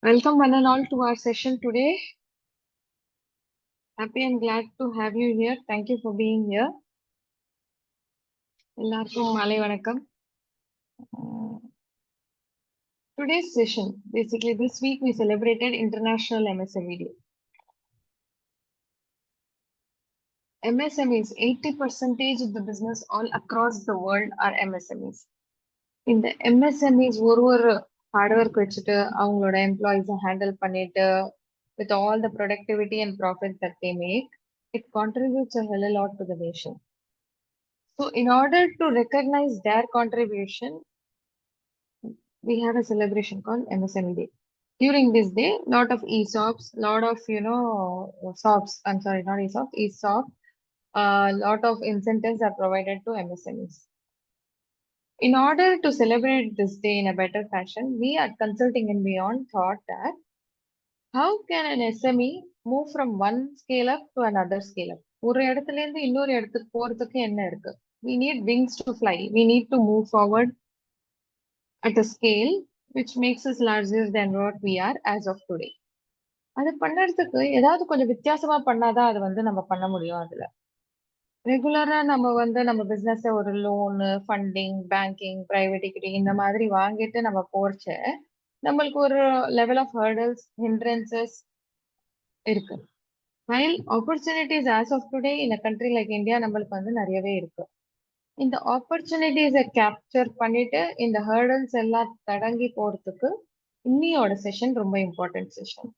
Welcome one and all to our session today. Happy and glad to have you here. Thank you for being here. எல்லாருக்கும் மாலை வணக்கம். Today's session, basically this week we celebrated International MSME Day. MSMEs, 80% of the business all across the world are MSMEs. இந்த MSMEs ஒரு hard work வச்சுட்டு அவங்களோட எம்ப்ளாயிஸை handle பண்ணிட்டு with all the productivity and profit that they make, it contributes a hell a lot to the nation. So in order to recognize their contribution, we have a celebration called MSME Day. During this day, lot of ESOPs, lot of, SOPs, I'm sorry, not ESOPs, ESOP, lot of incentives are provided to MSMEs. In order to celebrate this day in a better fashion, we at Consulting and Beyond thought that how can an SME move from one scale up to another scale up? ஒரு இடத்துல இருந்து இன்னொரு இடத்துக்கு போறதுக்கு என்ன இருக்கு? We need wings to fly. We need to move forward at a scale which makes us larger than what we are as of today. அது பண்ணறதுக்கு ஏதாவது கொஞ்சம் வித்தியாசமா பண்ணாதான் அது நம்ம பண்ண முடியும். அதுல ரெகுலரா நம்ம பிசினஸ் ஒரு loan, funding, banking, private equity இந்த மாதிரி வாங்கிட்டு நம்ம போறச்ச நம்மளுக்கு ஒரு லெவல் ஆஃப் ஹர்டல்ஸ், ஹிண்ட்ரன்சஸ் இருக்கு. While opportunities as of today in a country like India நம்மளுக்கு நிறையவே இருக்கு. இந்த ஆப்பர்ச்சுனிட்டிஸை கேப்சர் பண்ணிட்டு இந்த ஹர்டல்ஸ் எல்லாம் தடங்கி போறதுக்கு இன்னியோட செஷன் ரொம்ப இம்பார்ட்டன்ட் செஷன்.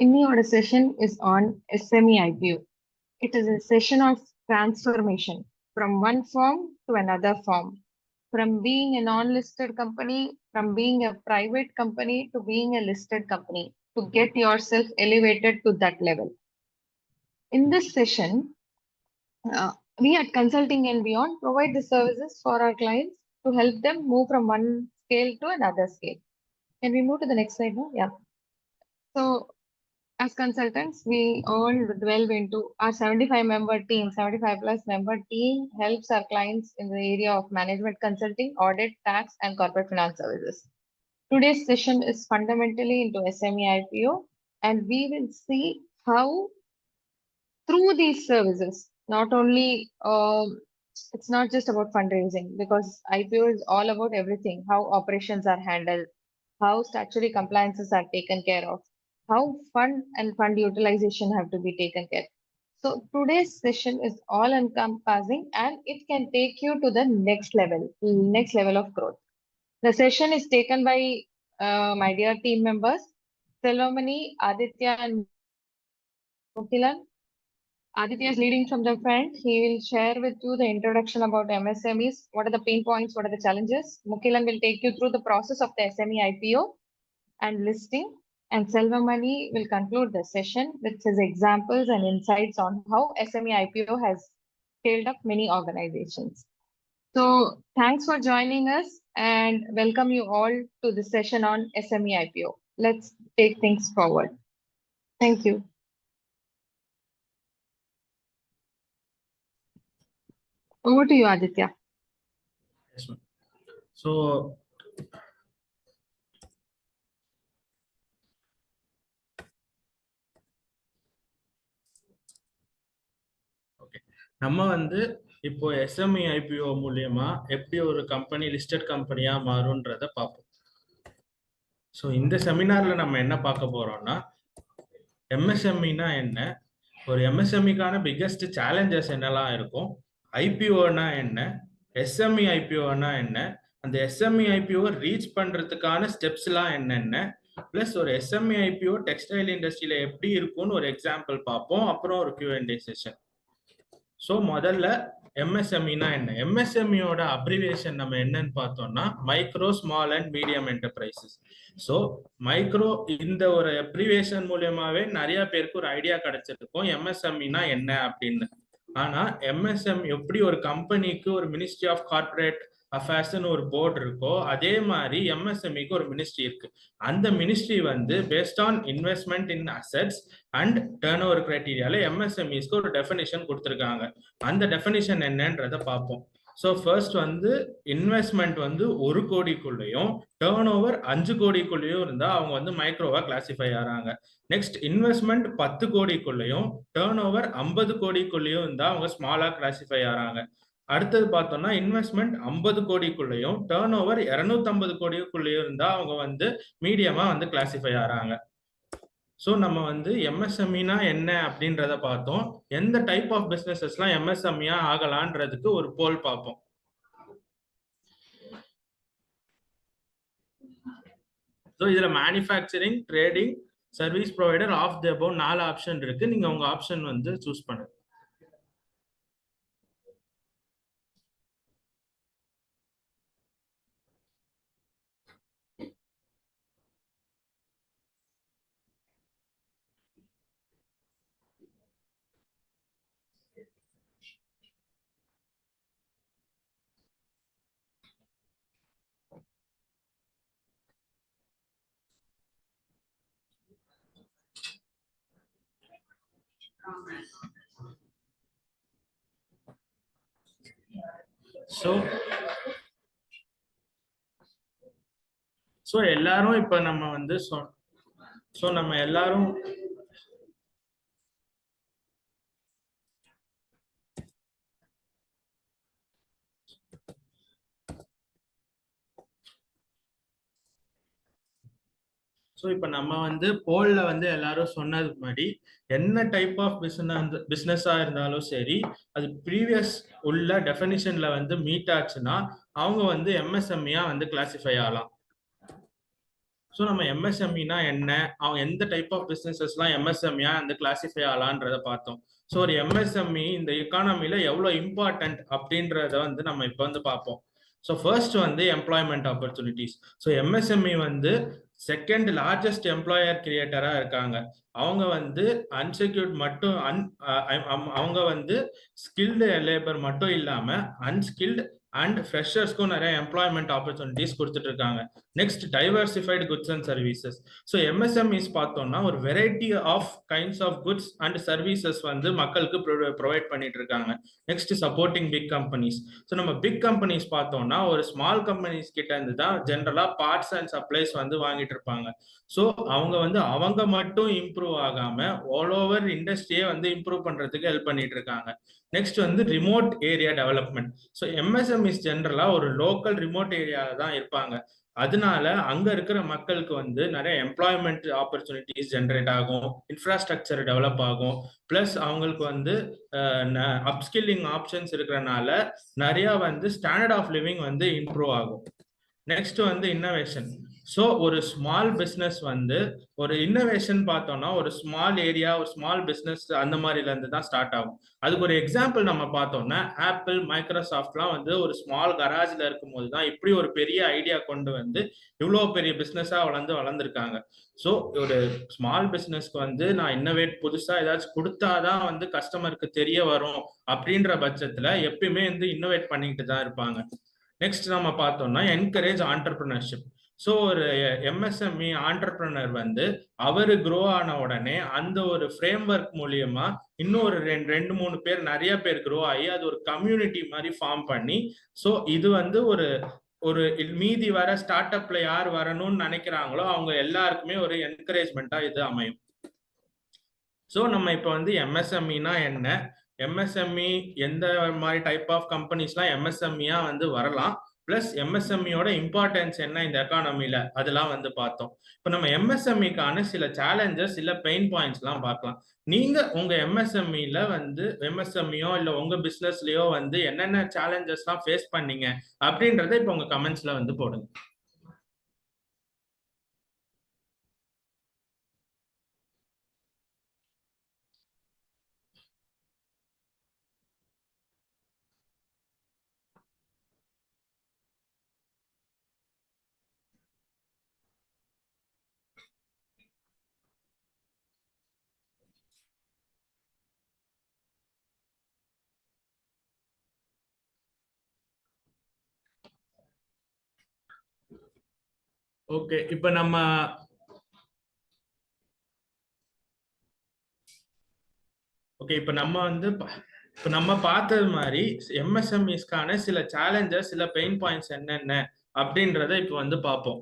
இன்னியோட session is on SME IPO. It is a session of transformation from one form to another form, from being a non-listed company, from being a private company to being a listed company, to get yourself elevated to that level. In this session, we at Consulting and Beyond provide the services for our clients to help them move from one scale to another scale. Can we move to the next slide now? Yeah. So as consultants, we all delve into our 75-member team, 75 plus member team helps our clients in the area of management consulting, audit, tax, and corporate finance services. Today's session is fundamentally into SME IPO, and we will see how through these services, not only it's not just about fundraising, because IPO is all about everything, how operations are handled, how statutory compliances are taken care of, how fund and fund utilization have to be taken care. So today's session is all encompassing and it can take you to the next level of growth. The session is taken by my dear team members, Selvamani, Aditya, and Mukhilan. Aditya is leading from the front. He will share with you the introduction about MSMEs. What are the pain points? What are the challenges? Mukhilan will take you through the process of the SME IPO and listing. And Selvamani will conclude the session with his examples and insights on how SME IPO has scaled up many organizations. So thanks for joining us and welcome you all to the session on SME IPO. Let's take things forward. Thank you. Over to you, Aditya. Yes, ma'am. So, okay. நம்ம இப்போ SME IPO மூலமா எப்படி ஒரு company listed கம்பெனியா மாறும்ன்றத பார்ப்போம். So இந்த செமினார்ல நம்ம என்ன பார்க்க போறோம்னா MSMEனா என்ன, ஒரு MSMEக்கான பிக்கெஸ்ட் சேலஞ்சஸ் என்னெல்லாம் இருக்கும், ஐபிஓனா என்ன, SME IPOனா என்ன, அந்த SME IPO ரீச் பண்றதுக்கான ஸ்டெப்ஸ்லாம் என்னென்ன, பிளஸ் ஒரு SME IPO டெக்ஸ்டைல் இண்டஸ்ட்ரியில எப்படி இருக்கும்னு ஒரு எக்ஸாம்பிள் பார்ப்போம். அப்புறம் ஒரு Q&A செஷன். ஸோ முதல்ல MSMEனா என்ன, MSMEயோட அப்ரிவேஷன் நம்ம என்னன்னு பார்த்தோம்னா micro small and medium enterprises. So micro இந்த ஒரு அப்ரிவேஷன் மூலியமாவே நிறைய பேருக்கு ஒரு ஐடியா கிடைச்சிருக்கும் MSMEனா என்ன அப்படின்னு. ஆனா MSM எப்படி ஒரு கம்பெனிக்கு ஒரு மினிஸ்ட்ரி ஆஃப் கார்பரேட் அஃபேர்ஸ்னு ஒரு போர்டு இருக்கோ அதே மாதிரி MSMEக்கு ஒரு மினிஸ்ட்ரி இருக்கு. அந்த ministry based on investment in assets and turnover கிரைட்டீரியால MSMEஸ்க்கு ஒரு டெஃபினிஷன் கொடுத்துருக்காங்க. அந்த டெஃபினிஷன் என்னன்றத பார்ப்போம். ஸோ ஃபர்ஸ்ட் வந்து இன்வெஸ்ட்மெண்ட் வந்து 1 கோடிக்குள்ளேயும் டேர்ன் ஓவர் 5 கோடிக்குள்ளேயும் இருந்தா அவங்க வந்து மைக்ரோவா கிளாசிஃபை ஆறாங்க. நெக்ஸ்ட் இன்வெஸ்ட்மெண்ட் 10 கோடிக்குள்ளேயும் டேர்ன் ஓவர் 50 கோடிக்குள்ளேயும் இருந்தா அவங்க ஸ்மாலா கிளாசிஃபை ஆறாங்க. அடுத்தது பார்த்தோம்னா இன்வெஸ்ட்மெண்ட் 50 கோடிக்குள்ளேயும் டேர்ன் ஓவர் 250 கோடிக்குள்ளேயும் இருந்தா அவங்க வந்து மீடியமா வந்து கிளாசிஃபை ஆறாங்க. ஸோ நம்ம வந்து எம்எஸ்எம்இனா என்ன அப்படின்றத பார்த்தோம். எந்த டைப் ஆஃப் பிசினஸஸ்லாம் எம்எஸ்எம்இயா ஆகலான்றதுக்கு ஒரு போல் பார்ப்போம். ஸோ இதுல manufacturing, trading, service provider, of the above 4 option இருக்கு. நீங்க உங்க ஆப்ஷன் வந்து சூஸ் பண்ணுங்க. ஸோ எல்லாரும் இப்ப நம்ம வந்து நம்ம எல்லாரும் ஸோ இப்போ நம்ம வந்து போல்ல வந்து எல்லாரும் சொன்னது மாதிரி என்ன டைப் ஆஃப் பிஸ்னஸாக இருந்தாலும் சரி, அது ப்ரீவியஸ் உள்ள டெஃபினிஷன்ல வந்து மீட் ஆச்சுன்னா அவங்க வந்து எம்எஸ்எம்இயா வந்து கிளாசிஃபை ஆகலாம். ஸோ நம்ம எம்எஸ்எம்இனா என்ன, அவங்க எந்த டைப் ஆஃப் பிஸ்னஸஸ்லாம் எம்எஸ்எம்இயா வந்து கிளாசிஃபை ஆகலான்றத பார்த்தோம். ஸோ ஒரு எம்எஸ்எம்இ இந்த எக்கானமில எவ்வளோ இம்பார்ட்டன்ட் அப்படின்றத வந்து நம்ம இப்போ வந்து பார்ப்போம். ஸோ ஃபர்ஸ்ட் வந்து எம்ப்ளாய்மெண்ட் ஆப்பர்ச்சுனிட்டிஸ். ஸோ எம்எஸ்எம்இ வந்து செகண்ட் லார்ஜஸ்ட் எம்ப்ளாயர் கிரியேட்டரா இருக்காங்க. அவங்க வந்து அன்செக்யூர்ட் மட்டும் அவங்க வந்து ஸ்கில்டு லேபர் மட்டும் இல்லாம அன்ஸ்கில்டு அண்ட் ஃப்ரெஷர்ஸ்க்கும் நிறைய எம்ப்ளாய்மெண்ட் ஆப்பர்ச்சுனிட்டிஸ் கொடுத்துட்டு இருக்காங்க. Next diversified goods and services. So MSMEs பார்த்தோம்னா ஒரு variety of kinds of goods and services வந்து மக்களுக்கு ப்ரொவைட் பண்ணிட்டு இருக்காங்க. Next supporting big companies. So நம்ம பிக் கம்பெனிஸ் பார்த்தோம்னா ஒரு ஸ்மால் கம்பெனிஸ் கிட்ட இருந்து தான் ஜென்ரலா பார்ட்ஸ் அண்ட் சப்ளைஸ் வந்து வாங்கிட்டு இருப்பாங்க. ஸோ அவங்க மட்டும் இம்ப்ரூவ் ஆகாம ஆல் ஓவர் இண்டஸ்ட்ரியே வந்து இம்ப்ரூவ் பண்றதுக்கு ஹெல்ப் பண்ணிட்டு இருக்காங்க. நெக்ஸ்ட் வந்து remote area development. So MSMEs ஜென்ரலா ஒரு லோக்கல் ரிமோட் ஏரியால தான் இருப்பாங்க. அதனால அங்க இருக்கிற மக்களுக்கு வந்து நிறைய எம்ப்ளாய்மெண்ட் ஆப்பர்ச்சுனிட்டிஸ் ஜென்ரேட் ஆகும், இன்ஃப்ராஸ்ட்ரக்சர் டெவலப் ஆகும், பிளஸ் அவங்களுக்கு வந்து அப்ஸ்கில்லிங் ஆப்ஷன்ஸ் இருக்கிறனால நிறைய வந்து ஸ்டாண்டர்ட் ஆஃப் லிவிங் வந்து இம்ப்ரூவ் ஆகும். நெக்ஸ்ட் வந்து இன்னோவேஷன். ஸோ ஒரு ஸ்மால் பிஸ்னஸ் வந்து ஒரு இன்னோவேஷன் பார்த்தோம்னா ஒரு ஸ்மால் ஏரியா, ஒரு ஸ்மால் பிஸ்னஸ் அந்த மாதிரில இருந்து தான் ஸ்டார்ட் ஆகும். அதுக்கு ஒரு எக்ஸாம்பிள் நம்ம பார்த்தோம்னா ஆப்பிள், மைக்ரோசாஃப்ட்லாம் வந்து ஒரு ஸ்மால் கராஜ்ல இருக்கும்போது தான் இப்படி ஒரு பெரிய ஐடியா கொண்டு வந்து இவ்வளோ பெரிய பிஸ்னஸா வளர்ந்துருக்காங்க. ஸோ ஒரு ஸ்மால் பிஸ்னஸ்க்கு வந்து நான் இன்னோவேட் புதுசா ஏதாச்சும் கொடுத்தாதான் வந்து கஸ்டமருக்கு தெரிய வரும் அப்படின்ற பட்சத்துல எப்பயுமே வந்து இன்னோவேட் பண்ணிக்கிட்டு தான் இருப்பாங்க. நெக்ஸ்ட் நம்ம பார்த்தோம்னா என்கரேஜ் ஆண்டர்பிரினர்ஷிப். ஸோ ஒரு எம்எஸ்எம்இ ஆண்டர்பிரினர் வந்து அவரு க்ரோ ஆன உடனே அந்த ஒரு ஃப்ரேம் ஒர்க் மூலியமா இன்னும் ஒரு ரெண்டு மூணு பேர் நிறைய பேர் க்ரோ ஆகி அது ஒரு கம்யூனிட்டி மாதிரி ஃபார்ம் பண்ணி, ஸோ இது வந்து ஒரு மீதி வர ஸ்டார்ட் அப்ல யார் வரணும்னு நினைக்கிறாங்களோ அவங்க எல்லாருக்குமே ஒரு என்கரேஜ்மெண்டா இது அமையும். ஸோ நம்ம இப்போ வந்து எம்எஸ்எம்இனா என்ன, எம்எஸ்எம்இ எந்த மாதிரி டைப் ஆஃப் கம்பெனிஸ்லாம் எம்எஸ்எம்இயா வந்து வரலாம், பிளஸ் எம்எஸ்எம்இயோட இம்பார்ட்டன்ஸ் என்ன இந்த எக்கானமில அதெல்லாம் வந்து பார்த்தோம். இப்போ நம்ம எம்எஸ்எம்இக்கான சில சேலஞ்சஸ் இல்ல பெயின் பாயிண்ட்ஸ்லாம் பார்க்கலாம். நீங்க உங்க எம்எஸ்எம்இல வந்து எம்எஸ்எம்இயோ இல்ல உங்க பிசினஸ்லயோ வந்து என்னென்ன சேலஞ்சஸ்லாம் ஃபேஸ் பண்ணீங்க அப்படின்றத இப்போ உங்க கமெண்ட்ஸ்ல வந்து போடுங்க. ஓகே, இப்போ நம்ம வந்து இப்போ நம்ம பார்த்தது மாதிரி எம்எஸ்எம்இஸ்க்கான சில சேலஞ்சஸ், சில பெயின் பாயிண்ட்ஸ் என்னென்ன அப்படின்றத இப்போ வந்து பார்ப்போம்.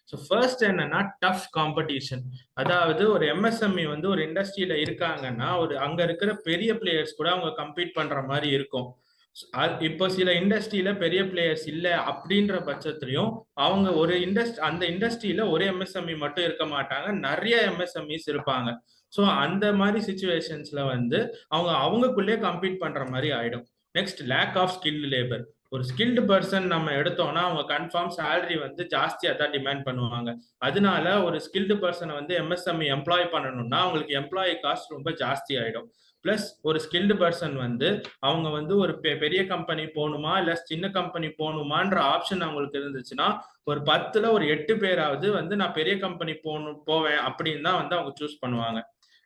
ஸோ ஃபர்ஸ்ட் என்னன்னா டஃப் காம்படிஷன். அதாவது ஒரு எம்எஸ்எம்இ வந்து ஒரு இண்டஸ்ட்ரியில இருக்காங்கன்னா அங்க இருக்கிற பெரிய பிளேயர்ஸ் கூட அவங்க கம்பீட் பண்ற மாதிரி இருக்கும். இப்போ சில இண்டஸ்ட்ரியில பெரிய பிளேயர்ஸ் இல்ல அப்படின்ற பட்சத்திலையும் அவங்க ஒரு அந்த இண்டஸ்ட்ரியில ஒரு எம்எஸ்எம்இ மட்டும் இருக்க மாட்டாங்க, நிறைய எம்எஸ்எம்இஸ் இருப்பாங்க. ஸோ அந்த மாதிரி சுச்சுவேஷன்ஸ்ல வந்து அவங்களுக்குள்ளே கம்பீட் பண்ற மாதிரி ஆயிடும். Next lack of skilled labour. ஒரு ஸ்கில்டு பர்சன் நம்ம எடுத்தோம்னா அவங்க கன்ஃபார்ம் சேலரி வந்து ஜாஸ்தியா தான் டிமாண்ட் பண்ணுவாங்க. அதனால ஒரு ஸ்கில்டு பர்சனை வந்து எம்எஸ்எம்இ எம்ப்ளாய் பண்ணணும்னா அவங்களுக்கு எம்ப்ளாயி காஸ்ட் ரொம்ப ஜாஸ்தி ஆயிடும். பிளஸ் ஒரு ஸ்கில்டு பர்சன் வந்து அவங்க வந்து ஒரு பெரிய கம்பெனி போகணுமா இல்ல சின்ன கம்பெனி போகணுமான்ற ஆப்ஷன் அவங்களுக்கு இருந்துச்சுன்னா ஒரு 10ல ஒரு 8 பேராவது வந்து நான் பெரிய கம்பெனி போவேன் அப்படின்னு தான் வந்து அவங்க சூஸ் பண்ணுவாங்க.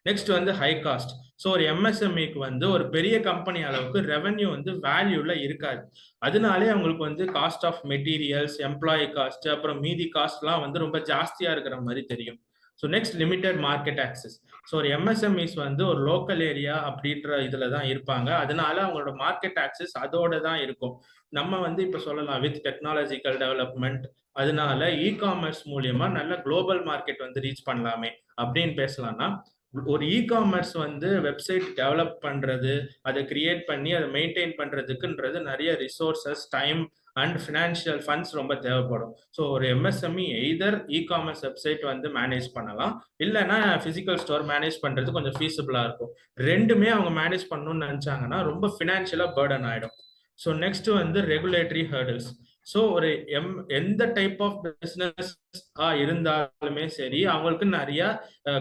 நெக்ஸ்ட் வந்து ஹை காஸ்ட். ஸோ ஒரு எம்எஸ்எம்இக்கு வந்து ஒரு பெரிய கம்பெனி அளவுக்கு ரெவன்யூ வந்து வேல்யூல இருக்காது. அதனாலே அவங்களுக்கு வந்து cost of materials, employee cost, அப்புறம் மீதி காஸ்ட்லாம் வந்து ரொம்ப ஜாஸ்தியா இருக்கிற மாதிரி தெரியும். So next limited market access. So ஒரு எம்எஸ்எம்இஸ் வந்து ஒரு லோக்கல் ஏரியா அப்படின்ற இதுல தான் இருப்பாங்க. அதனால அவங்களோட மார்க்கெட் ஆக்சஸ் அதோட தான் இருக்கும். நம்ம வந்து இப்ப சொல்லலாம் வித் டெக்னாலஜிக்கல் டெவலப்மெண்ட், அதனால இ காமர்ஸ் மூலியமா நல்ல குளோபல் மார்க்கெட் வந்து ரீச் பண்ணலாமே அப்படின்னு பேசலாம்னா, ஒரு இ காமர்ஸ் வந்து வெப்சைட் டெவலப் பண்றது, அதை கிரியேட் பண்ணி அதை மெயின்டைன் பண்றதுக்குன்றது நிறைய resources, time and financial funds ரொம்ப தேவைப்படும். ஸோ ஒரு MSME either e commerce website வந்து மேனேஜ் பண்ணலாம், இல்லைன்னா பிசிக்கல் ஸ்டோர் மேனேஜ் பண்றது கொஞ்சம் ஃபீஸிபிளா இருக்கும். ரெண்டுமே அவங்க மேனேஜ் பண்ணணும்னு நினைச்சாங்கன்னா ரொம்ப ஃபினான்ஷியலா பர்டன் ஆயிடும். ஸோ நெக்ஸ்ட் வந்து ரெகுலேட்டரி ஹர்டில்ஸ். ஸோ ஒரு எந்த டைப் ஆஃப் பிசினஸ் இருந்தாலுமே சரி அவங்களுக்கு நிறைய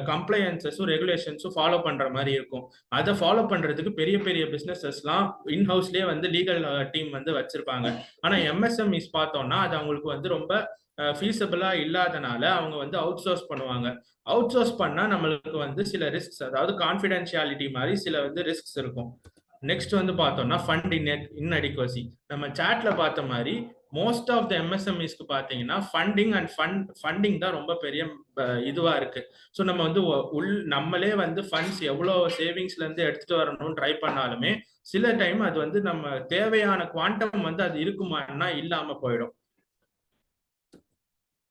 கம்ப்ளைன்சஸும் ரெகுலேஷன்ஸும் ஃபாலோ பண்ற மாதிரி இருக்கும். அதை ஃபாலோ பண்றதுக்கு பெரிய பெரிய பிசினஸஸ்லாம் இன்ஹவுஸ்லயே வந்து லீகல் டீம் வந்து வச்சிருப்பாங்க. ஆனா எம்எஸ்எம்இஸ் பார்த்தோம்னா அது அவங்களுக்கு வந்து ரொம்ப ஃபீஸபிளா இல்லாதனால அவங்க வந்து அவுட் சோர்ஸ் பண்ணுவாங்க. அவுட் சோர்ஸ் பண்ணா நம்மளுக்கு வந்து சில ரிஸ்க்ஸ், அதாவது கான்ஃபிடென்ஷியாலிட்டி மாதிரி சில வந்து ரிஸ்க்ஸ் இருக்கும். நெக்ஸ்ட் வந்து பார்த்தோம்னா ஃபண்ட் இன்அடிக்வசி. நம்ம சாட்ல பார்த்த மாதிரி மோஸ்ட் ஆஃப் த எம்எஸ்எம்இஸ்க்கு பார்த்தீங்கன்னா ஃபண்டிங் தான் ரொம்ப பெரிய இதுவா இருக்கு. ஸோ நம்ம வந்து நம்மளே வந்து ஃபண்ட்ஸ் எவ்வளோ சேவிங்ஸ்ல இருந்து எடுத்துட்டு வரணும்னு ட்ரை பண்ணாலுமே சில டைம் அது வந்து நம்ம தேவையான குவாண்டம் வந்து அது இருக்குமான்னா இல்லாம போயிடும்.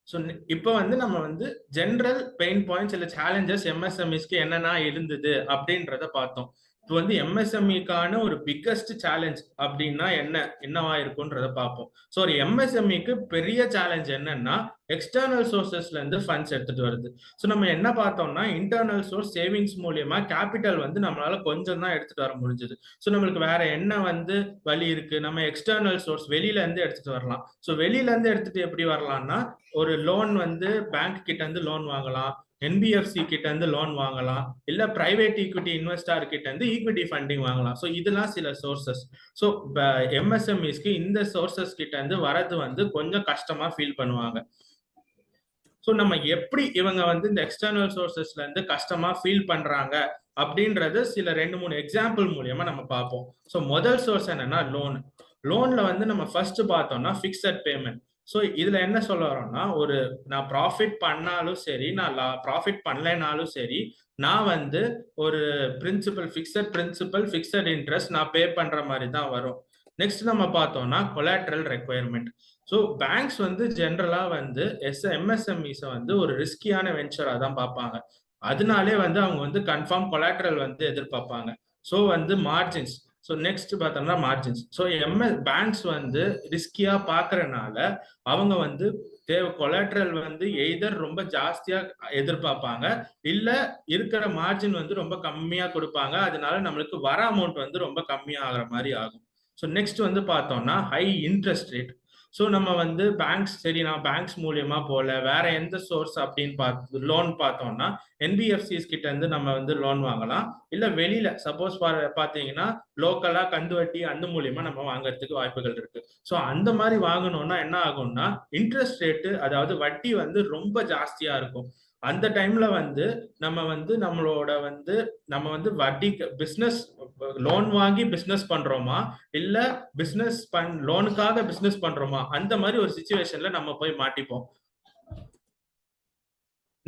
ஸோ இப்போ வந்து நம்ம வந்து ஜென்ரல் பெயின் பாயிண்ட்ஸ் இல்லை சேலஞ்சஸ் எம்எஸ்எம்இஸ்க்கு என்னென்ன இருந்தது அப்படின்றத பார்த்தோம். இப்போ வந்து எம்எஸ்எம்இக்கான ஒரு பிக்கஸ்ட் சேலஞ்ச் அப்படின்னா என்னவா இருக்கும்ன்றத பார்ப்போம். ஸோ ஒரு எம்எஸ்எம்இக்கு பெரிய சேலஞ்ச் என்னன்னா எக்ஸ்டர்னல் சோர்சஸ்ல இருந்து ஃபண்ட்ஸ் எடுத்துட்டு வருது. ஸோ நம்ம என்ன பார்த்தோம்னா இன்டர்னல் சோர்ஸ் சேவிங்ஸ் மூலியமா கேபிட்டல் வந்து நம்மளால கொஞ்சம் தான் எடுத்துட்டு வர முடிஞ்சது. ஸோ நம்மளுக்கு வேற என்ன வந்து வழி இருக்கு, நம்ம எக்ஸ்டர்னல் சோர்ஸ் வெளியில இருந்து எடுத்துட்டு வரலாம். ஸோ வெளியில இருந்து எடுத்துட்டு எப்படி வரலாம்னா ஒரு லோன் வந்து பேங்க் கிட்ட இருந்து லோன் வாங்கலாம், என்பிஎஃப்சி கிட்ட இருந்து லோன் வாங்கலாம், இல்ல பிரைவேட் ஈக்விட்டி இன்வெஸ்டர் கிட்ட இருந்து ஈக்விட்டி ஃபண்டிங் வாங்கலாம். ஸோ இதெல்லாம் சில சோர்சஸ். ஸோ எம்எஸ்எம்இஸ்க்கு இந்த சோர்சஸ் கிட்ட இருந்து வரது வந்து கொஞ்சம் கஷ்டமா ஃபீல் பண்ணுவாங்க. ஸோ நம்ம எப்படி இவங்க வந்து இந்த எக்ஸ்டர்னல் சோர்சஸ்ல இருந்து கஷ்டமா ஃபீல் பண்றாங்க அப்படின்றது சில 2-3 எக்ஸாம்பிள் மூலியமா நம்ம பார்ப்போம். ஸோ முதல் சோர்ஸ் என்னன்னா லோன்ல வந்து நம்ம ஃபர்ஸ்ட் பார்த்தோம்னா ஃபிக்ஸட் பேமெண்ட். ஸோ இதுல என்ன சொல்ல வரோம்னா நான் ப்ராஃபிட் பண்ணாலும் சரி, நான் ப்ராஃபிட் பண்ணலைனாலும் சரி, நான் வந்து ஒரு ஃபிக்ஸட் இன்ட்ரெஸ்ட் நான் பே பண்ற மாதிரி தான் வரும். நெக்ஸ்ட் நம்ம பார்த்தோம்னா கொலாட்ரல் ரெக்வயர்மெண்ட். ஸோ பேங்க்ஸ் வந்து ஜென்ரலா வந்து எம்எஸ்எம்இஸை வந்து ஒரு ரிஸ்கியான வெஞ்சரா தான் பார்ப்பாங்க. அதனாலே வந்து அவங்க வந்து கன்ஃபார்ம் கொலாட்ரல் வந்து எதிர்பார்ப்பாங்க. ஸோ வந்து மார்ஜின்ஸ். ஸோ நெக்ஸ்ட் பார்த்தோம்னா மார்ஜின்ஸ். ஸோ பேங்க்ஸ் வந்து ரிஸ்கியா பார்க்கறனால அவங்க வந்து கொலாட்ரல் வந்து எய்தர் ரொம்ப ஜாஸ்தியா எதிர்பார்ப்பாங்க, இல்ல இருக்கிற மார்ஜின் வந்து ரொம்ப கம்மியா கொடுப்பாங்க. அதனால நம்மளுக்கு வர அமௌண்ட் வந்து ரொம்ப கம்மியா ஆகிற மாதிரி ஆகும். ஸோ நெக்ஸ்ட் வந்து பார்த்தோம்னா ஹை இன்ட்ரெஸ்ட் ரேட். ஸோ நம்ம வந்து நான் பேங்க்ஸ் மூலியமா போல வேற எந்த சோர்ஸ் அப்படின்னு லோன் பார்த்தோம்னா என்பிஎஃப்சிஸ் கிட்ட இருந்து நம்ம வந்து லோன் வாங்கலாம், இல்ல வெளியில சப்போஸ் பாத்தீங்கன்னா லோக்கலா கந்துவட்டி அந்த மூலியமா நம்ம வாங்குறதுக்கு வாய்ப்புகள் இருக்கு. ஸோ அந்த மாதிரி வாங்கணும்னா என்ன ஆகும்னா இன்ட்ரெஸ்ட் ரேட்டு, அதாவது வட்டி வந்து ரொம்ப ஜாஸ்தியா இருக்கும். அந்த டைம்ல வந்து நம்ம வந்து வட்டி பிசினஸ் லோன் வாங்கி பிசினஸ் பண்றோமா இல்ல லோனுக்காக பிசினஸ் பண்றோமா, அந்த மாதிரி ஒரு சிச்சுவேஷன்ல நம்ம போய் மாட்டிப்போம்.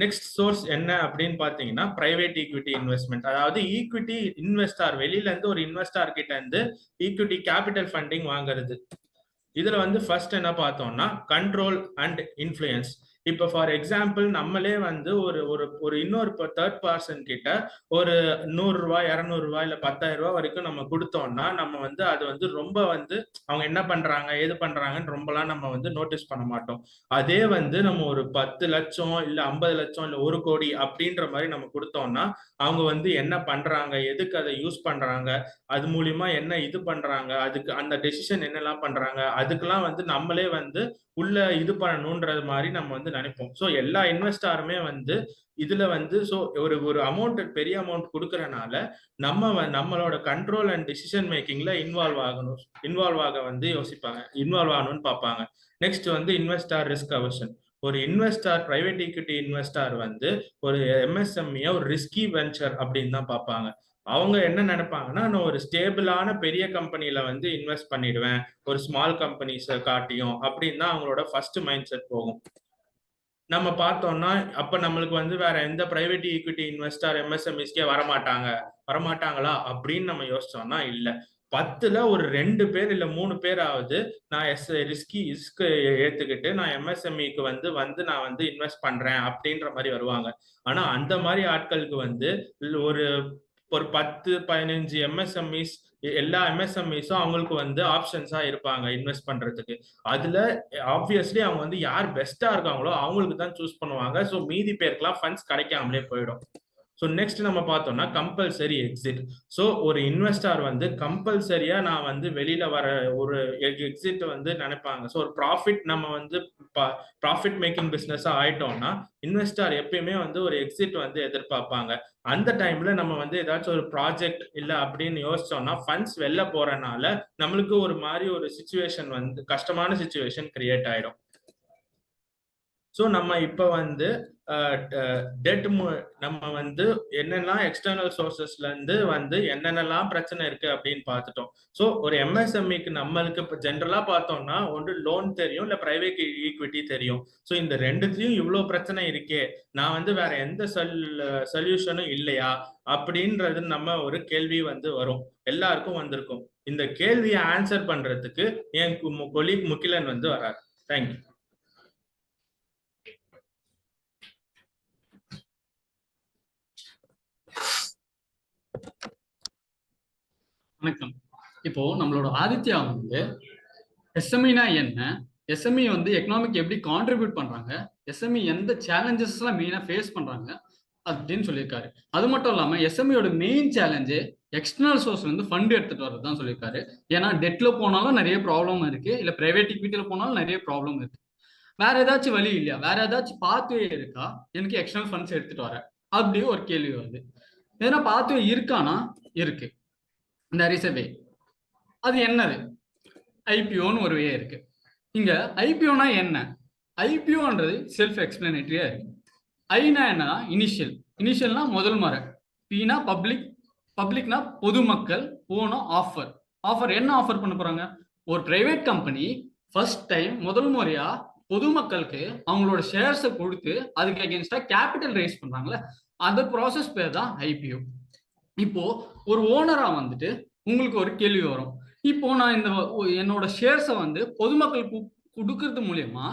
நெக்ஸ்ட் சோர்ஸ் என்ன அப்படின்னு பாத்தீங்கன்னா பிரைவேட் ஈக்விட்டி இன்வெஸ்ட்மெண்ட். அதாவது ஈக்விட்டி இன்வெஸ்டார் வெளியில இருந்து ஒரு இன்வெஸ்டார் கிட்ட இருந்து ஈக்விட்டி கேபிட்டல் ஃபண்டிங் வாங்குறது. இதுல வந்து ஃபர்ஸ்ட் என்ன பார்த்தோம்னா கண்ட்ரோல் அண்ட் இன்ஃப்ளூயன்ஸ். இப்போ ஃபார் எக்ஸாம்பிள் நம்மளே வந்து ஒரு ஒரு ஒரு இன்னொரு தேர்ட் பர்சன் கிட்ட ஒரு 100 ரூபாய் 200 ரூபாய் இல்ல 10,000 ரூபாய் வரைக்கும் நம்ம கொடுத்தோம்னா நம்ம வந்து அது வந்து ரொம்ப வந்து அவங்க என்ன பண்றாங்க ஏது பண்றாங்கன்னு ரொம்பலாம் நம்ம வந்து நோட்டீஸ் பண்ண மாட்டோம். அதே வந்து நம்ம ஒரு 10 லட்சம் இல்ல 50 லட்சம் இல்ல 1 கோடி அப்படின்ற மாதிரி நம்ம கொடுத்தோம்னா அவங்க வந்து என்ன பண்றாங்க, எதுக்கு அதை யூஸ் பண்றாங்க, அது மூலியமா என்ன இது பண்றாங்க, அதுக்கு அந்த டெசிஷன் என்னெல்லாம் பண்றாங்க, அதுக்கெல்லாம் வந்து நம்மளே வந்து உள்ள இது பண்ணணும்ன்றது மாதிரி நம்ம வந்து நினைப்போம். ஸோ எல்லா இன்வெஸ்டாருமே வந்து இதுல வந்து ஸோ ஒரு ஒரு அமௌண்ட் பெரிய அமௌண்ட் கொடுக்கறனால நம்மளோட கண்ட்ரோல் அண்ட் டிசிஷன் மேக்கிங்ல இன்வால்வ் ஆக வந்து யோசிப்பாங்க, இன்வால்வ் ஆகணும்னு பார்ப்பாங்க. நெக்ஸ்ட் வந்து இன்வெஸ்டார் ரிஸ்க் அவர்ஷன். ஒரு இன்வெஸ்டார் பிரைவேட் ஈக்விட்டி இன்வெஸ்டார் வந்து ஒரு எம்எஸ்எம்இ ஒரு ரிஸ்கி வெஞ்சர் அப்படின்னு தான் பார்ப்பாங்க. அவங்க என்ன நினைப்பாங்கன்னா நான் ஒரு ஸ்டேபிளான பெரிய கம்பெனில வந்து இன்வெஸ்ட் பண்ணிடுவேன் ஒரு ஸ்மால் கம்பெனிஸை காட்டியும் அப்படின்னு தான் அவங்களோட ஃபர்ஸ்ட் மைண்ட் செட் போகும். நம்ம பார்த்தோம்னா அப்ப நம்மளுக்கு வந்து வேற எந்த பிரைவேட் ஈக்விட்டி இன்வெஸ்டர் எம்எஸ்எம்இஸ்கே வரமாட்டாங்களா அப்படின்னு நம்ம யோசிச்சோம்னா இல்ல. 10ல் ஒரு 2 பேர் இல்ல 3 பேராவது நான் ரிஸ்க் ஏத்துக்கிட்டு நான் எம்எஸ்எம்இக்கு வந்து நான் வந்து இன்வெஸ்ட் பண்றேன் அப்படின்ற மாதிரி வருவாங்க. ஆனா அந்த மாதிரி ஆட்களுக்கு வந்து ஒரு ஒரு 10-15 எம்எஸ்எம்இஸ் எல்லா எம்எஸ்எம்இஸும் அவங்களுக்கு வந்து ஆப்ஷன்ஸா இருப்பாங்க இன்வெஸ்ட் பண்றதுக்கு. அதுல ஆப்வியஸ்லி அவங்க வந்து யார் பெஸ்டா இருக்காங்களோ அவங்களுக்கு தான் சூஸ் பண்ணுவாங்க. ஸோ மீதி பேருக்குலாம் ஃபண்ட்ஸ் கிடைக்காமலே போயிடும். ஸோ நெக்ஸ்ட் நம்ம பார்த்தோம்னா கம்பல்சரி எக்ஸிட். ஸோ ஒரு இன்வெஸ்டார் வந்து கம்பல்சரியா நான் வந்து வெளியில வர ஒரு எக்ஸிட் வந்து நினைப்பாங்க. ஸோ ஒரு ப்ராஃபிட் நம்ம வந்து ப்ராஃபிட் மேக்கிங் பிஸ்னஸா ஆயிட்டோம்னா இன்வெஸ்டார் எப்பயுமே வந்து ஒரு எக்ஸிட் வந்து எதிர்பார்ப்பாங்க. அந்த டைம்ல நம்ம வந்து ஏதாச்சும் ஒரு ப்ராஜெக்ட் இல்லை அப்படின்னு யோசிச்சோம்னா ஃபண்ட்ஸ் வெளில போறனால நம்மளுக்கு ஒரு மாதிரி ஒரு சுச்சுவேஷன் வந்து கஷ்டமான சுச்சுவேஷன் கிரியேட் ஆயிடும். ஸோ நம்ம இப்போ வந்து டெட் நம்ம வந்து என்னெல்லாம் எக்ஸ்டர்னல் சோர்சஸ்ல இருந்து வந்து என்னென்னலாம் பிரச்சனை இருக்கு அப்படின்னு பார்த்துட்டோம். ஸோ ஒரு எம்எஸ்எம்இக்கு நம்மளுக்கு இப்போ ஜென்ரலா பார்த்தோம்னா ஒன்று லோன் தெரியும் இல்லை பிரைவேட் ஈக்விட்டி தெரியும். ஸோ இந்த ரெண்டுத்தையும் இவ்வளோ பிரச்சனை இருக்கே நான் வந்து வேற எந்த சொல்யூஷனும் இல்லையா அப்படின்றது நம்ம ஒரு கேள்வி வந்து வரும், எல்லாருக்கும் வந்திருக்கும். இந்த கேள்வியை ஆன்சர் பண்றதுக்கு என் கொலீக் முகிலன் வந்து வராரு. தேங்க்யூ. வணக்கம். இப்போ நம்மளோட ஆதித்யா வந்து எஸ்எம்இனா என்ன, எஸ்எம்இ வந்து எக்கனாமிக் எப்படி கான்ட்ரிபியூட் பண்றாங்க, எஸ்எம்இ எந்த சேலஞ்சஸ் எல்லாம் மெயினா ஃபேஸ் பண்றாங்க அப்படின்னு சொல்லியிருக்காரு. அது மட்டும் இல்லாம எஸ்எம்இயோட மெயின் சேலஞ்சு எக்ஸ்டர்னல் சோர்ஸ்ல இருந்து ஃபண்ட் எடுத்துட்டு வரதான் சொல்லியிருக்காரு. ஏன்னா டெட்ல போனாலும் நிறைய ப்ராப்ளம் இருக்கு, இல்ல பிரைவேட் ஈக்விட்டியில போனாலும் நிறைய ப்ராப்ளம் இருக்கு. வேற ஏதாச்சும் வழி இல்லையா, வேற ஏதாச்சும் பாத்வே இருக்கா எனக்கு எக்ஸ்டர்னல் ஃபண்ட்ஸ் எடுத்துட்டு வர அப்படி ஒரு கேள்வி வருது. ஏன்னா பாத்வே இருக்கானா இருக்கு, there is a way. அது என்னது? ஐபிஓன்னு ஒரு வே இருக்கு. இங்க ஐபிஓனா என்ன? ஐபிஓன்றது செல்ஃப் எக்ஸ்பிளனேட்டரியா இருக்கு. ஐனா என்னன்னா இனிஷியல், இனிஷியல்னா முதல் முறை, பீனா பப்ளிக், பப்ளிக்னா பொதுமக்கள், ஓனா ஆஃபர். ஆஃபர் என்ன ஆஃபர் பண்ண போறாங்க? ஒரு பிரைவேட் கம்பெனி ஃபர்ஸ்ட் டைம் முதல் முறையா பொதுமக்களுக்கு அவங்களோட ஷேர்ஸை கொடுத்து அதுக்கு அகேன்ஸ்டா கேபிட்டல் ரைஸ் பண்றாங்களே, அந்த ப்ராசஸ் பேர் தான் ஐபிஓ. இப்போ ஒரு ஓனரா வந்துட்டு உங்களுக்கு ஒரு கேள்வி வரும், இப்போ நான் என்னோட ஷேர்ஸை வந்து பொதுமக்களுக்கு கொடுக்கறது மூலியமா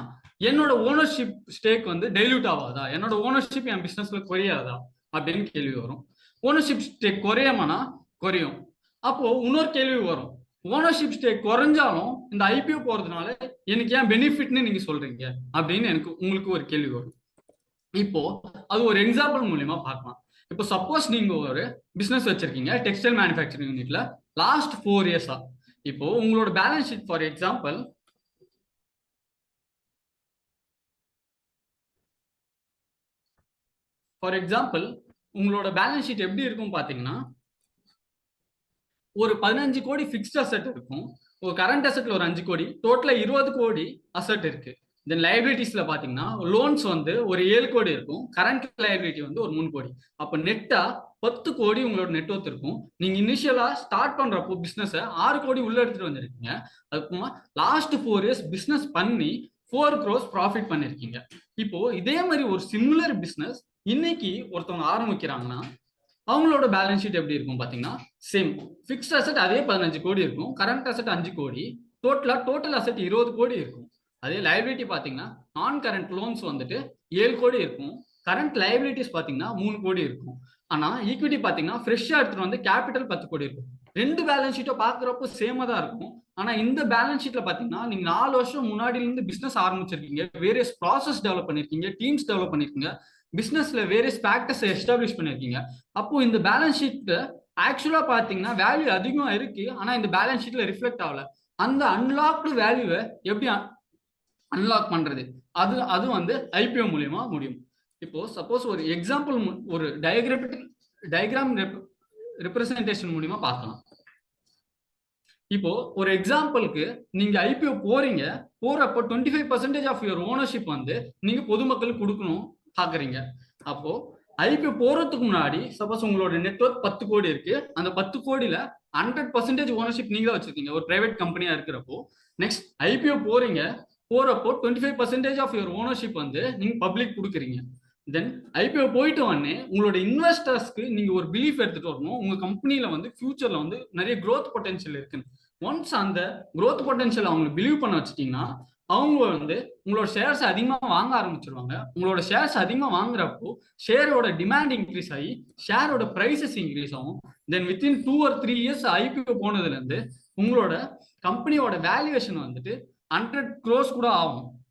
என்னோட ஓனர்ஷிப் ஸ்டேக் வந்து டைல்யூட் ஆகாதா, என்னோட ஓனர்ஷிப் என் பிசினஸ்ல குறையாதா அப்படின்னு கேள்வி வரும். ஓனர்ஷிப் ஸ்டேக் குறையாமனா குறையும். அப்போ இன்னொரு கேள்வி வரும், ஓனர்ஷிப் ஸ்டேக் குறைஞ்சாலும் இந்த ஐபிஓ போறதுனால எனக்கு ஏன் பெனிஃபிட்னு நீங்க சொல்றீங்க அப்படின்னு உங்களுக்கு ஒரு கேள்வி வரும். இப்போ அது ஒரு எக்ஸாம்பிள் மூலியமா பார்க்கலாம். இப்போ சப்போஸ் நீங்க ஒரு பிசினஸ் வச்சிருக்கீங்க டெக்ஸ்டைல் மேனுஃபேக்சரிங் யூனிட்ல லாஸ்ட் 4 இயர்ஸா. இப்போ உங்களோட பேலன்ஸ் ஷீட் ஃபார் எக்ஸாம்பிள் உங்களோட பேலன்ஸ் ஷீட் எப்படி இருக்கும் பாத்தீங்கன்னா, ஒரு 15 கோடி ஃபிக்ஸ்ட் அசெட் இருக்கும், ஒரு கரண்ட் அசெட்ல ஒரு 5 கோடி, டோட்டலா 20 கோடி அசெட் இருக்கு. தென் லைபிலிட்டிஸ்ல பாத்தீங்கன்னா லோன்ஸ் வந்து ஒரு 7 கோடி இருக்கும், கரண்ட் லைபிலிட்டி வந்து ஒரு 3 கோடி. அப்ப நெட்டா 10 கோடி உங்களோட நெட்வொர்க் இருக்கும். நீங்க இனிஷியலா ஸ்டார்ட் பண்றப்போ பிசினஸ் 6 கோடி உள்ள எடுத்துட்டு வந்திருக்கீங்க. அதுக்கப்புறமா லாஸ்ட் 4 இயர்ஸ் பிசினஸ் பண்ணி 4 crores ப்ராஃபிட் பண்ணிருக்கீங்க. இப்போ இதே மாதிரி ஒரு சிமிலர் பிசினஸ் இன்னைக்கு ஒருத்தவங்க ஆரம்பிக்கிறாங்கன்னா அவங்களோட பேலன்ஸ் ஷீட் எப்படி இருக்கும் பாத்தீங்கன்னா, சேம் ஃபிக்ஸ்ட் அசெட் அதே 15 கோடி இருக்கும், கரண்ட் அசெட் 5 கோடி, டோட்டல் அசெட் 20 கோடி இருக்கும். அதே லைபிலிட்டி பாத்தீங்கன்னா நான் கரண்ட் லோன்ஸ் வந்துட்டு 7 கோடி இருக்கும், கரண்ட் லைபிலிட்டிஸ் பாத்தீங்கன்னா 3 கோடி இருக்கும். ஆனா ஈக்விட்டி பாத்தீங்கன்னா ஃப்ரெஷ்ஷா எடுத்துட்டு வந்து கேபிட்டல் 10 கோடி இருக்கும். ரெண்டு பேலன்ஸ் ஷீட்டை பாக்குறப்போ சேமா தான் இருக்கும். ஆனா இந்த பேலன்ஸ் ஷீட்ல பாத்தீங்கன்னா நீங்க 4 வருஷம் முன்னாடில இருந்து பிசினஸ் ஆரம்பிச்சிருக்கீங்க, வேரியஸ் ப்ராசஸ் டெவலப் பண்ணிருக்கீங்க, டீம்ஸ் டெவலப் பண்ணிருக்கீங்க, பிசினஸ்ல வேரியஸ் ஃபேக்டர்ஸ் எஸ்டாப்ளிஷ் பண்ணிருக்கீங்க. அப்போ இந்த பேலன்ஸ் ஷீட் ஆக்சுவலா பாத்தீங்கன்னா வேல்யூ அதிகமா இருக்கு, ஆனா இந்த பேலன்ஸ் ஷீட்ல ரிஃப்ளெக்ட் ஆகல. அந்த அன்லாக்டு வேல்யூவை எப்படி அன்லாக் பண்றது, அது வந்து ஐபிஓ மூலியமா முடியும். இப்போ சப்போஸ் ஒரு எக்ஸாம்பிள், ஒரு டயக்ராம் ரெப்ரசன்டேஷன் மூலியமா பார்க்கலாம். இப்போ ஒரு எக்ஸாம்பிளுக்கு நீங்க ஐபிஓ போறப்போ 25% ஆஃப் யுவர் ஓனர்ஷிப் வந்து நீங்க பொதுமக்களுக்கு கொடுக்கணும் பாக்குறீங்க. அப்போ ஐபிஓ போறதுக்கு முன்னாடி சப்போஸ் உங்களோட நெட்வொர்க் 10 கோடி இருக்கு, அந்த 10 கோடியில 100% ஓனர்ஷிப் நீங்க தான் வச்சிருக்கீங்க ஒரு பிரைவேட் கம்பெனியா இருக்கிறப்போ. நெக்ஸ்ட் ஐபிஓ போறப்போ 25% ஆஃப் யுவர் ஓனர்ஷிப் வந்து நீங்க பப்ளிக் கொடுக்குறீங்க. தென் ஐபிஓ போயிட்டு உடனே உங்களோட இன்வெஸ்டர்ஸ்க்கு நீங்க ஒரு பிலீஃப் எடுத்துட்டு வரணும், உங்க கம்பெனில வந்து ஃபியூச்சர்ல வந்து நிறைய growth பொட்டன்ஷியல் இருக்குன்னு. ஒன்ஸ் அந்த growth பொட்டன்ஷியல் அவங்க பிலீவ் பண்ண வச்சுட்டீங்கன்னா அவங்க வந்து உங்களோட ஷேர்ஸ் அதிகமா வாங்க ஆரம்பிச்சிருவாங்க. உங்களோட ஷேர்ஸ் அதிகமா வாங்குறப்போ ஷேரோட டிமாண்ட் இன்க்ரீஸ் ஆகி ஷேரோட பிரைசஸ் இன்க்ரீஸ் ஆகும். தென் வித்தின் 2 or 3 years ஐபிஓ போனதுல இருந்து உங்களோட கம்பெனியோட வேல்யூவேஷன் வந்துட்டு 100 crores கூட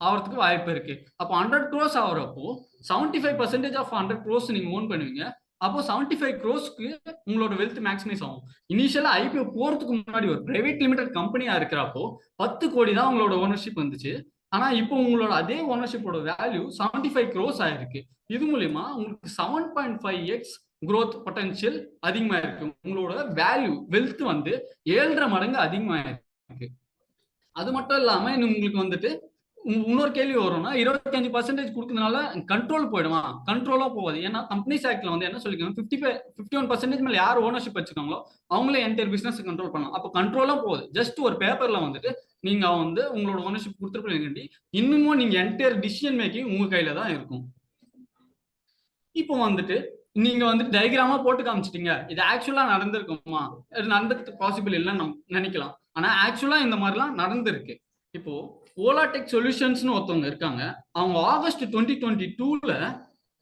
ஆகிறதுக்கு வாய்ப்பு இருக்கு. அப்போ 100 crores ஆகிறப்போ 75% ஆஃப் 100 crores நீங்க ஓன் பண்ணுவீங்க. அப்போ 75 crores-க்கு உங்களோட வெல்த் மேக்ஸிமைஸ் ஆகும். இனிஷியலா ஐபிஓ போறதுக்கு முன்னாடி ஒரு பிரைவேட் லிமிடெட் கம்பெனியா இருக்கிறப்போ 10 கோடி தான் உங்களோட ஓனர்ஷிப் வந்துச்சு. ஆனா இப்போ உங்களோட அதே ஓனர்ஷிப்போட வேல்யூ 75 crores ஆயிருக்கு. இது மூலியமா உங்களுக்கு 7.5x growth பொட்டன்ஷியல் அதிகமா இருக்கு. உங்களோட வேல்யூ வெல்த் வந்து 7.5 மடங்கு அதிகமா இருக்கு. அது மட்டும் இல்லாம உங்களுக்கு வந்துட்டு இன்னொரு கேள்வி வரும்னா 25% கொடுக்கறதுனால கண்ட்ரோல் போயிடுமா? கண்ட்ரோலா போகாது. ஏன்னா கம்பெனிஸ் ஆக்ட்ல வந்து என்ன சொல்லிருக்காங்க, 51% மேல யார் ஓனர்ஷிப் வச்சுக்காங்களோ அவங்களே என்டையர் பிசினஸ் கண்ட்ரோல் பண்ணலாம். அப்போ கண்ட்ரோலா போகுது. ஜஸ்ட் ஒரு பேப்பர்ல வந்துட்டு நீங்க வந்து உங்களோட ஓனர்ஷிப் கொடுத்துருப்பீங்க, இன்னமும் நீங்க என்டையர் டிசிஷன் மேக்கிங் உங்க கையில தான் இருக்கும். இப்போ வந்துட்டு நீங்க வந்து டயக்ராமா போட்டு காமிச்சிட்டீங்க, இது ஆக்சுவலா நடந்திருக்குமா? நடந்ததுக்கு பாசிபிள் இல்லைன்னு நினைக்கலாம். ஆனா ஆக்சுவலா இந்த மாதிரிலாம் நடந்திருக்கு. இப்போ ஓலா டெக் சொல்யூஷன்ஸ்னு ஒருத்தவங்க இருக்காங்க. அவங்க ஆகஸ்ட் 2022ல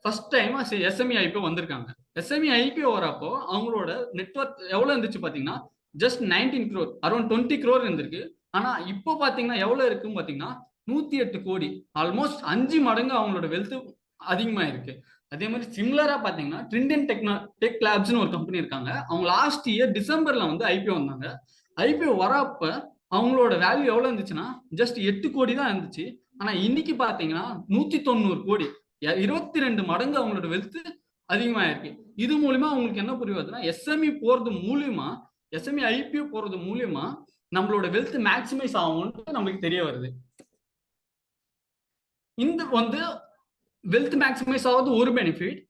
ஃபர்ஸ்ட் டைம் எஸ்எம்இ ஐபிஓ வந்திருக்காங்க. எஸ்எம்இ ஐபிஓ வரப்போ அவங்களோட நெட்வொர்க் எவ்வளவு இருந்துச்சு பாத்தீங்கன்னா ஜஸ்ட் 19 crore, அரௌண்ட் 20 crore இருந்திருக்கு. ஆனா இப்போ பாத்தீங்கன்னா எவ்வளவு இருக்குன்னு பாத்தீங்கன்னா 108 கோடி, ஆல்மோஸ்ட் 5 மடங்கு அவங்களோட வெல்த் அதிகமா இருக்கு. அதே மாதிரி சிமிலரா பாத்தீங்கன்னா ட்ரிண்டன் டெக் லேப்ஸ்னு ஒரு கம்பெனி இருக்காங்க. அவங்க லாஸ்ட் இயர் டிசம்பர்ல வந்து ஐபிஓ வந்தாங்க. ஐபிஓ வரப்ப அவங்களோட வேல்யூ எவ்வளவு இருந்துச்சுன்னா ஜஸ்ட் 8 கோடி தான் இருந்துச்சு. ஆனா இன்னைக்கு பாத்தீங்கன்னா 190 கோடி, 22 மடங்கு அவங்களோட வெல்த் அதிகமா இருக்கு. இது மூலியமா உங்களுக்கு என்ன புரியுதுன்னா எஸ்எம்இ போறது மூலியமா, எஸ்எம்இ ஐபிஓ போறது மூலியமா நம்மளோட வெல்த் மேக்ஸிமைஸ் ஆகும்னு நம்மளுக்கு தெரிய வருது. இந்த வந்து வெல்த் மேக்ஸிமைஸ் ஆகுது ஒரு பெனிஃபிட்.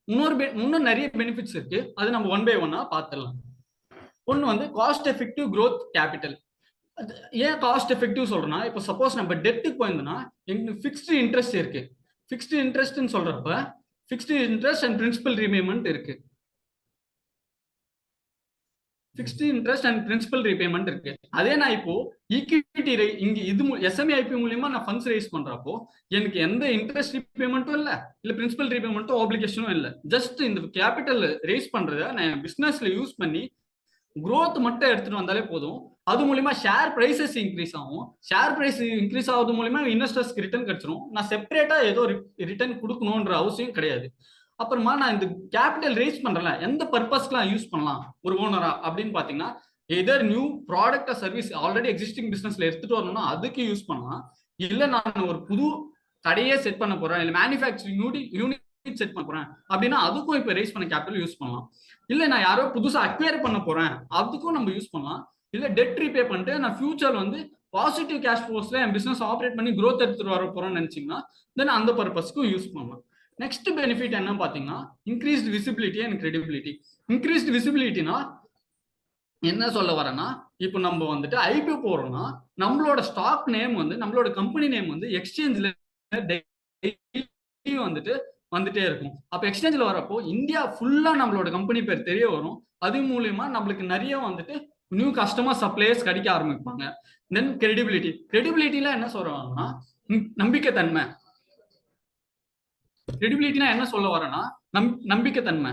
இன்னும் நிறைய பெனிஃபிட்ஸ் இருக்கு. அது நம்ம 1 by 1 பார்த்துடலாம். ஒன்னு வந்து காஸ்ட் எஃபெக்டிவ் growth கேபிட்டல். ஏன் காஸ்ட் எஃபெக்டிவ் சொல்றேன்னா, இப்போ சப்போஸ் நம்ம டெட்டுக்கு போயிருந்தோம்னா எங்களுக்கு ஃபிக்ஸ்டு இன்ட்ரெஸ்ட் இருக்கு. ஃபிக்ஸ்டு இன்ட்ரெஸ்ட்னு சொல்றப்ப fixed interest and principal repayment இருக்கு. Fixed interest and principal repayment இருக்கு. அதே நான் இப்போ ஈக்விட்டி இங்க இது எஸ்எம்இ ஐபி மூலியமா நான் ஃபண்ட்ஸ் ரைஸ் பண்றப்போ எனக்கு எந்த இன்ட்ரெஸ்ட் ரீபேமெண்ட்டும் இல்ல பிரின்சிபல் ரீபேமெண்ட்டும் ஆப்ளிகேஷனும் இல்ல. ஜஸ்ட் இந்த கேபிட்டல் ரைஸ் பண்றத நான் பிசினஸ்ல யூஸ் பண்ணி growth மட்டும் எடுத்துட்டு வந்தாலே போதும். அது மூலியமா ஷேர் பிரைசஸ் இன்க்ரீஸ் ஆகும். ஷேர் பிரைஸ் இன்க்ரீஸ் ஆகுது மூலியமா இன்வெஸ்டர்ஸ்க்கு ரிட்டர்ன் கிடைச்சிரும். நான் செப்பரேட்டா ஏதோ ரிட்டர்ன் கொடுக்கணும்ன்ற அவசியம் கிடையாது. அப்புறமா நான் இந்த கேபிட்டல் ரைஸ் பண்றேன்ல, எந்த பர்பஸ்க்குலாம் யூஸ் பண்ணலாம் ஒரு ஓனரா அப்படின்னு பாத்தீங்கன்னா, either new product service already existing பிசினஸ்ல எடுத்துட்டு வரணும்னா அதுக்கு யூஸ் பண்ணலாம். இல்ல நான் ஒரு புது கடையே செட் பண்ண போறேன், இல்ல மேனுஃபேக்சரிங் யூனிட் செட் பண்ண போறேன் அப்படின்னா அதுக்கும் இப்ப ரைஸ் பண்ண கேபிட்டல் யூஸ் பண்ணலாம். இல்ல நான் யாரோ புதுசா அக்வயர் பண்ண போறேன் அதுக்கும் நம்ம யூஸ் பண்ணலாம். இல்ல டெட் ரீபே பண்ணிட்டு நான் ஃபியூச்சர் வந்து பாசிட்டிவ் கேஷ் ஃப்ளோஸ்ல என் பிசினஸ் ஆப்ரேட் பண்ணி growth எடுத்துட்டு வர போறேன்னு நினைச்சீங்கன்னா தென் அந்த பர்பஸ்க்கும் யூஸ் பண்ணலாம். நெக்ஸ்ட் பெனிஃபிட் என்ன பாத்தீங்கன்னா increased visibility and credibility. Increased விசிபிலிட்டினா என்ன சொல்ல வரேன்னா, இப்போ நம்ம வந்துட்டு ஐபிஓ போறோம்னா நம்மளோட ஸ்டாக் நேம் வந்து நம்மளோட கம்பெனி நேம் வந்து எக்ஸ்சேஞ்சில் வந்துட்டு வந்துட்டே இருக்கும். அப்ப எக்ஸ்சேஞ்சில் வரப்போ இந்தியா ஃபுல்லா நம்மளோட கம்பெனி பேர் தெரிய வரும். அது மூலியமா நம்மளுக்கு நிறைய வந்துட்டு நியூ கஸ்டமர் சப்ளையர்ஸ் கிடைக்க ஆரம்பிப்பாங்க. தென் கிரெடிபிலிட்டில என்ன சொல்றாங்கன்னா நம்பிக்கைத்தன்மை. கிரெடிபிலிட்டினா என்ன சொல்ல வரேன்னா நம்பிக்கைத்தன்மை.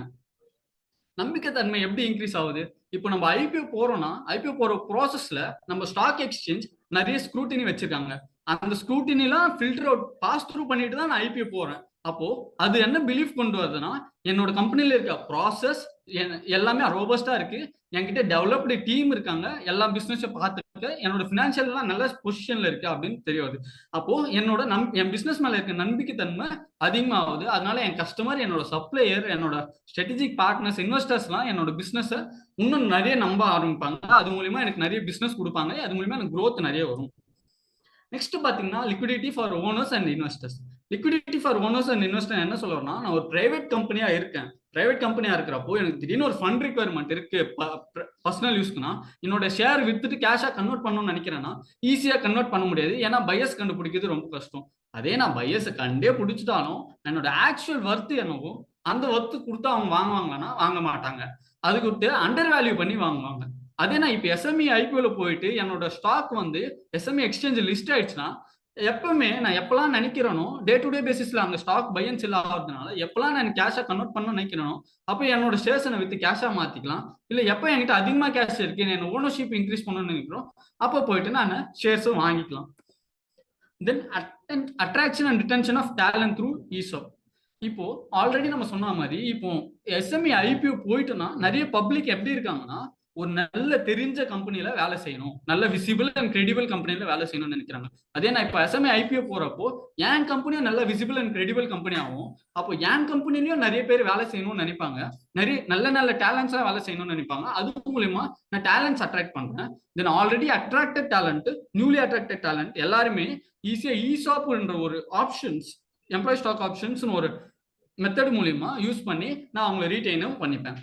நம்பிக்கைத்தன்மை எப்படி இன்க்ரீஸ் ஆகுது? இப்போ நம்ம ஐபிஓ போறோம்னா ஐபிஓ போற ப்ராசஸ்ல நம்ம ஸ்டாக் எக்ஸ்சேஞ்ச் நிறைய ஸ்க்ரூட்டினி வச்சிருக்காங்க. அந்த ஸ்க்ரூட்டினிலாம் ஃபில்டர் அவுட் பாஸ் த்ரூ பண்ணிட்டு தான் நான் ஐபிஓ போறேன். அப்போ அது என்ன பிலீஃப் கொண்டு வருதுன்னா என்னோட கம்பெனில இருக்க ப்ராசஸ் எல்லாமே ரோபஸ்டா இருக்கு. என்கிட்ட டெவலப்டு டீம் இருக்காங்க. எல்லா பிசினஸ் பார்த்துட்டு என்னோட பினான்சியல்லாம் நல்ல பொசிஷன்ல இருக்கு அப்படின்னு தெரியாது. அப்போ என்னோட என் பிசினஸ் மேல இருக்க நம்பிக்கைத்தன்மை அதிகமாகுது. அதனால என் கஸ்டமர், என்னோட சப்ளையர், என்னோட ஸ்ட்ராட்டஜிக் பார்ட்னர்ஸ், இன்வெஸ்டர்ஸ்லாம் என்னோட பிசினஸ் இன்னும் நிறைய நம்ப ஆரம்பிப்பாங்க. அது மூலியமா எனக்கு நிறைய பிசினஸ் கொடுப்பாங்க. அது மூலியமா எனக்கு growth நிறைய வரும். நெக்ஸ்ட் பாத்தீங்கன்னா liquidity for owners and investors. Liquidity for owners and investor என்ன சொல்றேன்னா, நான் ஒரு பிரைவேட் கம்பெனியா இருக்கேன். பிரைவேட் கம்பெனியா இருக்கிறப்போ எனக்கு திடீர்னு ஒரு ஃபண்ட் ரிக்வயர்மெண்ட் இருக்கு பர்சனல் யூஸ்க்குனா, என்னோட ஷேர் வித்துட்டு கேஷா கன்வெர்ட் பண்ணணும்னு நினைக்கிறேன்னா ஈஸியா கன்வெர்ட் பண்ண முடியாது. ஏன்னா பையர்ஸ் கண்டுபிடிக்கிறது ரொம்ப கஷ்டம். அதே நான் பையர்ஸை கண்டே பிடிச்சிட்டாலும் என்னோட ஆக்சுவல் ஒர்த் என்னவோ அந்த ஒர்த்து கொடுத்து அவங்க வாங்குவாங்கன்னா வாங்க மாட்டாங்க. அதுக்கு விட்டு அண்டர் வேல்யூ பண்ணி வாங்குவாங்க. அதே நான் இப்போ எஸ்எம்இ ஐபிஓல போயிட்டு என்னோட ஸ்டாக் வந்து எஸ்எம்இ எக்ஸ்சேஞ்ச் லிஸ்ட் ஆயிடுச்சுன்னா எப்பவுமே நான் எப்பெல்லாம் நினைக்கிறேனோ டே டு டே பேசிஸ்ல அந்த ஸ்டாக் பை அண்ட் செல் ஆகிறதுனால எப்பெல்லாம் நான் கேஷா கன்வெர்ட் பண்ண நினைக்கிறேனோ அப்போ என்னோட ஷேர்ஸை வித்து கேஷா மாத்திக்கலாம். இல்லை எப்போ என்கிட்ட அதிகமா கேஷ் இருக்கு என்ன ஓனர்ஷிப் இன்க்ரீஸ் பண்ணணும்னு நினைக்கிறோம் அப்போ போயிட்டு நான் ஷேர்ஸும் வாங்கிக்கலாம். Then attraction and retention of talent through ESOP. இப்போ ஆல்ரெடி நம்ம சொன்ன மாதிரி இப்போ எஸ்எம்இ ஐபிஓ போயிட்டோம்னா நிறைய பப்ளிக் எப்படி இருக்காங்கன்னா ஒரு நல்ல தெரிஞ்ச கம்பெனில வேலை செய்யணும், நல்ல விசிபிள் அண்ட் கிரெடிபிள் கம்பெனில வேலை செய்யணும்னு நினைக்கிறாங்க. அதே நான் இப்போ எஸ்எம்இ ஐபிஓ போறப்போ என் கம்பெனியும் நல்ல விசிபிள் அண்ட் கிரெடிபிள் கம்பெனி ஆகும். அப்போ என் கம்பெனிலையும் நிறைய பேர் வேலை செய்யணும்னு நினைப்பாங்க. நிறைய நல்ல நல்ல டேலண்ட்ஸா வேலை செய்யணும்னு நினைப்பாங்க. அது மூலியமா நான் டேலண்ட்ஸ் அட்ராக்ட் பண்றேன். Then already attracted talent, newly attracted talent எல்லாருமே ஈஸியா ESOP ஒரு ஆப்ஷன்ஸ், எம்ப்ளாயி ஸ்டாக் ஆப்ஷன்ஸ் ஒரு மெத்தட் மூலியமா யூஸ் பண்ணி நான் அவங்களை ரீட்டைனும் பண்ணிப்பேன்.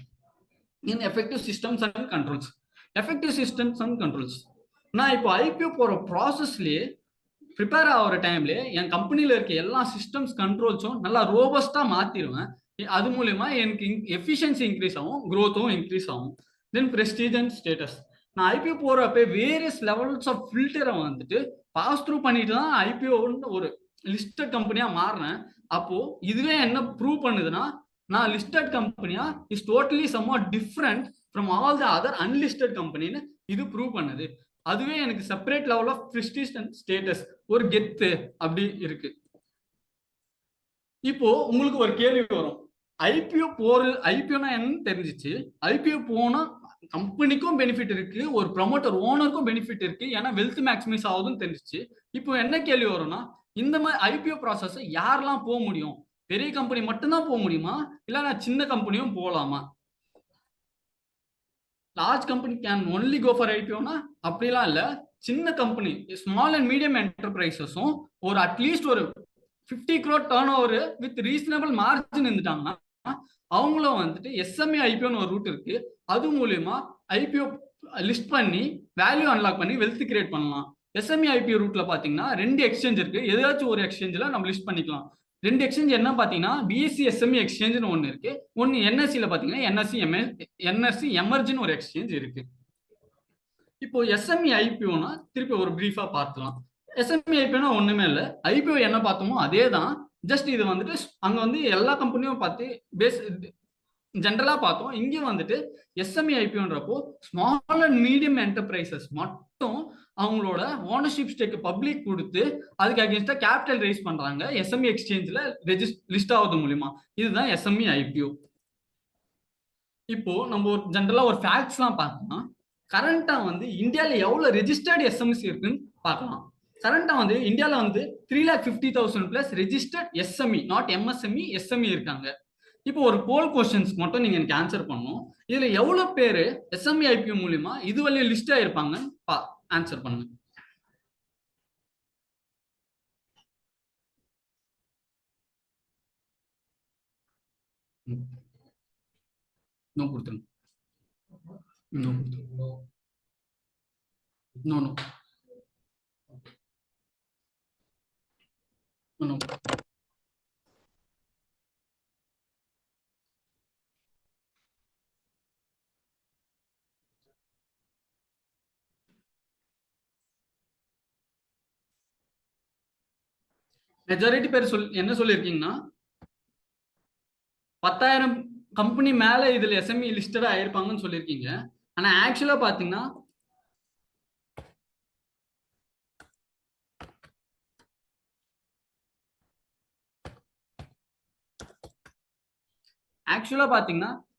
In effective systems and controls. Effective systems and controls நான் இப்போ ஐபிஓ போற ப்ராசஸ்லயே ப்ரிப்பேர் ஆகிற டைம்லயே என் கம்பெனில இருக்க எல்லா சிஸ்டம்ஸ் கண்ட்ரோல்ஸும் நல்லா ரோபஸ்டா மாத்திடுவேன். அது மூலியமா எனக்கு எஃபிஷியன்சி இன்க்ரீஸ் ஆகும், growthம் இன்க்ரீஸ் ஆகும். தென் பிரஸ்டீஜ் அண்ட் ஸ்டேட்டஸ். நான் ஐபிஓ போறப்ப வேரியஸ் லெவல்ஸ் ஆஃப் ஃபில்டரை வந்துட்டு பாஸ் த்ரூ பண்ணிட்டு தான் ஐபிஓன்னு ஒரு லிஸ்டட் கம்பெனியா மாறினேன். அப்போ இதுவே என்ன ப்ரூவ் பண்ணுதுன்னா நான் லிஸ்டட் கம்பெனியா is totally somewhat different from all the other unlisted கம்பெனின்னு இது ப்ரூவ் பண்ணுது. அதுவே எனக்கு separate level of prestige and status, ஒரு கெத்து அப்படி இருக்கு. இப்போ உங்களுக்கு ஒரு கேள்வி வரும், ஐபிஓனா என்னன்னு தெரிஞ்சிச்சு, ஐபிஓ போனா கம்பெனிக்கும் பெனிஃபிட் இருக்கு, ஒரு ப்ரமோட்டர் ஓனருக்கும் பெனிஃபிட் இருக்கு, ஏன்னா வெல்த் மேக்ஸிமைஸ் ஆகுதுன்னு தெரிஞ்சிச்சு. இப்போ என்ன கேள்வி வரும்னா இந்த மாதிரி ஐபிஓ ப்ராசஸ் யாரெல்லாம் போக முடியும்? பெரிய கம்பெனி மட்டும்தான் போக முடியுமா, இல்ல நான் சின்ன கம்பெனியும் போகலாமா? Large company can only go for ஐபிஓனா அப்படிலாம் இல்ல. சின்ன கம்பெனி, ஸ்மால் அண்ட் மீடியம் என்டர்பிரைசஸும் ஒரு அட்லீஸ்ட் ஒரு 50 crore turnover with reasonable margin இருந்துட்டாங்கன்னா அவங்களும் வந்துட்டு எஸ்எம்ஏ ஐபிஓன்னு ஒரு ரூட் இருக்கு, அது மூலியமா ஐபிஓ லிஸ்ட் பண்ணி வேல்யூ அன்லாக் பண்ணி வெல்த் கிரியேட் பண்ணலாம். எஸ்எம்ஏ ஐபிஓ ரூட்ல பாத்தீங்கன்னா 2 எக்ஸ்சேஞ்ச் இருக்கு. ஏதாச்சும் ஒரு எக்ஸ்சேஞ்சில் நம்ம லிஸ்ட் பண்ணிக்கலாம். 2 எக்ஸ்சேஞ்ச் என்ன பாத்தீங்கன்னா பிஎஸ்சி எஸ்எம்இ எக்ஸ்சேஞ்சுன்னு ஒன்று இருக்கு, ஒன்னு என்எஸ்சியில் பாத்தீங்கன்னா என்எஸ்சி எமர்ஜின்னு ஒரு எக்ஸ்சேஞ்ச் இருக்கு. இப்போ எஸ்எம்இ ஐபிஓனா திருப்பி ஒரு பிரீஃபா பார்க்கலாம். எஸ்எம்இ ஐபிஓனா ஒண்ணுமே இல்லை, ஐபிஓ என்ன பார்த்தோமோ அதே தான். ஜஸ்ட் இது வந்துட்டு அங்க வந்து எல்லா கம்பெனியும் பார்த்து பேஸ் ஜென்ரலா பார்த்தோம். இங்க வந்துட்டு எஸ்எம்இ ஐபிஓன்றப்போ ஸ்மால் அண்ட் மீடியம் என்டர்பிரைசஸ் மட்டும் அவங்களோட ஓனர்ஷிப் ஸ்டேக் பப்ளிக் கொடுத்து அதுக்கு அகேன்ஸ்டா கேபிட்டல் ரைஸ் பண்றாங்க எஸ்எம்இ எக்ஸ்சேஞ்சில் லிஸ்ட் ஆகுது மூலியமா. இதுதான் எஸ்எம்இ ஐபிஓ. இப்போ நம்ம ஒரு ஜென்ரலா ஒரு ஃபேக்ட்ஸ்லாம் பார்த்தோம்னா கரண்டா வந்து இந்தியாவில் எவ்வளவு ரெஜிஸ்டர்டு எஸ்எம்சி இருக்குன்னு பார்க்கலாம். கரண்டா வந்து இந்தியாவில் வந்து 3,50,000 plus registered SME, not MSME, SME இருக்காங்க. இப்போ ஒரு போல் கொஸ்டின்ஸ் மட்டும் நீங்க எனக்கு ஆன்சர் பண்ணணும். இதுல எவ்வளவு பேரு எஸ்எம்இ ஐபிஓ மூலியமா இதுவரை லிஸ்ட் ஆயிருப்பாங்கன்னு ஆன்சர் பண்ணுங்க. நோ கொடுத்துருங்க. No. No. No. No. Majority பேர் என்ன சொல்லியிருக்கீங்கன்னா 10,000 கம்பெனி மேல இதுல எஸ்எம்இ லிஸ்டடா ஆயிருப்பாங்கன்னு சொல்லியிருக்கீங்க. ஆனா ஆக்சுவலா பாத்தீங்கன்னா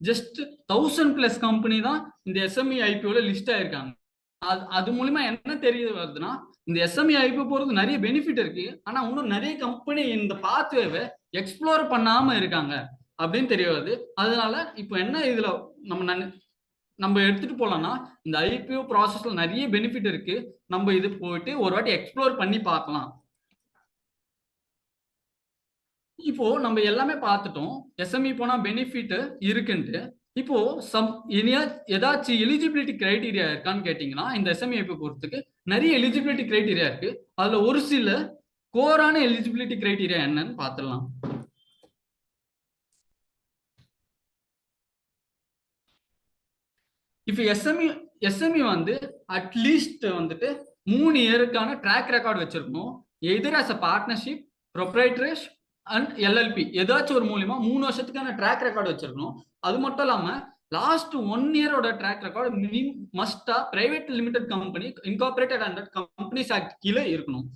ஜஸ்ட் 1000+ கம்பெனி தான் இந்த எஸ்எம்இ ஐபிஓல லிஸ்ட் ஆயிருக்காங்க. அது மூலமா என்ன தெரிய வருதுன்னா, இந்த எஸ்எம்இ ஐபிஓ போறது நிறைய பெனிஃபிட் இருக்கு. ஆனா இன்னும் நிறைய கம்பெனி இந்த பாத்வேவை எக்ஸ்ப்ளோர் பண்ணாம இருக்காங்க அப்படின்னு தெரிய வருது. அதனால இப்போ என்ன இதுல நம்ம எடுத்துட்டு போலாம்னா, இந்த ஐபிஓ ப்ராசஸ்ல நிறைய பெனிஃபிட் இருக்கு. நம்ம இது போயிட்டு ஒரு வாட்டி எக்ஸ்ப்ளோர் பண்ணி பார்க்கலாம். இப்போ நம்ம எல்லாமே பார்த்துட்டோம், எஸ்எம்இ போனா பெனிஃபிட் இருக்குன்ட்டு. இப்போ ஏதாச்சும் எலிஜிபிலிட்டி கிரைடீரியா இருக்கான்னு கேட்டீங்கன்னா, இந்த எஸ்எம்இ ஐபிஓ போறதுக்கு நிறைய எலிஜிபிலிட்டி கிரைடீரியா இருக்கு. அதுல ஒரு சில கோரான எலிஜிபிலிட்டி கிரைடீரியா என்னன்னு பார்த்துடலாம். இப்போ எஸ்எம்இ வந்து அட்லீஸ்ட் வந்துட்டு 3 இயருக்கான ட்ராக் ரெக்கார்டு வச்சிருக்கணும். Either as a partnership, proprietorship and LLP ஏதாச்சும் ஒரு மூலியமா 3 வருஷத்துக்கான ட்ராக் ரெக்கார்டு வச்சிருக்கணும். அது மட்டும் இல்லாம லாஸ்ட் 1 இயரோட ட்ராக் ரெக்கார்டு மஸ்டா private limited company incorporated under companies act கீழே இருக்கணும்.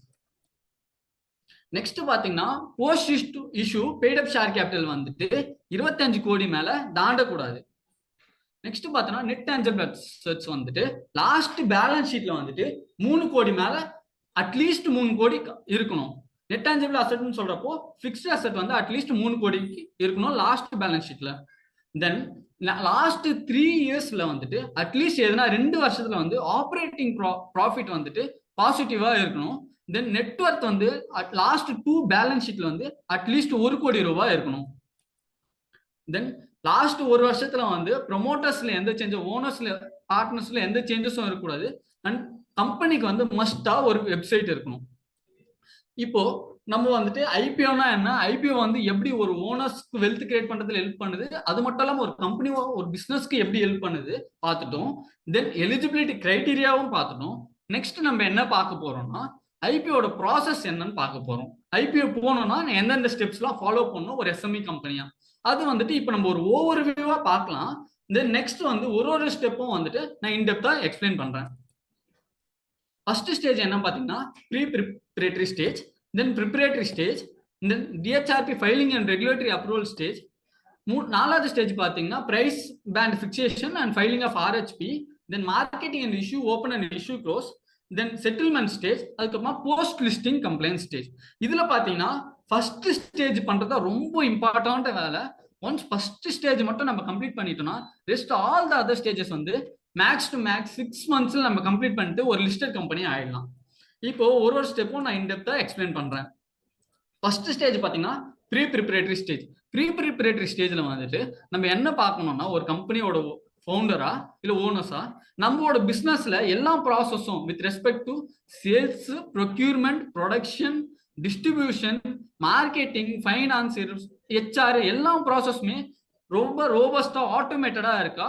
நெக்ஸ்ட் பாத்தீங்கன்னா post issue paid up share capital வந்துட்டு 25 கோடி மேல தாண்டக்கூடாது. நெக்ஸ்ட் பார்த்தோம்னா நெட் டான்ஜிபிள் அசெட்ஸ் வந்துட்டு லாஸ்ட் பேலன்ஸ் ஷீட்ல வந்துட்டு 3 கோடி மேல அட்லீஸ்ட் 3 கோடி இருக்கணும். நெட் டான்ஜிபிள் அசெட்னு சொல்றப்போ ஃபிக்ஸ்ட் அசெட் வந்து அட்லீஸ்ட் 3 கோடிக்கு இருக்கணும் லாஸ்ட் பேலன்ஸ் ஷீட்ல. தென் லாஸ்ட் 3 இயர்ஸ்ல வந்துட்டு அட்லீஸ்ட் எதுனா 2 வருஷத்துல வந்து ஆப்ரேட்டிங் ப்ராஃபிட் வந்துட்டு பாசிட்டிவா இருக்கணும். தென் நெட்வொர்த் வந்து லாஸ்ட் 2 பேலன்ஸ் ஷீட்ல வந்து அட்லீஸ்ட் 1 கோடி ரூபாய் இருக்கணும். தென் லாஸ்ட் 1 வருஷத்துல வந்து ப்ரொமோட்டர்ஸ்ல எந்த சேஞ்சும், ஓனர்ஸ்ல பார்ட்னர்ஸ்ல எந்த சேஞ்சஸும் இருக்கக்கூடாது. அண்ட் கம்பெனிக்கு வந்து மஸ்டா ஒரு வெப்சைட் இருக்கணும். இப்போ நம்ம வந்துட்டு ஐபிஓனா என்ன, ஐபிஓ வந்து எப்படி ஒரு ஓனர்ஸ்க்கு வெல்த் கிரியேட் பண்றதுல ஹெல்ப் பண்ணுது, அது மட்டும் இல்லாம ஒரு கம்பெனி ஒரு பிசினஸ்க்கு எப்படி ஹெல்ப் பண்ணுது பார்த்துட்டோம். தென் எலிஜிபிலிட்டி கிரைடீரியாவும் பார்த்துட்டோம். நெக்ஸ்ட் நம்ம என்ன பார்க்க போறோம்னா ஐபிஓட ப்ராசஸ் என்னன்னு பார்க்க போறோம். ஐபிஓ போனோம்னா எந்தெந்த ஸ்டெப்ஸ்லாம் ஃபாலோ பண்ணணும் ஒரு எஸ்எம்இ கம்பெனியா, அது வந்துட்டு இப்போ நம்ம ஒரு ஓவர்வியூவா பார்க்கலாம். தென் நெக்ஸ்ட் வந்து ஒரு ஸ்டெப்பும் வந்துட்டு நான் இன்டெப்தா எக்ஸ்பிளைன் பண்றேன். ஃபர்ஸ்ட் ஸ்டேஜ் என்ன பார்த்தீங்கன்னா pre preparatory stage, then preparatory stage, then DHRP filing and regulatory approval stage. 4வது ஸ்டேஜ் பார்த்தீங்கன்னா price band fixation and filing of RHP, then marketing and issue open and issue close, then settlement stage, அதுக்கப்புறமா post listing compliant stage. இதுல பார்த்தீங்கன்னா first stage பண்றது ரொம்ப important வேலை. Once first stage மட்டும் நம்ம கம்ப்ளீட் பண்ணிட்டோம்னா rest all the other stages வந்து மேக்ஸ் டு மேக்ஸ் 6 monthsல நம்ம கம்ப்ளீட் பண்ணிட்டு ஒரு லிஸ்டட் கம்பெனி ஆயிடலாம். இப்போ ஒரு ஸ்டெப்பும் நான் இன்டெப்தா எக்ஸ்பிளைன் பண்றேன். ஃபர்ஸ்ட் ஸ்டேஜ் பாத்தீங்கன்னா pre preparatory stage. Pre preparatory ஸ்டேஜ்ல வந்துட்டு நம்ம என்ன பார்க்கணும்னா ஒரு கம்பெனியோட ஃபவுண்டரா இல்ல ஓனர்ஸா நம்மளோட பிசினஸ்ல எல்லா ப்ராசஸும் with respect to sales, procurement, production, distribution, marketing, finance, HR எல்லா ப்ராசஸுமே ரொம்ப ரோபஸ்டா ஆட்டோமேட்டடா இருக்கா,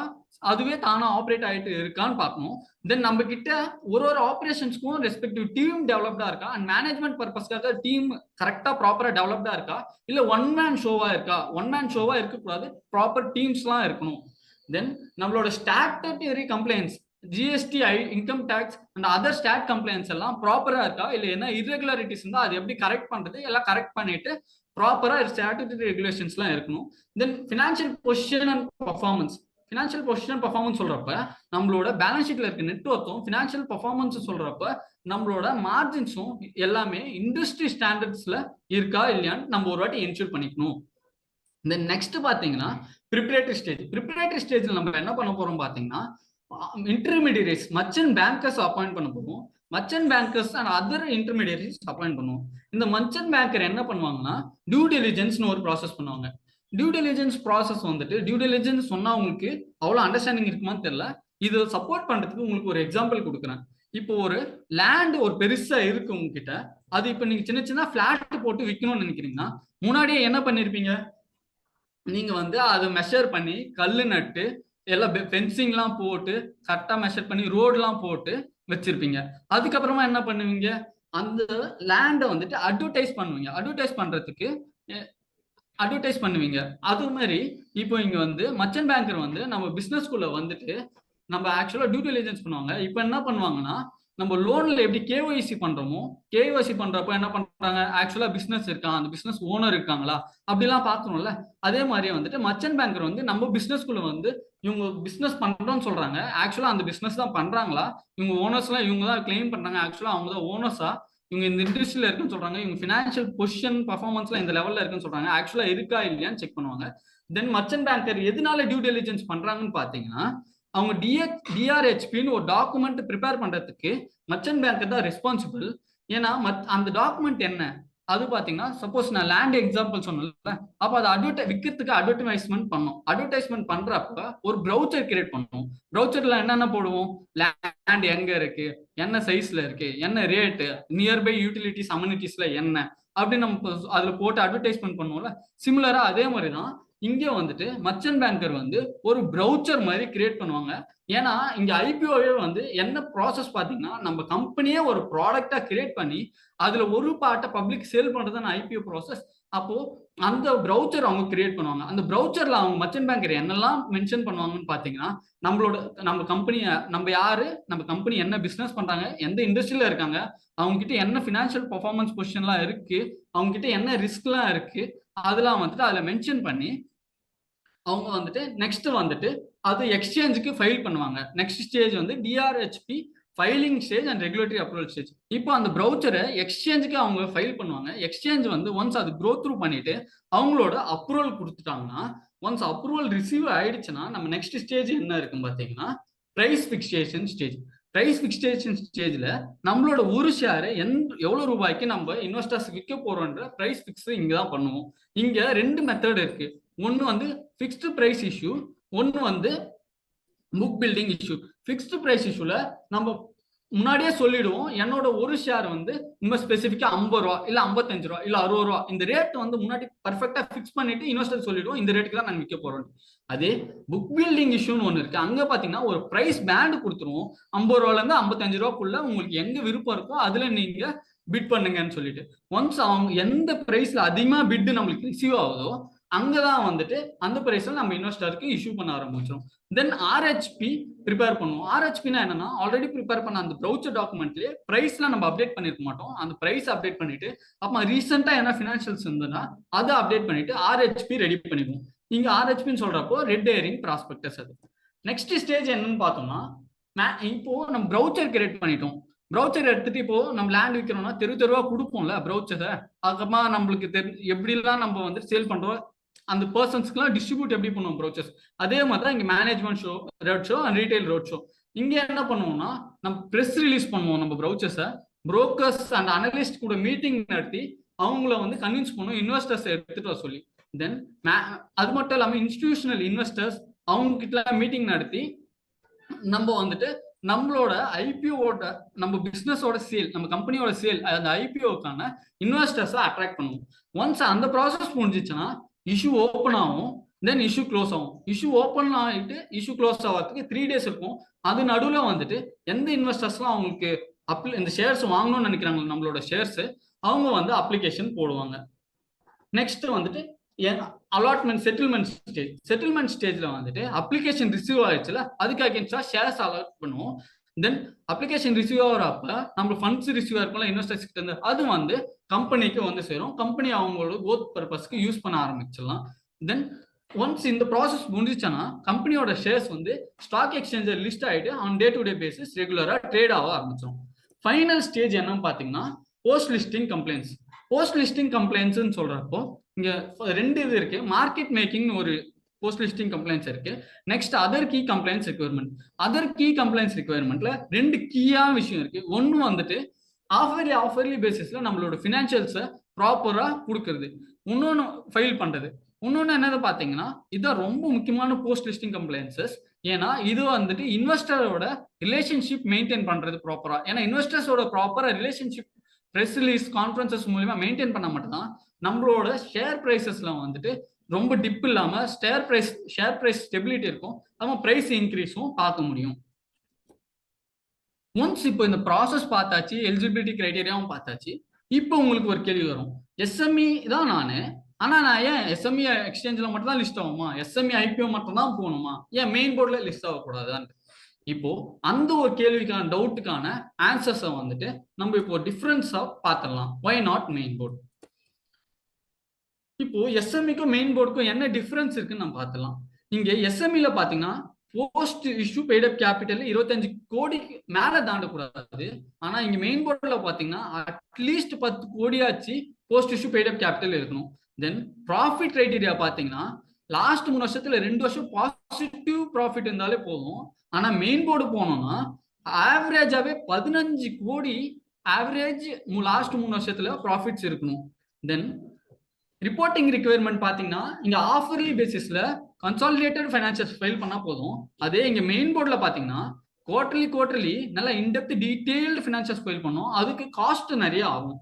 அதுவே தானா ஆப்ரேட் ஆயிட்டு இருக்கான்னு பார்க்கணும். தென் நம்ம கிட்ட ஒரு ஆபரேஷன்ஸ்க்கும் ரெஸ்பெக்டிவ் டீம் டெவலப்டா இருக்கா, அண்ட் மேனேஜ்மெண்ட் பர்பஸ்க்காக டீம் கரெக்டா ப்ராப்பரா டெவலப்டா இருக்கா, இல்ல ஒன் மேன் ஷோவா இருக்கா. ஒன் மேன் ஷோவா இருக்கக்கூடாது, ப்ராப்பர் டீம்ஸ்லாம் இருக்கணும். தென் நம்மளோட statutory complaints, GST, income tax and other stat complaints எல்லாம் ப்ராப்பரா இருக்கா, இல்ல என்ன இர்ரெகுலாரிட்டிஸ் இருந்தா அது எப்படி கரெக்ட் பண்றது, எல்லாம் கரெக்ட் பண்ணிட்டு ப்ராப்பரா ஸ்டாட்டுட்டரி ரெகுலேஷன்ஸ்லாம் இருக்கணும். Then financial position and performance. Financial position performance சொல்றப்ப நம்மளோட பேலன்ஸ் ஷீட்ல இருக்க நெட்வொர்க்கும் ஃபினான்ஷியல் பர்ஃபார்மன்ஸ் சொல்றப்ப நம்மளோட மார்ஜின்ஸும் எல்லாமே இண்டஸ்ட்ரி ஸ்டாண்டர்ட்ஸ்ல இருக்கா இல்லையான்னு நம்ம ஒரு வாட்டி என்ஷூர் பண்ணிக்கணும். தென் நெக்ஸ்ட் பாத்தீங்கன்னா ப்ரிப்பரேட்டரி ஸ்டேஜ். ப்ரிப்பரேட்டரி ஸ்டேஜ்ல நம்ம என்ன பண்ண போறோம் பாத்தீங்கன்னா இன்டர்மீடியரிஸ், மர்ச்சன்ட் பேங்கர்ஸ் அப்பாயிண்ட் பண்ண போறோம். Merchant bankers and other intermediaries appoint பண்ணுவோம். இந்த மர்ச்சன்ட் பேங்கர் என்ன பண்ணுவாங்கன்னா டியூ டெலிஜென்ஸ்னு ஒரு ப்ராசஸ் பண்ணுவாங்க. டியூ டெலிஜென்ஸ் ப்ராசஸ் வந்துட்டு, டியூ டெலிஜென்ஸ் சொன்னா உங்களுக்கு அவ்வளோ அண்டர்ஸ்டாண்டிங் இருக்குமான்னு தெரியல. இது சப்போர்ட் பண்றதுக்கு உங்களுக்கு ஒரு எக்ஸாம்பிள் கொடுக்குறேன். இப்போ ஒரு லேண்ட் ஒரு பெருசா இருக்கு உங்ககிட்ட, அது இப்போ நீங்க சின்ன சின்ன பிளாட் போட்டு விற்கணும்னு நினைக்கிறீங்கன்னா முன்னாடியே என்ன பண்ணிருப்பீங்க? நீங்க வந்து அதை மெஷர் பண்ணி கல்லு நட்டு எல்லாம் ஃபென்சிங்லாம் போட்டு கரெக்டா மெஷர் பண்ணி ரோடுலாம் போட்டு வச்சிருப்பீங்க. அதுக்கப்புறமா என்ன பண்ணுவீங்க? அந்த லேண்டை வந்துட்டு அட்வர்டைஸ் பண்ணுவீங்க. அட்வர்டைஸ் பண்ணுவீங்க. அது மாதிரி இப்போ இங்க வந்து மர்ச்சன்ட் பேங்கர் வந்து நம்ம பிசினஸ்குள்ள வந்துட்டு நம்ம ஆக்சுவலா டியூ டிலிஜென்ஸ் பண்ணுவாங்க. இப்போ என்ன பண்ணுவாங்கன்னா, நம்ம லோன்ல எப்படி கேஒய்சி பண்றோமோ, கேஒய்சி பண்றப்ப என்ன பண்றாங்க, ஆக்சுவலா பிசினஸ் இருக்கா, அந்த பிசினஸ் ஓனர் இருக்காங்களா அப்படிலாம் பாக்கணும்ல. அதே மாதிரியே வந்துட்டு மர்ச்சன்ட் பேங்கர் வந்து நம்ம பிசினஸ்குள்ள வந்து இவங்க பிசினஸ் பண்றோம்னு சொல்றாங்க, ஆக்சுவலா அந்த பிசினஸ் தான் பண்றாங்களா, இவங்க ஓனர்ஸ் எல்லாம் இவங்க தான் கிளைம் பண்றாங்க, ஆக்சுவலா அவங்க தான் ஓனர்ஸா, இவங்க இந்த இண்டஸ்ட்ரியில இருக்குன்னு சொல்றாங்க, இவங்க ஃபினான்ஷியல் பொசிஷன் பர்ஃபார்மன்ஸ்ல இந்த லெவல்ல இருக்குன்னு சொல்றாங்க, ஆக்சுவலா இருக்கா இல்லையான்னு செக் பண்ணுவாங்க. தென் மர்ச்சன்ட் பேங்கர் எதனால டியூ டெலிஜென்ஸ் பண்றாங்கன்னு பாத்தீங்கன்னா, அவங்க டிஆர்ஹெச்பின்னு ஒரு டாக்குமெண்ட் ப்ரிப்பேர் பண்றதுக்கு மர்ச்சன்ட் பேங்கர் தான் ரெஸ்பான்சிபிள். ஏன்னா அந்த டாக்குமெண்ட் என்ன அது பாத்தீங்கன்னா, சப்போஸ் நான் லேண்ட் எக்ஸாம்பிள் சொன்னேன்ல, அப்ப அதை விற்கிறதுக்கு அட்வர்டைஸ்மெண்ட் பண்ணோம். அட்வர்டைஸ்மெண்ட் பண்றப்ப ஒரு ப்ரௌச்சர் கிரியேட் பண்ணுவோம். ப்ரௌச்சர்ல என்னென்ன போடுவோம்? லேண்ட் எங்க இருக்கு, என்ன சைஸ்ல இருக்கு, என்ன ரேட்டு, நியர்பை யூட்டிலிட்டிஸ் அம்யூனிட்டிஸ்ல என்ன அப்படின்னு நம்ம அதுல போட்டு அட்வர்டைஸ்மெண்ட் பண்ணுவோம்ல. சிமிலரா அதே மாதிரிதான் இங்க வந்துட்டு மர்ச்சன்ட் பேங்கர் வந்து ஒரு ப்ரௌச்சர் மாதிரி கிரியேட் பண்ணுவாங்க. ஏன்னா இங்க ஐபிஓவே வந்து என்ன ப்ராசஸ் பாத்தீங்கன்னா, நம்ம கம்பெனியே ஒரு ப்ராடக்டா கிரியேட் பண்ணி அதுல ஒரு பார்ட்டை பப்ளிக் சேல் பண்றதுதான் ஐபிஓ ப்ராசஸ். அப்போ அந்த ப்ரௌச்சர் அவங்க கிரியேட் பண்ணுவாங்க. அந்த ப்ரௌச்சர்ல அவங்க மர்ச்சன்ட் பேங்கர் என்னெல்லாம் மென்ஷன் பண்ணுவாங்கன்னு பாத்தீங்கன்னா, நம்ம கம்பெனி, நம்ம யாரு, நம்ம கம்பெனி என்ன பிசினஸ் பண்றாங்க, எந்த இண்டஸ்ட்ரியில இருக்காங்க, அவங்க கிட்ட என்ன பினான்சியல் பெர்ஃபார்மன்ஸ் பொசிஷன்லாம் இருக்கு, அவங்க கிட்ட என்ன ரிஸ்க்லாம் இருக்கு, அதெல்லாம் வந்துட்டு அதுல மென்ஷன் பண்ணி அவங்க வந்துட்டு நெக்ஸ்ட் வந்துட்டு அது எக்ஸ்சேஞ்சுக்கு ஃபைல் பண்ணுவாங்க. நெக்ஸ்ட் ஸ்டேஜ் வந்து DRHP filing stage and regulatory approval stage. இப்போ அந்த ப்ரௌச்சரை எக்ஸ்சேஞ்சுக்கு அவங்க ஃபைல் பண்ணுவாங்க. எக்ஸ்சேஞ்ச் வந்து ஒன்ஸ் அது க்ரோ த்ரூ பண்ணிட்டு அவங்களோட அப்ரூவல் கொடுத்துட்டாங்கன்னா, ஒன்ஸ் அப்ரூவல் ரிசீவ் ஆயிடுச்சுன்னா நம்ம நெக்ஸ்ட் ஸ்டேஜ் என்ன இருக்கும் பார்த்தீங்கன்னா, price fixation stage. Price fixation ஸ்டேஜ்ல நம்மளோட ஒரு ஷேரை எவ்வளவு ரூபாய்க்கு நம்ம இன்வெஸ்டர்ஸ் விற்க போறோம்ன்ற பிரைஸ் ஃபிக்ஸ் இங்க தான் பண்ணுவோம். இங்க 2 மெத்தட் இருக்கு. ஒன்னு வந்து ஃபிக்ஸ்டு பிரைஸ் இஷ்யூ, ஒன்னு வந்து book building issue. Fixed price இஷ்யூல நம்ம முன்னாடியே சொல்லிடுவோம், என்னோட ஒரு ஷேர் வந்து இன்னும் ஸ்பெசிஃபிக்கா 50 ரூபா இல்ல 55 ரூபா இல்ல 60 ரூபா, இந்த ரேட் வந்து முன்னாடி பர்ஃபெக்டா ஃபிக்ஸ் பண்ணிட்டு இன்வெஸ்டர் சொல்லிடுவோம் இந்த ரேட்டுக்கு தான் நான் விற்க போறோம். அதே புக் பில்டிங் இஷ்யூன்னு ஒன்று இருக்கு. அங்க பாத்தீங்கன்னா ஒரு பிரைஸ் பேண்ட் கொடுத்துருவோம், 50 ரூபால இருந்து 55 ரூபாக்குள்ள உங்களுக்கு எங்க விருப்பம் இருக்கோ அதுல நீங்க பிட் பண்ணுங்கன்னு சொல்லிட்டு. ஒன்ஸ் அவங்க எந்த பிரைஸ்ல அதிகமா பிட் நம்மளுக்கு ரிசீவ் ஆகுதோ அங்கதான் வந்துட்டு அந்த பிரைஸ்ல நம்ம இன்வெஸ்டருக்கு இஷ்யூ பண்ண ஆரம்பிச்சிடும். தென் ஆர்ஹெச்பி ப்ரிப்பேர் பண்ணுவோம். ஆர்ஹெச்பினா என்னன்னா, ஆல்ரெடி ப்ரிப்பேர் பண்ண அந்த ப்ரௌச்சர் டாக்குமெண்ட்லயே பிரைஸ்ல நம்ம அப்டேட் பண்ணிருக்க மாட்டோம். அந்த பிரைஸ் அப்டேட் பண்ணிட்டு அப்புறம் ரீசெண்டா என்ன ஃபினான்ஷியல்ஸ் இருந்ததுன்னா அதை அப்டேட் பண்ணிட்டு ஆர்ஹெச்பி ரெடி பண்ணிடுவோம். இங்க ஆர்ஹெச்பின்னு சொல்றப்போ ரெட் ஏரிங் ப்ராஸ்பெக்டஸ். அது நெக்ஸ்ட் ஸ்டேஜ் என்னன்னு பார்த்தோம்னா, இப்போ நம்ம ப்ரௌச்சர் கிரியேட் பண்ணிட்டோம். ப்ரௌச்சர் எடுத்துட்டு இப்போ நம்ம லேண்ட் விற்கிறோம்னா தெருவா கொடுப்போம்ல ப்ரௌச்சரை. அதுக்கப்புறமா நம்மளுக்கு எப்படிலாம் நம்ம வந்து சேல் பண்றோம், அந்த பர்சன்ஸ்க்குலாம் டிஸ்ட்ரிபியூட் எப்படி பண்ணுவோம் ப்ரௌச்சர்ஸ். அதே மாதிரி தான் இங்க management show, road show and retail road show. இங்க என்ன பண்ணுவோம்னா, நம்ம ப்ரெஸ் ரிலீஸ் பண்ணுவோம். நம்ம ப்ரௌச்சர்ஸை புரோக்கர்ஸ் அண்ட் அனலிஸ்ட் கூட மீட்டிங் நடத்தி அவங்கள வந்து கன்வின்ஸ் பண்ணுவோம் இன்வெஸ்டர்ஸ் எடுத்துட்டு வர சொல்லி. தென் அது மட்டும் இல்லாமல் இன்ஸ்டிடியூஷனல் இன்வெஸ்டர்ஸ் அவங்க கிட்ட மீட்டிங் நடத்தி நம்ம வந்துட்டு நம்மளோட ஐபிஓட, நம்ம பிசினஸோட சேல், நம்ம கம்பெனியோட சேல், அந்த ஐபிஓக்கான இன்வெஸ்டர்ஸை அட்ராக்ட் பண்ணுவோம். ஒன்ஸ் அந்த ப்ராசஸ் முடிஞ்சிச்சுன்னா இஷ்யூ ஓப்பன் ஆகும், தென் இஷ்யூ க்ளோஸ் ஆகும். இஷ்யூ ஓப்பன் ஆகிட்டு இஷ்யூ க்ளோஸ் ஆகிறதுக்கு 3 days இருக்கும். அது நடுவில் வந்துட்டு எந்த இன்வெஸ்டர்ஸ்லாம் அவங்களுக்கு இந்த ஷேர்ஸ் வாங்கணும்னு நினைக்கிறாங்க, நம்மளோட ஷேர்ஸ், அவங்க வந்து அப்ளிகேஷன் போடுவாங்க. நெக்ஸ்ட் வந்துட்டு அலாட்மெண்ட் செட்டில்மெண்ட் ஸ்டேஜ். செட்டில்மெண்ட் ஸ்டேஜ்ல வந்துட்டு அப்ளிகேஷன் ரிசீவ் ஆயிடுச்சுல, அதுக்கு அகேன்ஸ்டா ஷேர்ஸ் அலாட் பண்ணுவோம். தென் அப்ளிகேஷன் ரிசீவ் ஆகிறப்ப நம்ம ஃபண்ட்ஸ் ரிசீவ் ஆயிருக்கும்ல இன்வெஸ்டர்ஸ் கிட்ட இருந்து, அது வந்து கம்பெனிக்கு வந்து சேரும். கம்பெனி அவங்களோட கோத் பர்பஸ்க்கு யூஸ் பண்ண ஆரம்பிச்சிடலாம். தென் ஒன்ஸ் இந்த ப்ராசஸ் முடிஞ்சிச்சுன்னா கம்பெனியோட ஷேர்ஸ் வந்து ஸ்டாக் எக்ஸ்சேஞ்சில் லிஸ்ட் ஆகிட்டு on day to day basis ரெகுலரா ட்ரேட் ஆக ஆரம்பிச்சிடும். ஃபைனல் ஸ்டேஜ் என்னன்னு பார்த்தீங்கன்னா post listing compliance. Post listing கம்ப்ளைண்ட்ஸ்ன்னு சொல்றப்போ இங்க 2 இது இருக்கு. மார்க்கெட் மேக்கிங் ஒரு போஸ்ட் லிஸ்டிங் கம்ப்ளைண்ட்ஸ் இருக்கு. Next other key compliance requirement. Other key compliance ரிக்வயர்மெண்ட்ல 2 கீயா விஷயம் இருக்கு. ஒன்னு வந்துட்டு ஆஃபர்லி பேசிஸ்ல நம்மளோட ஃபினான்ஷியல்ஸை ப்ராப்பரா கொடுக்கறது, இன்னொன்னு ஃபைல் பண்றது. இன்னொன்னு என்னது பாத்தீங்கன்னா, இதான் ரொம்ப முக்கியமான போஸ்ட் லிஸ்டிங் கம்ப்ளைண்ட்ஸஸ். ஏன்னா இது வந்துட்டு இன்வெஸ்டரோட ரிலேஷன்ஷிப் மெயின்டைன் பண்றது ப்ராப்பரா. ஏன்னா இன்வெஸ்டர்ஸோட ப்ராப்பரா ரிலேஷன்ஷிப் ப்ரெஸ் ரிலீஸ் கான்ஃபரன்சஸ் மூலியமா மெயின்டைன் பண்ண மட்டும்தான் நம்மளோட ஷேர் பிரைசஸ்ல வந்துட்டு ரொம்ப டிப் இல்லாம ஷேர் பிரைஸ் ஸ்டெபிலிட்டி இருக்கும், நம்ம பிரைஸ் இன்க்ரீஸும் பார்க்க முடியும். ஒன்ஸ் இப்போ இந்த ப்ராசஸ் பார்த்தாச்சு, எலிஜிபிலிட்டி கிரைட்டீரியாவும் பார்த்தாச்சு. இப்போ உங்களுக்கு ஒரு கேள்வி வரும், எஸ்எம்இ தான் நானு, ஆனா நான் ஏன் எஸ்எம்இ எக்ஸ்சேஞ்சில் மட்டும் தான் லிஸ்ட் ஆகுமா, எஸ்எம்இ ஐபிஓ மட்டும் தான் போகணுமா, ஏன் மெயின் போர்ட்ல லிஸ்ட் ஆகக்கூடாது? இப்போ அந்த ஒரு கேள்விக்கான டவுட்டுக்கான ஆன்சர்ஸை வந்துட்டு நம்ம இப்போ டிஃபரன்ஸா பார்த்துடலாம். Why not main board? இப்போ எஸ்எம்இக்கும் மெயின் போர்டுக்கும் என்ன டிஃபரன்ஸ் இருக்குன்னு நம்ம பார்த்துலாம். இங்க எஸ்எம்இல பாத்தீங்கன்னா post issue paid up capital 25 கோடிக்கு மேல தாண்டக்கூடாது. ஆனா இங்க மெயின் போர்ட்ல பாத்தீங்கன்னா அட்லீஸ்ட் 10 கோடியாச்சு post issue paid up capital இருக்கணும். தென் ப்ராஃபிட் கிரைட்டீரியா பாத்தீங்கன்னா லாஸ்ட் 3 வருஷத்துல 2 வருஷம் பாசிட்டிவ் ப்ராஃபிட் இருந்தாலே போதும். ஆனா மெயின் போர்டு போனோம்னா ஆவரேஜாவே 15 கோடி ஆவரேஜ் லாஸ்ட் 3 வருஷத்துல ப்ராஃபிட்ஸ் இருக்கணும். தென் ரிப்போர்ட்டிங் ரிக்வயர்மெண்ட் பாத்தீங்கன்னா இங்க ஆஃபர்லி பேசிஸ்ல கன்சாலிடேட்டட் ஃபைனான்சியல்ஸ் ஃபைல் பண்ணா போதும். அதே இங்க மெயின் போர்ட்ல பாத்தீங்கன்னா குவார்டர்லி நல்லா இன்டெப்த் டீடைல்டு ஃபைனான்சியல்ஸ் ஃபைல் பண்ணோம், அதுக்கு காஸ்ட் நிறைய ஆகும்.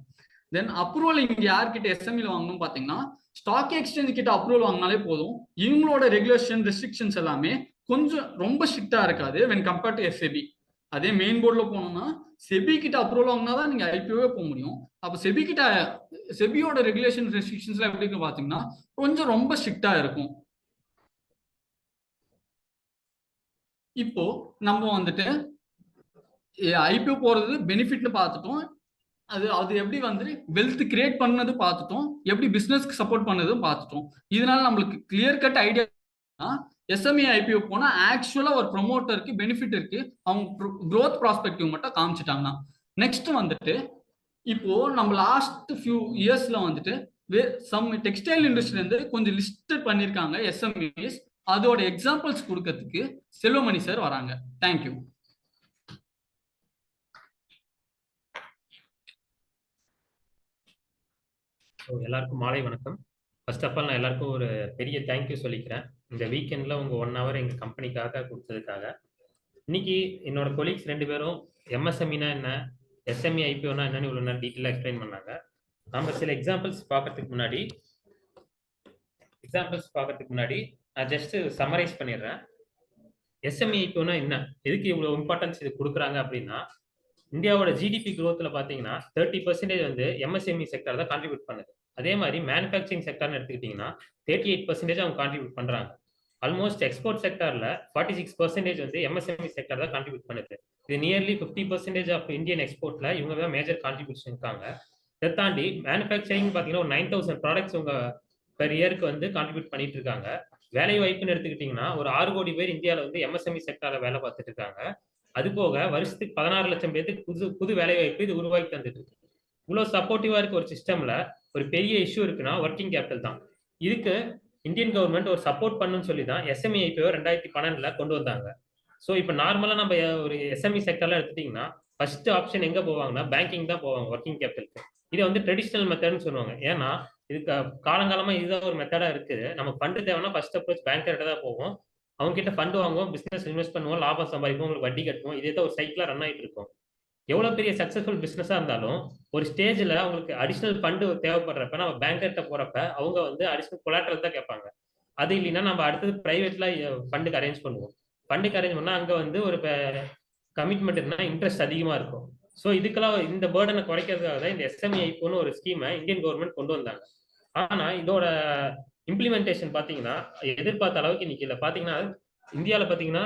தென் அப்ரூவல் இங்க யார்கிட்ட எஸ்எம்இல வாங்கணும் பாத்தீங்கன்னா ஸ்டாக் எக்ஸ்சேஞ்ச் கிட்ட அப்ரூவல் வாங்கினாலே போதும். இவங்களோட ரெகுலேஷன் ரெஸ்ட்ரிக்ஷன்ஸ் எல்லாமே கொஞ்சம் ரொம்ப ஸ்ட்ரிக்டா இருக்காது வென் கம்பேர்ட் டு எஸ்எபி. அதே மெயின் போர்ட்ல போனோம்னா செபி கிட்ட அப்ரூவல் வாங்கினாதான் நீங்க ஐபிஓவே போக முடியும். அப்ப செபியோட ரெகுலேஷன் ரெஸ்ட்ரிக்ஷன்ஸ்ல எப்படி இருக்கு பாத்தீங்கன்னா கொஞ்சம் ரொம்ப ஸ்ட்ரிக்டா இருக்கும். இப்போ நம்ம வந்துட்டு ஐபிஓ போறது பெனிஃபிட்னு பார்த்துட்டோம், அது எப்படி வந்து வெல்த் கிரியேட் பண்ணது பார்த்துட்டோம், எப்படி பிசினஸ்க்கு சப்போர்ட் பண்ணதும் பார்த்துட்டோம். இதனால நம்மளுக்கு clear cut idea SME IPO போனா ஆக்சுவலா ஒரு ப்ரொமோட்டருக்கு பெனிஃபிட் இருக்கு, அவங்க க்ரோத் ப்ராஸ்பெக்டிவ் மட்டும் காமிச்சிட்டாங்கன்னா. நெக்ஸ்ட் வந்துட்டு இப்போ நம்ம லாஸ்ட் ஃபியூ இயர்ஸ்ல வந்துட்டு சம் டெக்ஸ்டைல் இண்டஸ்ட்ரியில இருந்து கொஞ்சம் லிஸ்டட் பண்ணிருக்காங்க எஸ்எம்இஸ். அதோட எக்ஸாம்பிள்ஸ் கொடுக்கறதுக்கு செல்வமணி சார் வராங்க. தேங்க்யூ. எல்லாருக்கும் மாலை வணக்கம். ஃபர்ஸ்ட் ஆஃப் ஆல் நான் எல்லாருக்கும் ஒரு பெரிய தேங்க்யூ சொல்லிக்கிறேன், இந்த வீக்கெண்டில் உங்கள் 1 hour எங்கள் கம்பெனிக்காக கொடுத்ததுக்காக. இன்னைக்கு என்னோட கொலீக்ஸ் 2 பேரும் எம்எஸ்எம்இனா என்ன, எஸ்எம்இ ஐபிஓனா என்னன்னு இவ்வளோ நேரம் டீட்டெயிலாக எக்ஸ்பிளைன் பண்ணாங்க. நம்ம சில எக்ஸாம்பிள்ஸ் பார்க்கறதுக்கு முன்னாடி நான் ஜஸ்ட் சம்மரைஸ் பண்ணிடுறேன். எஸ்எம்இ ஐபிஓனா என்ன, எதுக்கு இவ்வளோ இம்பார்ட்டன்ஸ் இது கொடுக்குறாங்க அப்படின்னா, இந்தியாவோட ஜிடிபி க்ரோத்தில் பார்த்தீங்கன்னா 30% வந்து எம்எஸ்எம்இ செக்டர் தான் கான்ட்ரிபியூட் பண்ணுது. அதே மாதிரி மேனுஃபேக்சரிங் செக்டர்னு எடுத்துக்கிட்டிங்கன்னா 38% அவங்க கான்ட்ரிபியூட் பண்ணுறாங்க. ஆல்மோஸ்ட் எக்ஸ்போர்ட் செக்டரில் 46% வந்து எம்எஸ்எம்இ செக்டர் தான் கான்ட்ரிபியூட் பண்ணுது. இது நியர்லி 50% ஆஃப் இந்தியன் எக்ஸ்போர்ட்டில் இவங்க தான் மேஜர் கான்ட்ரிபியூஷன் இருக்காங்க. இதை தாண்டி மேனுஃபேக்சரிங் பார்த்தீங்கன்னா ஒரு 9000 ப்ராடக்ட்ஸ் உங்க பெர் இயருக்கு வந்து கான்ட்ரிபியூட் பண்ணிட்டு இருக்காங்க. வேலை வாய்ப்புன்னு எடுத்துக்கிட்டிங்கன்னா ஒரு 6 கோடி பேர் இந்தியாவில் வந்து எம்எஸ்எம்இ செக்டரில் வேலை பார்த்துட்டு இருக்காங்க. அது போக வருஷத்துக்கு 16 லட்சம் பேருக்கு புது வேலை வாய்ப்பு இது உருவாக்கி தந்துட்டு இருக்கு. இவ்வளோ சப்போர்ட்டிவா இருக்க ஒரு சிஸ்டம்ல ஒரு பெரிய இஷ்யூ இருக்குன்னா ஒர்க்கிங் கேபிட்டல் தான். இதுக்கு இந்தியன் கவர்மெண்ட் ஒரு சப்போர்ட் பண்ணுன்னு சொல்லி தான் எஸ்எம்இ ஐபிஓ 2012 கொண்டு வந்தாங்க. ஸோ இப்போ நார்மலாக நம்ம ஒரு எஸ்எம்இ செக்டர்லாம் எடுத்துட்டிங்கன்னா ஃபர்ஸ்ட் ஆப்ஷன் எங்கே போவாங்கன்னா பேங்கிங் தான் போவாங்க ஒர்க்கிங் கேபிட்டலுக்கு. இதை வந்து ட்ரெடிஷ்னல் மெத்தட்னு சொல்லுவாங்க. ஏன்னா இதுக்கு காலங்காலமாக இதுதான் ஒரு மெத்தடாக இருக்குது. நம்ம ஃபண்டு தேவைன்னா ஃபர்ஸ்ட் அப்ரோச் பேங்கர்கிட்ட தான் போவோம், அவங்க கிட்ட ஃபண்ட் வாங்குவோம், பிசினஸ் இன்வெஸ்ட் பண்ணுவோம், லாபம் சம்பாதிப்போம், உங்களுக்கு வட்டி கட்டுவோம். இதே தான் ஒரு சைக்கிளாக ரன் ஆகிட்டு இருக்கும். எவ்வளோ பெரிய சக்ஸஸ்ஃபுல் பிஸ்னஸாக இருந்தாலும் ஒரு ஸ்டேஜில் அவங்களுக்கு அடிஷ்னல் ஃபண்டு தேவைப்படுறப்ப நம்ம பேங்கர்கிட்ட போகிறப்ப அவங்க வந்து அடிஷ்னல் கொலாட்ரல் தான் கேட்பாங்க. அது இல்லைன்னா நம்ம அடுத்தது ப்ரைவேட்டில் ஃபண்டுக்கு அரேஞ்ச் பண்ணுவோம். ஃபண்டுக்கு அரேஞ்ச் பண்ணால் அங்கே வந்து ஒரு கமிட்மெண்ட் இருந்தால் இன்ட்ரெஸ்ட் அதிகமாக இருக்கும். ஸோ இதுக்கெல்லாம் இந்த பேர்டனை குறைக்கிறதுக்காக தான் இந்த எஸ்எம்இ ஐபிஓன்னு ஒரு ஸ்கீமை இந்தியன் கவர்மெண்ட் கொண்டு வந்தாங்க. ஆனால் இதோட இம்ப்ளிமெண்டேஷன் பார்த்தீங்கன்னா எதிர்பார்த்த அளவுக்கு இன்னைக்கு இல்லை. பார்த்தீங்கன்னா இந்தியாவில் பார்த்தீங்கன்னா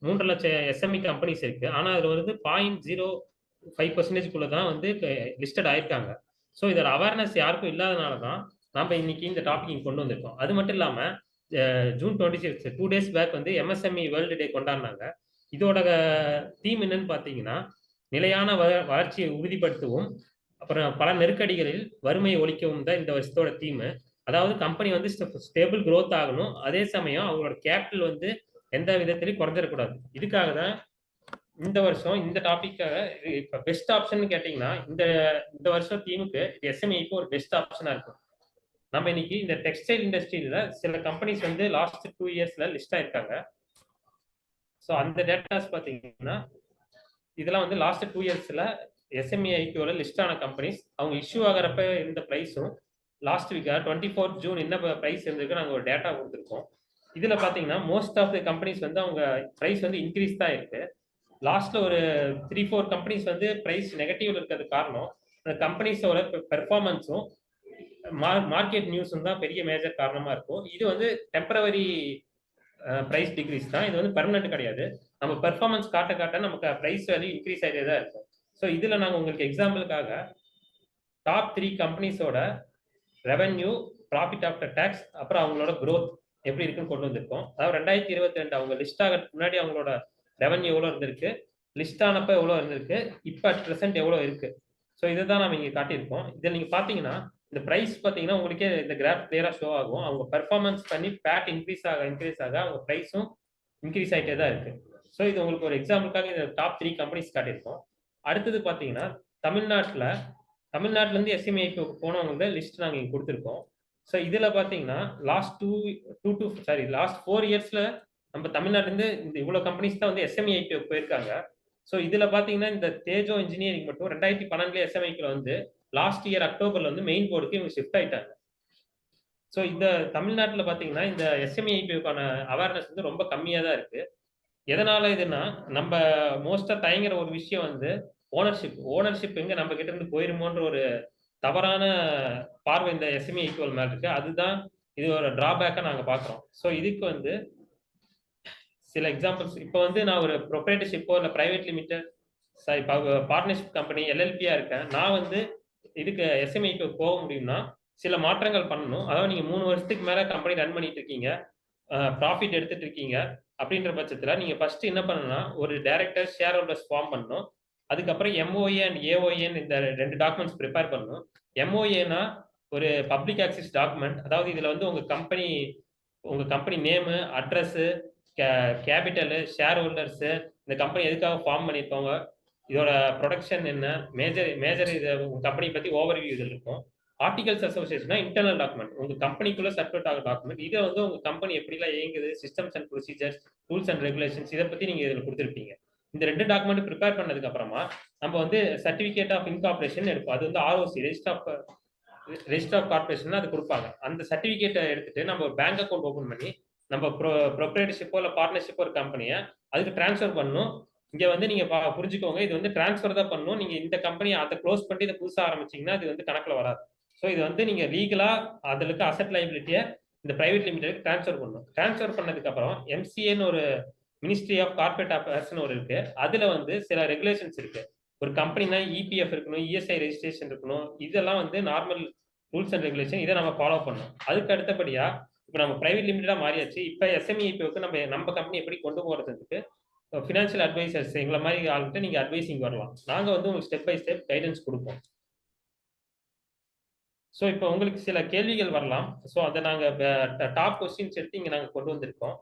3 லட்சம் எஸ்எம்இ கம்பெனிஸ் இருக்கு. ஆனால் அதில் வந்து 0.05% தான் வந்து லிஸ்டட் ஆயிருக்காங்க. ஸோ இதோட அவேர்னஸ் யாருக்கும் இல்லாதனால தான் நம்ம இன்னைக்கு இந்த டாபிக் இங்கே கொண்டு வந்திருக்கோம். அது மட்டும் இல்லாமல் June 26 2 days பேக் வந்து எம்எஸ்எம்இ வேர்ல்டு டே கொண்டாடினாங்க. இதோட தீம் என்னன்னு பார்த்தீங்கன்னா நிலையான வளர்ச்சியை உறுதிப்படுத்தவும் அப்புறம் பல நெருக்கடிகளில் வறுமையை ஒழிக்கவும் தான் இந்த வருஷத்தோட தீம். அதாவது கம்பெனி வந்து ஸ்டேபிள் க்ரோத் ஆகணும், அதே சமயம் அவங்களோட கேபிட்டல் வந்து எந்த விதத்திலையும் குறைஞ்சிடக்கூடாது. இதுக்காக தான் இந்த வருஷம் இந்த டாபிக்காக இப்போ பெஸ்ட் ஆப்ஷன் கேட்டிங்கன்னா இந்த வருஷம் தீமுக்கு எஸ்எம்இ இப்போ ஒரு பெஸ்ட் ஆப்ஷனாக இருக்கும். நம்ம இன்னைக்கு இந்த டெக்ஸ்டைல் இண்டஸ்ட்ரியில சில கம்பெனிஸ் வந்து லாஸ்ட் 2 இயர்ஸ்ல லிஸ்ட் ஆயிருக்காங்க. ஸோ அந்த டேட்டாஸ் பார்த்தீங்கன்னா இதெல்லாம் வந்து லாஸ்ட் 2 இயர்ஸ்ல எஸ்எம்இ ஐபிஓல லிஸ்ட் ஆன கம்பெனிஸ் அவங்க இஷ்யூ ஆகிறப்ப இருந்த ப்ரைஸும் லாஸ்ட் வீக்கா 24 ஜூன் என்ன ப்ரைஸ் இருந்திருக்கு நாங்கள் ஒரு டேட்டா கொடுத்துருக்கோம். இதுல பாத்தீங்கன்னா மோஸ்ட் ஆஃப் த கம்பெனிஸ் வந்து அவங்க ப்ரைஸ் வந்து இன்க்ரீஸ் தான் இருக்கு. லாஸ்ட்ல ஒரு 3-4 கம்பெனிஸ் வந்து ப்ரைஸ் நெகட்டிவ்ல இருக்கிறது காரணம் அந்த கம்பெனிஸோட பெர்ஃபார்மன்ஸும் மார்க்கெட் நியூஸும் தான் பெரிய மேஜர் காரணமா இருக்கும். இது வந்து டெம்பரவரி ப்ரைஸ் டிக்ரீஸ் தான், இது வந்து பெர்மனன்ட் கிடையாது. நம்ம பெர்ஃபார்மன்ஸ் காட்ட காட்ட நமக்கு ப்ரைஸ் வேல்யூ இன்க்ரீஸ் ஆகிட்டே தான் இருக்கும். ஸோ இதுல நாங்கள் உங்களுக்கு எக்ஸாம்பிளுக்காக டாப் 3 கம்பெனிஸோட ரெவென்யூ, ப்ராஃபிட் ஆஃப்டர் டேக்ஸ், அப்புறம் அவங்களோட growth எப்படி இருக்குன்னு கொண்டு வந்திருக்கோம். அதாவது 2022 அவங்க லிஸ்ட் ஆகிறதுக்கு முன்னாடி அவங்களோட ரெவென்யூ எவ்வளோ இருந்திருக்கு, லிஸ்ட் ஆனப்ப எவ்வளோ இருந்திருக்கு, இப்போ அட் ப்ரெசென்ட் எவ்வளோ இருக்கு. ஸோ இதை தான் நம்ம இங்கே காட்டியிருக்கோம். இதில் நீங்கள் பார்த்தீங்கன்னா இந்த ப்ரைஸ் பார்த்தீங்கன்னா உங்களுக்கே இந்த கிராஃப் கிளியராக ஷோ ஆகும். அவங்க பெர்ஃபார்மன்ஸ் பண்ணி பேட் இன்க்ரீஸ் ஆக அவங்க ப்ரைஸும் இன்க்ரீஸ் ஆகிட்டே தான் இருக்கு. ஸோ இது உங்களுக்கு ஒரு எக்ஸாம்பிளுக்காக இந்த டாப் 3 கம்பெனிஸ் காட்டியிருக்கோம். அடுத்தது பார்த்தீங்கன்னா தமிழ்நாட்டிலேருந்து எஸ்எம்இ ஐபிஓக்கு போனவங்க லிஸ்ட் நாங்கள் இங்கே கொடுத்துருக்கோம். ஸோ இதில் பார்த்தீங்கன்னா லாஸ்ட் 4 இயர்ஸில் நம்ம தமிழ்நாட்டிலேருந்து இந்த இவ்வளோ கம்பெனிஸ் தான் வந்து எஸ்எம்இ ஐபிஓக்கு போயிருக்காங்க. ஸோ இதில் பார்த்தீங்கன்னா இந்த தேஜோ இன்ஜினியரிங் மட்டும் 2012 எஸ்எம்ஐக்கில் வந்து லாஸ்ட் இயர் அக்டோபர்ல வந்து மெயின் போர்டுக்கு இவங்க ஷிஃப்ட் ஆயிட்டாங்க. ஸோ இந்த தமிழ்நாட்டில் பார்த்தீங்கன்னா இந்த எஸ்எம்இ ஐபிஓக்கான அவேர்னஸ் வந்து ரொம்ப கம்மியாக தான் இருக்கு. எதனால இதுன்னா நம்ம மோஸ்டா தயங்குற ஒரு விஷயம் வந்து ஓனர்ஷிப் எங்க நம்ம கிட்ட இருந்து போயிருமோன்ற ஒரு தவறான பார்வை இந்த எஸ்எம்இ ஈக்குவல் மேல இருக்கு. அதுதான் இது ஒரு டிராபேக்கா நாங்க பாக்குறோம். ஸோ இதுக்கு வந்து சில எக்ஸாம்பிள்ஸ், இப்போ வந்து நான் ஒரு ப்ரொப்ரைட்டர்ஷிப்போ இல்லை பிரைவேட் லிமிடெட் பார்ட்னர்ஷிப் கம்பெனி எல்எல்பியா இருக்கேன். நான் வந்து இதுக்கு எஸ்எம்இக்கு போக முடியும்னா சில மாற்றங்கள் பண்ணணும். அதாவது நீங்க 3 வருஷத்துக்கு மேல கம்பெனி ரன் பண்ணிட்டு இருக்கீங்க, ப்ராஃபிட் எடுத்துட்டு இருக்கீங்க அப்படின்ற பட்சத்துல நீங்க ஃபர்ஸ்ட் என்ன பண்ணணும்னா ஒரு டைரக்டர் ஷேர் ஹோல்டர்ஸ் ஃபார்ம் பண்ணணும். அதுக்கப்புறம் எம்ஓஏ அண்ட் ஏஓஏன் இந்த 2 டாக்குமெண்ட்ஸ் ப்ரிப்பேர் பண்ணணும். எம்ஓஏனா ஒரு பப்ளிக் ஆக்சஸ் டாக்குமெண்ட். அதாவது இதுல வந்து உங்க company name, address, capital, share holders, இந்த கம்பெனி எதுக்காக ஃபார்ம் பண்ணியிருக்கோங்க, இதோட ப்ரொடக்ஷன் என்ன, மேஜர் இது உங்க கம்பெனி பத்தி ஓவர்வியூ இதில் இருக்கும். ஆர்டிகல்ஸ் அசோசியேஷனா இன்டர்னல் டாக்குமெண்ட், உங்க கம்பெனிக்குள்ள சர்டிஃபிகேட் ஆகிற டாக்குமெண்ட். இதை வந்து உங்க கம்பெனி எப்படிலாம் இயங்குது, systems and procedures, rules and regulations, இதை பத்தி நீங்க இதில் கொடுத்துருப்பீங்க. இந்த 2 டாக்குமெண்ட் ப்ரிப்பேர் பண்ணதுக்கு அப்புறமா நம்ம வந்து சர்டிஃபிகேட் ஆஃப் இன்கார்பரேஷன் எடுப்போம். அது வந்து ஆர்ஓசி ரெஜிஸ்டர் ஆஃப் கார்பரேஷன் அது கொடுப்பாங்க. அந்த சர்டிஃபிகேட்டை எடுத்துட்டு நம்ம ஒரு பேங்க் அக்கௌண்ட் ஓப்பன் பண்ணி நம்ம ப்ரொப்ரைட்டர்ஷிப்போ இல்லை பார்ட்னர்ஷிப்போ ஒரு கம்பெனியை அதுக்கு டிரான்ஸ்ஃபர் பண்ணணும். இங்க வந்து நீங்க புரிஞ்சுக்கோங்க, இது வந்து டிரான்ஸ்ஃபர் தான் பண்ணணும். நீங்க இந்த கம்பெனி அதை க்ளோஸ் பண்ணி இதை புதுசாக ஆரம்பிச்சீங்கன்னா இது வந்து கணக்குல வராது. ஸோ இது வந்து நீங்க லீகலா அதுக்கு அசெட் லைபிலிட்டியை இந்த பிரைவேட் லிமிடெட் டிரான்ஸ்ஃபர் பண்ணணும். டிரான்ஸ்ஃபர் பண்ணதுக்கு அப்புறம் எம்சிஏன்னு ஒரு மினிஸ்ட்ரி ஆஃப் கார்பரேட் அஃபேர்ஸ்னு ஒரு இருக்கு. அதுல வந்து சில ரெகுலேஷன்ஸ் இருக்கு. ஒரு கம்பெனினா இபிஎஃப் இருக்கணும், இஎஸ்ஐ ரெஜிஸ்ட்ரேஷன் இருக்கணும். இதெல்லாம் வந்து நார்மல் ரூல்ஸ் அண்ட் ரெகுலேஷன். இதை நம்ம ஃபாலோ பண்ணணும். அதுக்கு அடுத்தபடியா இப்போ நம்ம பிரைவேட் லிமிடெடா மாறியாச்சு. இப்போ எஸ்எம்இபிஓக்கு நம்ம கம்பெனி எப்படி கொண்டு போறதுக்கு ஃபினான்ஷியல் அட்வைசர்ஸ் எங்களை மாதிரி ஆள்கிட்ட நீங்க அட்வைசிங் வரலாம். நாங்க வந்து உங்களுக்கு ஸ்டெப் பை ஸ்டெப் கைடன்ஸ் கொடுப்போம். ஸோ இப்போ உங்களுக்கு சில கேள்விகள் வரலாம். ஸோ அதை நாங்கள் டாப் கொஸ்டின்ஸ் எடுத்து இங்கே நாங்கள் கொண்டு வந்திருக்கோம்.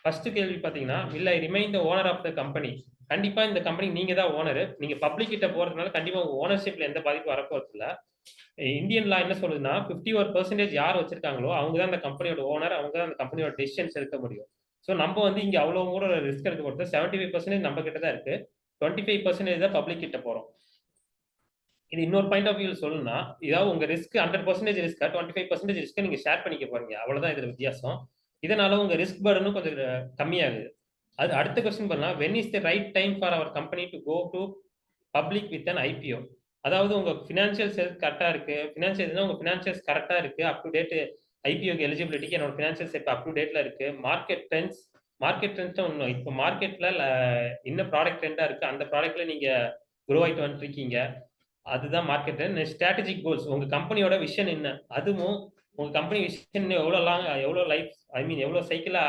ஃபர்ஸ்ட் கேள்வி பார்த்தீங்கன்னா, will I remain the owner of the company? கண்டிப்பா இந்த கம்பெனி நீங்க தான் ஓனர். நீங்க பப்ளிக் கிட்ட போறதுனால கண்டிப்பா உங்க ஓனர்ஷிப்ல எந்த பாதிப்பும் வரப்போறது இல்லை. இந்தியன் லா என்ன சொல்லுதுன்னா 51% யார் வச்சிருக்காங்களோ அவங்க தான் அந்த கம்பெனியோட ஓனர், அவங்க தான் அந்த கம்பெனியோட டெசிஷன்ஸ் எடுக்க முடியும். ஸோ நம்ம வந்து இங்க அவ்வளவு கூட ரிஸ்க் எடுக்க போறது 75% நம்ம கிட்ட தான் இருக்கு, 25% தான் பப்ளிக் கிட்ட போறோம். இது இன்னொரு பாயிண்ட் ஆஃப் வியூ சொல்லணும்னா, இதாவது உங்க ரிஸ்க் 100% ரிஸ்க், 25% ரிஸ்க் நீங்க ஷேர் பண்ணிக்க போறீங்க, அவ்வளவுதான் இதுல வித்தியாசம். இதனால உங்க ரிஸ்க் பர்டனும் கொஞ்சம் கம்மியாகுது. அது அடுத்த கொஸ்டின் பண்ணலாம், when is the right time for our company to go to public with an IPO? அதாவது உங்க ஃபினான்ஷியல்ஸ் கரெக்டா இருக்கு, உங்க ஃபினான்ஷியல்ஸ் கரெக்டா இருக்கு, அப் டு டேட் ஐபிஓக்கு எலிஜிபிலிட்டிக்கு என்னோட ஃபினான்ஷியல்ஸ் இப்போ அப் டு டேட்ல இருக்கு. மார்க்கெட் ட்ரெண்ட்ஸ் ஒன்றும் இப்போ மார்க்கெட்ல என்ன ப்ராடக்ட் ட்ரெண்டா இருக்கு, அந்த ப்ராடக்ட்ல நீங்க க்ரோ ஆயிட்டு வந்துருக்கீங்க, அதுதான் மார்க்கெட் ட்ரெண்ட். ஸ்ட்ராட்டஜிக் கோல்ஸ், உங்க கம்பெனியோட விஷன் என்ன, அதுவும் உங்க கம்பெனி விஷன் எவ்வளோ லைஃப் எவ்வளோ சைக்கிளா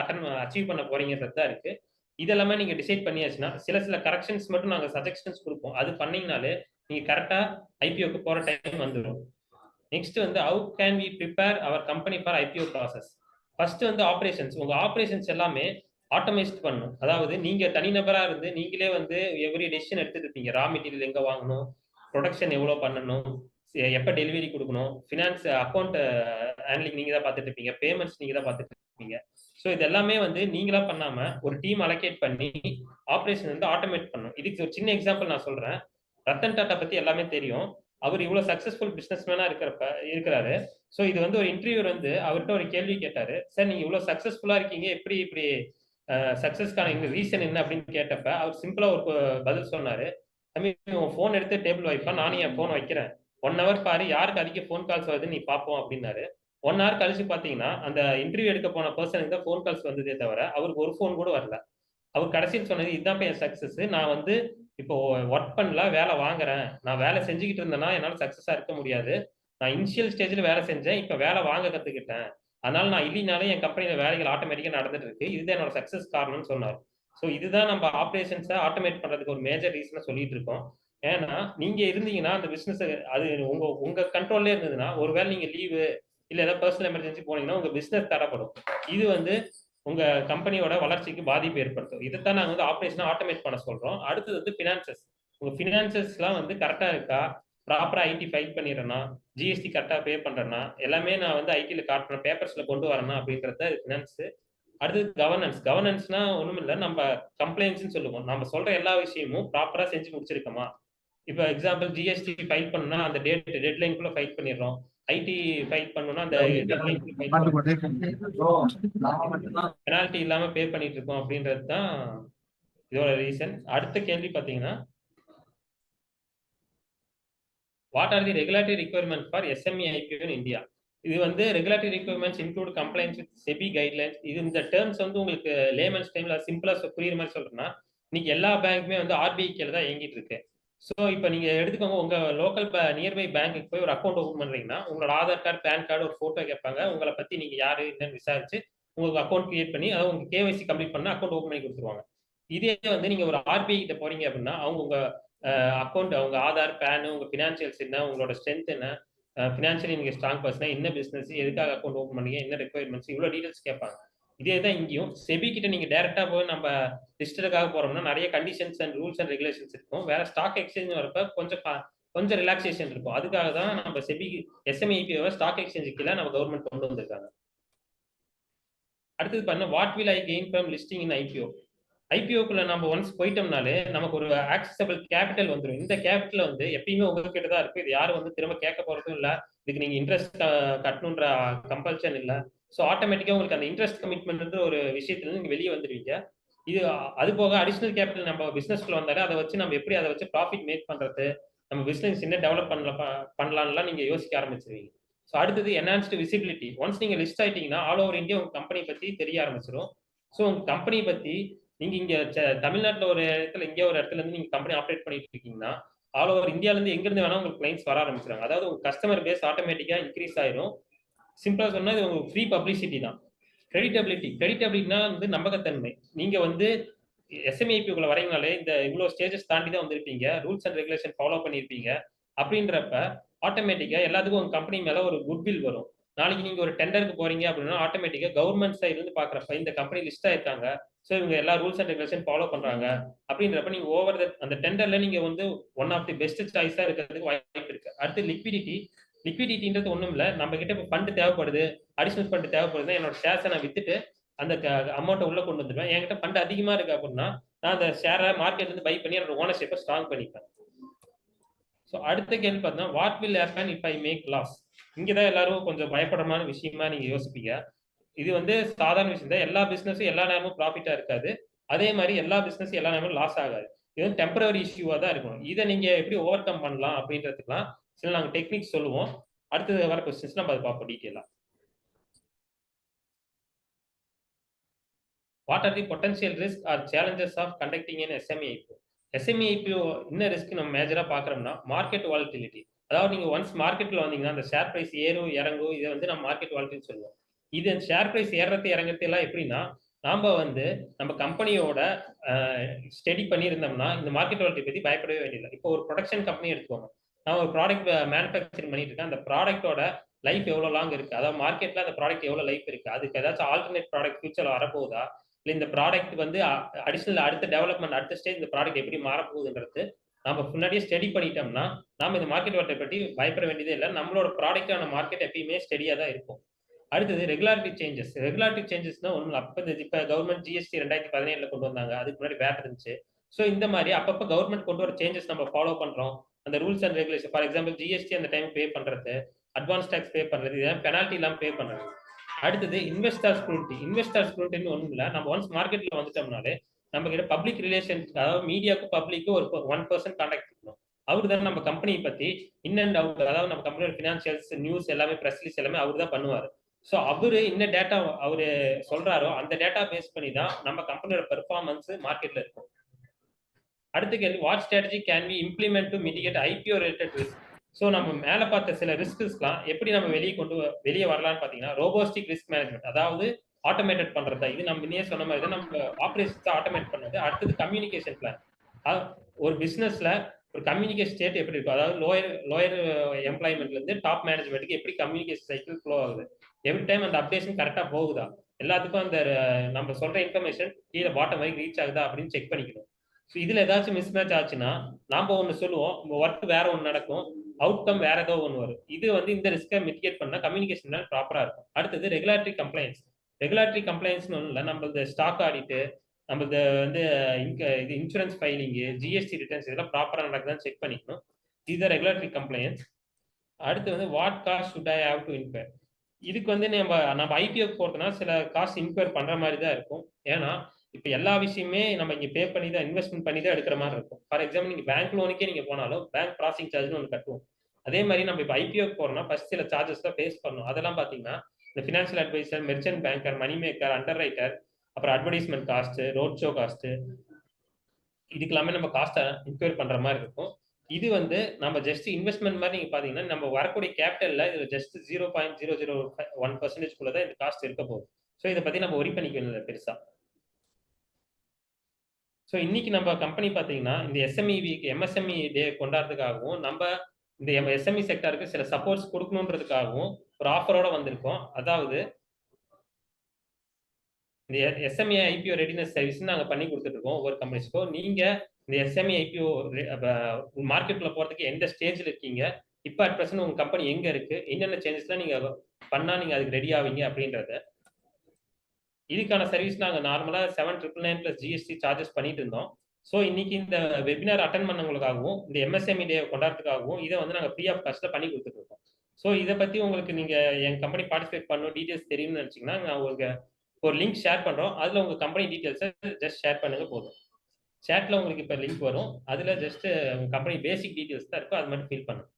அச்சீவ் பண்ண போறீங்கிறது தான் இருக்கு. இதெல்லாமே நீங்க டிசைட் பண்ணியாச்சுன்னா சில கரெக்ஷன்ஸ் மட்டும் நாங்கள் சஜஷன்ஸ் கொடுப்போம். அது பண்ணீங்கனாலே நீங்க கரெக்டா ஐபிஓக்கு போற டைம் வந்துடும். நெக்ஸ்ட் வந்து how can we prepare our company for IPO process? First வந்து ஆப்ரேஷன்ஸ், உங்க ஆப்ரேஷன்ஸ் எல்லாமே ஆட்டோமேட் பண்ணணும். அதாவது நீங்க தனிநபரா இருந்து நீங்களே வந்து எவ்ரி டெசிஷன் எடுத்துட்டு இருப்பீங்க. ரா மெட்டீரியல் எங்க வாங்கணும், ப்ரொடக்ஷன் எவ்வளோ பண்ணணும், எப்போ டெலிவரி கொடுக்கணும், ஃபினான்ஸ் அக்கௌண்ட் ஹேண்ட்லிங் நீங்க தான் பார்த்துட்டு இருப்பீங்க, பேமெண்ட்ஸ் நீங்க தான் பார்த்துட்டு இருப்பீங்க. ஸோ இது எல்லாமே வந்து நீங்களா பண்ணாம ஒரு டீம் அலோகேட் பண்ணி ஆப்ரேஷன் வந்து ஆட்டோமேட் பண்ணும். இதுக்கு ஒரு சின்ன எக்ஸாம்பிள் நான் சொல்றேன். ரத்தன் டாடா பத்தி எல்லாமே தெரியும். அவர் இவ்வளவு சக்சஸ்ஃபுல் பிசினஸ்மேனா இருக்கிறாரு. ஸோ இது வந்து ஒரு இன்டர்வியூர் வந்து அவர்கிட்ட ஒரு கேள்வி கேட்டாரு. சார் நீங்க இவ்வளவு சக்சஸ்ஃபுல்லா இருக்கீங்க, எப்படி இப்படி சக்சஸ்க்கான எங்க ரீசன் என்ன அப்படின்னு கேட்டப்ப அவர் சிம்பிளா ஒரு பதில் சொன்னாரு. தம்பி உன் போன் எடுத்து டேபிள் வைப்பா, நானும் என் போன் வைக்கிறேன், 1 hour பாரு யாருக்கு அதிக போன் கால்ஸ் வருது நீ பார்ப்போம் அப்படின்னாரு. 1 hour கழிச்சு பாத்தீங்கன்னா அந்த இன்டர்வியூ எடுக்க போன பர்சனுக்கு தான் போன் கால்ஸ் வந்ததே தவிர அவருக்கு ஒரு போன் கூட வரல. அவர் கடைசியில் சொன்னது இதுதான் என் சக்சஸ், நான் வந்து இப்போ ஒர்க் பண்ணல, வேலை வாங்குறேன், நான் வேலை செஞ்சுக்கிட்டு இருந்தேன்னா என்னால சக்சஸா இருக்க முடியாது, நான் இனிஷியல் ஸ்டேஜ்ல வேலை செஞ்சேன், இப்ப வேலை வாங்க கத்துக்கிட்டேன், அதனால நான் இல்லைனாலும் என் கம்பெனியில வேலைகள் ஆட்டோமேட்டிக்கா நடந்துட்டு இருக்கு, இதுதான் என்னோட சக்சஸ் காரணம்னு சொன்னார். ஸோ இதுதான் நம்ம ஆப்ரேஷன்ஸை ஆட்டோமேட் பண்றதுக்கு ஒரு மேஜர் ரீசனை சொல்லிட்டு இருக்கோம். ஏன்னா நீங்க இருந்தீங்கன்னா அந்த பிசினஸ் அது உங்க கண்ட்ரோல்லே இருந்ததுன்னா ஒருவேளை நீங்க லீவு இல்ல ஏதாவது பர்சனல் எமர்ஜென்சி போனீங்கன்னா உங்க பிசினஸ் தரப்படும். இது வந்து உங்க கம்பெனியோட வளர்ச்சிக்கு பாதிப்பு ஏற்படுத்தும். இதைத்தான் நாங்க வந்து ஆப்ரேஷனை ஆட்டோமேட் பண்ண சொல்றோம். அடுத்தது வந்து பினான்சஸ். உங்க பினான்சஸ்லாம் வந்து கரெக்டா இருக்கா, ப்ராப்பரா ஐடி ஃபைல் பண்ணிடுறேன்னா, ஜிஎஸ்டி கரெக்டா பே பண்றேன்னா, எல்லாமே நான் வந்து ஐடியில காட்டுறேன், பேப்பர்ஸ்ல கொண்டு வரேன்னா அப்படின்றது பினான்ஸ். அடுத்தது கவர்னன்ஸ். கவர்னன்ஸ்னா ஒண்ணும் இல்லை, நம்ம கம்ப்ளைண்ட்ஸ்ன்னு சொல்லுவோம். நம்ம சொல்ற எல்லா விஷயமும் ப்ராப்பரா செஞ்சு முடிச்சிருக்கோமா. இப்போ எக்ஸாம்பிள் ஜிஎஸ்டி ஃபைல் பண்ணா அந்த டெட்லைனுக்குள்ள ஃபைல் பண்ணிடுறோம், ஐடி ஃபைல் பண்ணணும்னா அந்த பெனால்டி இல்லாம பே பண்ணிட்டு இருக்கோம் அப்படின்றது தான் இதோட ரீசன். அடுத்த கேள்வி பாத்தீங்கன்னா, what are the regulatory requirement for SME IPO in India. இது வந்து regulatory requirements include complaints with SEBI guidelines. இது இந்த டேர்ம்ஸ் வந்து உங்களுக்கு லேமன்ஸ் டைம்ல சிம்பிளா புரியுற மாதிரி சொல்றேன்னா, இன்னைக்கு எல்லா பேங்க்குமே வந்து ஆர்பிஐ கீழ தான் இயங்கிட்டு இருக்கு. ஸோ இப்போ நீங்க எடுத்துக்கோங்க, உங்க லோக்கல் நியர்பை பேங்க்குக்கு போய் ஒரு அக்கௌண்ட் ஓப்பன் பண்றீங்கன்னா உங்களோட ஆதார் கார்டு, பேன் கார்டு, ஒரு போட்டோ கேட்பாங்க, உங்களை பத்தி நீங்க யாரு என்னன்னு விசாரிச்சு உங்களுக்கு அக்கௌண்ட் கிரியேட் பண்ணி அதை உங்க கேவைசி கம்ப்ளீட் பண்ணா அக்கௌண்ட் ஓப்பன் பண்ணி கொடுத்துருவாங்க. இதே வந்து நீங்க ஒரு ஆர்பிஐ கிட்ட போறீங்க அப்படின்னா அவங்க உங்க அக்கௌண்ட், அவங்க ஆதார், பேன், உங்க பினான்சியல்ஸ் என்ன, உங்களோட ஸ்ட்ரென்த் என்ன, ஃபினான்ஷியலி நீங்க ஸ்ட்ராங் பர்சனா, என்ன பிசினஸ், எதுக்காக அக்கௌண்ட் ஓப்பன் பண்ணீங்க, என்ன ரெக்யர்மெண்ட்ஸ், இவ்வளவு டீடைல்ஸ் கேட்பாங்க. இதே தான் இங்கேயும் செபி கிட்ட நீங்க டைரக்டா போய் நம்ம லிஸ்டடுக்காக போறோம்னா நிறைய conditions and rules and regulations இருக்கும். வேற ஸ்டாக் எக்ஸ்சேஞ்ச் வரப்ப கொஞ்சம் ரிலாக்ஸேஷன் இருக்கும். அதுக்காக தான் நம்ம செபி எஸ்எம்ஐபிஓவை ஸ்டாக் எக்ஸ்சேஞ்சு கீழே நம்ம கவர்மெண்ட் கொண்டு வந்திருக்காங்க. அடுத்தது பாருங்க, what will I gain from listing in IPO. ஐபிஓக்குள்ள நம்ம ஒன்ஸ் போயிட்டோம்னாலே நமக்கு ஒரு ஆக்சசபிள் கேபிட்டல் வந்துடும். இந்த கேபிட்டல் வந்து எப்பயுமே உங்ககிட்ட தான் இருக்கும். இது யாரும் வந்து திரும்ப கேட்க போறதும் இல்லை, இதுக்கு நீங்க இன்ட்ரெஸ்ட் கட்டணுன்ற கம்பல்ஷன் இல்லை. ஸோ ஆட்டோமேட்டிக்கா உங்களுக்கு அந்த இன்ட்ரெஸ்ட் கமிட்மெண்ட் ஒரு விஷயத்துல நீங்க வெளியே வந்துடுவீங்க. இது அது போக அடிஷனல் கேபிட்டல் நம்ம பிசினஸ்க்குள்ள வந்தாலே அதை வச்சு நம்ம எப்படி அதை வச்சு ப்ராஃபிட் மேக் பண்றது, நம்ம பிசினஸ் என்ன டெவலப் பண்ணலாம்லாம் நீங்க யோசிக்க ஆரம்பிச்சிருவீங்க. ஸோ அடுத்தது என்ஹான்ஸ்டு விசிபிலிட்டி. ஒன்ஸ் நீங்க லிஸ்ட் ஆயிட்டீங்கன்னா ஆல் ஓவர் இந்தியா உங்க கம்பெனி பத்தி தெரிய ஆரம்பிச்சிடும். ஸோ உங்க கம்பெனி பத்தி நீங்க இங்க தமிழ்நாட்டில் ஒரு இடத்துல இங்கே ஒரு இடத்துல இருந்து நீங்க கம்பெனி ஆப்ரேட் பண்ணிட்டு இருக்கீங்கன்னா ஆல் ஓவர் இந்தியால இருந்து எங்க இருந்து வேணா உங்களுக்கு கிளைண்ட்ஸ் வர ஆரம்பிச்சிருக்காங்க. அதாவது உங்க கஸ்டமர் பேஸ் ஆட்டோமேட்டிக்கா இன்க்ரீஸ் ஆயிரும். சிம்பிளா சொன்னா இது உங்களுக்கு ஃப்ரீ பப்ளிசிட்டி தான். கிரெடிட்டபிலிட்டினா வந்து நம்பகத்தன்மை. நீங்க வந்து எஸ்எம்ஐபிக்குள்ள வரீங்கனாலே இந்த இவ்வளவு ஸ்டேஜஸ் தாண்டி தான் வந்திருப்பீங்க, ரூல்ஸ் அண்ட் ரெகுலேஷன் ஃபாலோ பண்ணியிருப்பீங்க அப்படின்றப்ப ஆட்டோமேட்டிக்கா எல்லாத்துக்கும் உங்க கம்பெனி மேல ஒரு குட்வில் வரும். நாளைக்கு நீங்க ஒரு டெண்டருக்கு போறீங்க அப்படின்னா ஆட்டோமேட்டிக்கா கவர்மெண்ட் சைட்ல இருந்து பாக்குறப்ப இந்த கம்பெனி லிஸ்ட் ஆயிருக்காங்க, ஸோ இவங்க எல்லா ரூல்ஸ் அண்ட் ரெகுலேஷன் ஃபாலோ பண்றாங்க அப்படின்றப்ப நீங்க ஓவர் அந்த டெண்டர்ல நீங்க வந்து ஒன் ஆஃப் தி பெஸ்ட் சாய்ஸா இருக்கிறதுக்கு வாய்ப்பு இருக்கு. அடுத்து லிக்விடிட்டின்றது ஒண்ணும் இல்லை, நம்ம கிட்ட இப்போ ஃபண்ட் தேவைப்படுது, அடிஷனல் ஃபண்ட் தேவைப்படுது, என்னோட ஷேர்ஸை நான் வித்துட்டு அந்த அமௌண்ட்டை உள்ள கொண்டு வந்துடுவேன். என்கிட்ட ஃபண்ட் அதிகமா இருக்கு அப்படின்னா நான் அந்த ஷேரை மார்க்கெட்ல இருந்து பை பண்ணி என்னோட ஓனர்ஷிப்பை ஸ்ட்ராங் பண்ணிப்பேன். ஸோ அடுத்த கேள்வி பார்த்தீங்கன்னா, what will happen if I make loss. இங்கதான் எல்லாரும் கொஞ்சம் பயப்படுறமான விஷயமா நீங்க யோசிப்பீங்க. இது வந்து சாதாரண விஷயம் தான். எல்லா பிசினஸும் எல்லா நேரமும் ப்ராஃபிட்டா இருக்காது, அதே மாதிரி எல்லா பிசினஸும் எல்லா நேரமும் லாஸ் ஆகாது. இது வந்து டெம்பரரி இஷ்யூவா தான் இருக்கணும். இதை நீங்க எப்படி ஓவர் கம் பண்ணலாம் அப்படின்றதுக்குலாம் சில நாங்கள் டெக்னிக்ஸ் சொல்லுவோம். அடுத்தது வர கொஸ்டின்ஸ் நம்ம அதை பார்ப்போம் டீட்டெயிலா. What are the potential risk or challenges of conducting in SME IPO. SME IPO என்ன ரிஸ்க் நம்ம மேஜரா பாக்குறோம்னா மார்க்கெட் வாலட்டிலிட்டி. அதாவது நீங்க ஒன்ஸ் மார்க்கெட்ல வந்தீங்கன்னா அந்த ஷேர் பிரைஸ் ஏறும் இறங்கும், இதை வந்து நம்ம மார்க்கெட் வாலட்டிலிட்டி சொல்லுவோம். இது ஷேர் பிரைஸ் ஏறது இறங்குறது எல்லாம் எப்படின்னா, நாம வந்து நம்ம கம்பெனியோட ஸ்டடி பண்ணியிருந்தோம்னா இந்த மார்க்கெட் வாலட்டிலிட்டி பத்தி பயப்படவே வேண்டியதில்லை. இப்போ ஒரு ப்ரொடக்ஷன் கம்பெனி எடுத்துக்கோங்க, நான் ஒரு ப்ராடக்ட் மேனுஃபேக்சரிங் பண்ணிட்டு இருக்கேன், அந்த ப்ராடக்டோட லைஃப் எவ்வளவு லாங் இருக்கு, அதாவது மார்க்கெட்ல அந்த ப்ராடக்ட் எவ்வளவு லைஃப் இருக்கு, அதுக்கு ஏதாச்சும் ஆல்டர்னேட் ப்ராடக்ட் ஃபியூச்சர்ல வரப்போகுதா, இல்லை இந்த ப்ராடக்ட் வந்து அடிஷனல் அடுத்த டெவலப்மெண்ட் அடுத்த ஸ்டேஜ் இந்த ப்ராடக்ட் எப்படி மாறப்போகுதுன்றது நம்ம முன்னாடியே ஸ்டடி பண்ணிட்டோம்னா நாம இந்த மார்க்கெட் வாட்டை பற்றி பயப்பட வேண்டியதே இல்லை. நம்மளோட ப்ராடக்டான மார்க்கெட் எப்பயுமே ஸ்டடியா தான் இருக்கும். அடுத்தது ரெகுலாரிட்டி சேஞ்சஸ். ரெகுலாரிட்டி சேஞ்சஸ்னா ஒன்றும் அப்போ இப்போ கவர்மெண்ட் ஜிஎஸ்டி 2017 கொண்டு வந்தாங்க, அதுக்கு முன்னாடி வேட் இருந்துச்சு. ஸோ இந்த மாதிரி அப்பப்போ கவர்மெண்ட் கொண்டு வர சேஞ்சஸ் நம்ம ஃபாலோ பண்றோம். அந்த rules and regulation, for example GST அந்த டைம் பே பண்றது, அட்வான்ஸ் டேக்ஸ் பே பண்றது, இதெல்லாம் பெனால்ட்டி இல்லாமல் பே பண்றது. அடுத்தது இன்வெஸ்டர் ஸ்க்ரூட்டினி. இன்வெஸ்டர் ஸ்க்ரூட்டினி ஒன்றும் இல்லை, நம்ம ஒன்ஸ் மார்க்கெட்ல வந்துட்டோம்னாலே நம்ம கிட்ட பப்ளிக் ரிலேஷன், அதாவது மீடியாவுக்கும் பப்ளிக்கும் ஒரு 1% கான்டாக்ட் இருக்கணும். அவரு தான் நம்ம கம்பெனியை பத்தி இன் அண்ட் அவுட், அதாவது நம்ம கம்பெனியோட ஃபினான்ஷியல்ஸ், நியூஸ் எல்லாமே, ப்ரெஸ் ரிலீஸ் எல்லாமே அவர் தான் பண்ணுவார். ஸோ அவரு என்ன டேட்டா அவரு சொல்றாரோ அந்த டேட்டா பேஸ் பண்ணி தான் நம்ம கம்பெனியோட பெர்ஃபார்மன்ஸ் மார்க்கெட்ல இருக்கும். அடுத்த கேள்வி, what strategy can we implement to mitigate IPO related risk. So நம்ம மேலே பார்த்த சில ரிஸ்க்ஸ்லாம் எப்படி நம்ம வெளியே வரலாம்னு பார்த்தீங்கன்னா, ரோபோஸ்டிக் ரிஸ்க் மேனேஜ்மெண்ட், அதாவது ஆட்டோமேட்டட் பண்றது தான். இது நம்ம முன்னே சொன்ன மாதிரி தான், நம்ம ஆப்ரேஷன்ஸ் ஆட்டோமேட் பண்ணது. அடுத்தது கம்யூனிகேஷன் பிளான். ஒரு பிசினஸ்ல ஒரு கம்யூனிகேஷன் ஸ்டேட் எப்படி இருக்கும், அதாவது லோயர் எம்ப்ளாய்மெண்ட்ல இருந்து டாப் மேனேஜ்மெண்ட்டுக்கு எப்படி கம்யூனிகேஷன் சைக்கிள் ஃப்ளோ ஆகுது, எவ்ரி டைம் அந்த அப்டேஷன் கரெக்டா போகுதா, எல்லாத்துக்கும் அந்த நம்ம சொல்ற இன்ஃபர்மேஷன் கீழே பாட்டம் வரைக்கும் ரீச் ஆகுதா அப்படின்னு செக் பண்ணிக்கணும். ஸோ இதுல ஏதாச்சும் மிஸ் மேட்ச் ஆச்சுன்னா நாம ஒன்று சொல்லுவோம், ஒர்க் வேற ஒன்று நடக்கும், அவுட்கம் வேற ஏதோ ஒன்று வரும். இது வந்து இந்த ரிஸ்கை மிட்டிகேட் பண்ணா கம்யூனிகேஷன் ப்ராப்பரா இருக்கும். அடுத்தது ரெகுலாட்டரி கம்ப்ளைண்ட்ஸ். ரெகுலாட்டரி கம்ப்ளைண்ட்ஸ்னு ஒன்றும் இல்லை, நம்மளது ஸ்டாக் ஆடிட்டு, நம்மளது வந்து இது இன்சூரன்ஸ் ஃபைலிங்கு, ஜிஎஸ்டி ரிட்டர்ன்ஸ், இதெல்லாம் ப்ராப்பராக நடக்குதான்னு செக் பண்ணிக்கணும். இது ரெகுலாட்டரி கம்ப்ளைண்ட்ஸ். அடுத்து வந்து what cost should I have to in her. இதுக்கு வந்து நம்ம ஐபிஓ போட்டோம்னா சில காஸ்ட் இன்கர் பண்ற மாதிரி தான் இருக்கும். ஏன்னா இப்போ எல்லா விஷயமே நம்ம இங்கே பே பண்ணி தான், இன்வெஸ்ட்மெண்ட் பண்ணி தான் எடுக்கிற மாதிரி இருக்கும். ஃபார் எக்ஸாம்பிள் நீங்கள் பேங்க் லோனுக்கே நீங்கள் போனாலும் பேங்க் ப்ராசஸிங் சார்ஜ்னு ஒன்று கட்டுவோம். அதே மாதிரி நம்ம இப்போ ஐபிஓ போறோம்னா ஃபர்ஸ்ட் சில சார்ஜஸ் தான் ஃபேஸ் பண்ணணும். அதெல்லாம் பார்த்தீங்கன்னா இந்த ஃபினான்ஷியல் அட்வைசர், மெர்ச்சன்ட் பேங்கர், மணி மேக்கர், அண்டர் ரைட்டர், அப்புறம் advertisement cost, road show cost, இதுக்கு எல்லாமே நம்ம காஸ்ட்டை இன்க்வயர் பண்ற மாதிரி இருக்கும். இது வந்து நம்ம ஜஸ்ட் இன்வெஸ்ட்மெண்ட் மாதிரி நீங்க பாத்தீங்கன்னா நம்ம வரக்கூடிய கேபிட்டல்ல இது ஜஸ்ட் 0.001% தான் இந்த காஸ்ட் இருக்க போகுது. ஸோ இதை பத்தி நம்ம ஒரி பண்ணிக்கணும் இல்லை பெருசா. ஸோ இன்னைக்கு நம்ம கம்பெனி பார்த்தீங்கன்னா இந்த எம்எஸ்எம்இ டே கொண்டாடுறதுக்காகவும் நம்ம இந்த எஸ்எம்இ செக்டருக்கு சில சப்போர்ட்ஸ் கொடுக்கணுன்றதுக்காகவும் ஒரு ஆஃபரோட வந்திருக்கோம். அதாவது இந்த எஸ்எம்இ ஐபிஓ ரெடினஸ் சர்வீஸ் நாங்கள் பண்ணி கொடுத்துட்டு இருக்கோம் ஒவ்வொரு கம்பெனிஸ்க்கும். நீங்க இந்த எஸ்எம்இ ஐபிஓ மார்க்கெட்ல போறதுக்கு எந்த ஸ்டேஜ்ல இருக்கீங்க, இப்போ அட் பிரசன்ட் உங்க கம்பெனி எங்க இருக்கு, என்னென்ன சேஞ்சஸ்லாம் நீங்க பண்ணா நீங்க அதுக்கு ரெடி ஆவீங்க அப்படின்றத, இதுக்கான சர்வீஸ் நாங்கள் நார்மலா 7,999 பிளஸ் ஜிஎஸ்டி சார்ஜஸ் பண்ணிட்டு இருந்தோம். ஸோ இன்னைக்கு இந்த வெபினார் அட்டன் பண்ணவங்களுக்காகவும் இந்த எம்எஸ்எம்இ டே கொண்டாடுறதுக்காகவும் இதை வந்து நாங்கள் ஃப்ரீ ஆஃப் காஸ்ட்ல பண்ணி கொடுத்துட்டு இருக்கோம். ஸோ இதை பத்தி உங்களுக்கு நீங்க என் கம்பெனி பார்ட்டிசிபேட் பண்ணணும், டீடைல்ஸ் தெரியும்னு நினைச்சீங்கன்னா நான் உங்களுக்கு ஒரு லிங்க் ஷேர் பண்றோம். அதுல உங்க கம்பெனி டீடைல்ஸை ஜஸ்ட் ஷேர் பண்ணுங்க போதும். சேட்ல உங்களுக்கு இப்போ லிங்க் வரும், அதுல ஜஸ்ட் உங்க கம்பெனி பேசிக் டீடைல்ஸ் தான் இருக்கும், அது மட்டும் ஃபில் பண்ணுங்க.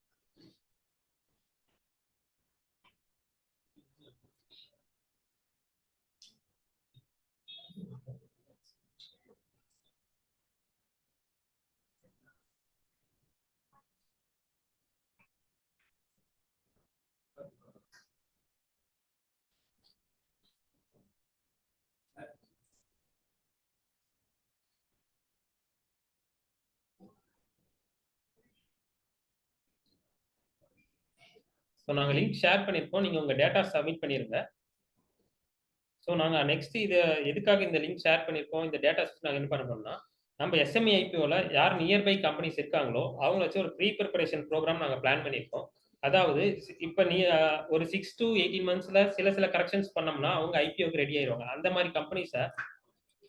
ஸோ நாங்கள் லிங்க் ஷேர் பண்ணியிருக்கோம், நீங்கள் உங்கள் டேட்டா சப்மிட் பண்ணிடுங்க. ஸோ நாங்கள் நெக்ஸ்ட் இது எதுக்காக இந்த லிங்க் ஷேர் பண்ணியிருக்கோம், இந்த டேட்டாஸ் நாங்கள் என்ன பண்ணோம்னா, நம்ம எஸ்எம்இ ஐபிஓவில் யார் நியர்பை கம்பெனிஸ் இருக்காங்களோ அவங்கள வச்சு ஒரு ப்ரீ ப்ரிப்பரேஷன் ப்ரோக்ராம் நாங்கள் பிளான் பண்ணியிருக்கோம். அதாவது இப்போ நீ ஒரு 6 to 18 monthsல சில கரெக்ஷன்ஸ் பண்ணோம்னா அவங்க ஐபிஓக்கு ரெடி ஆயிடுவாங்க. அந்த மாதிரி கம்பெனிஸை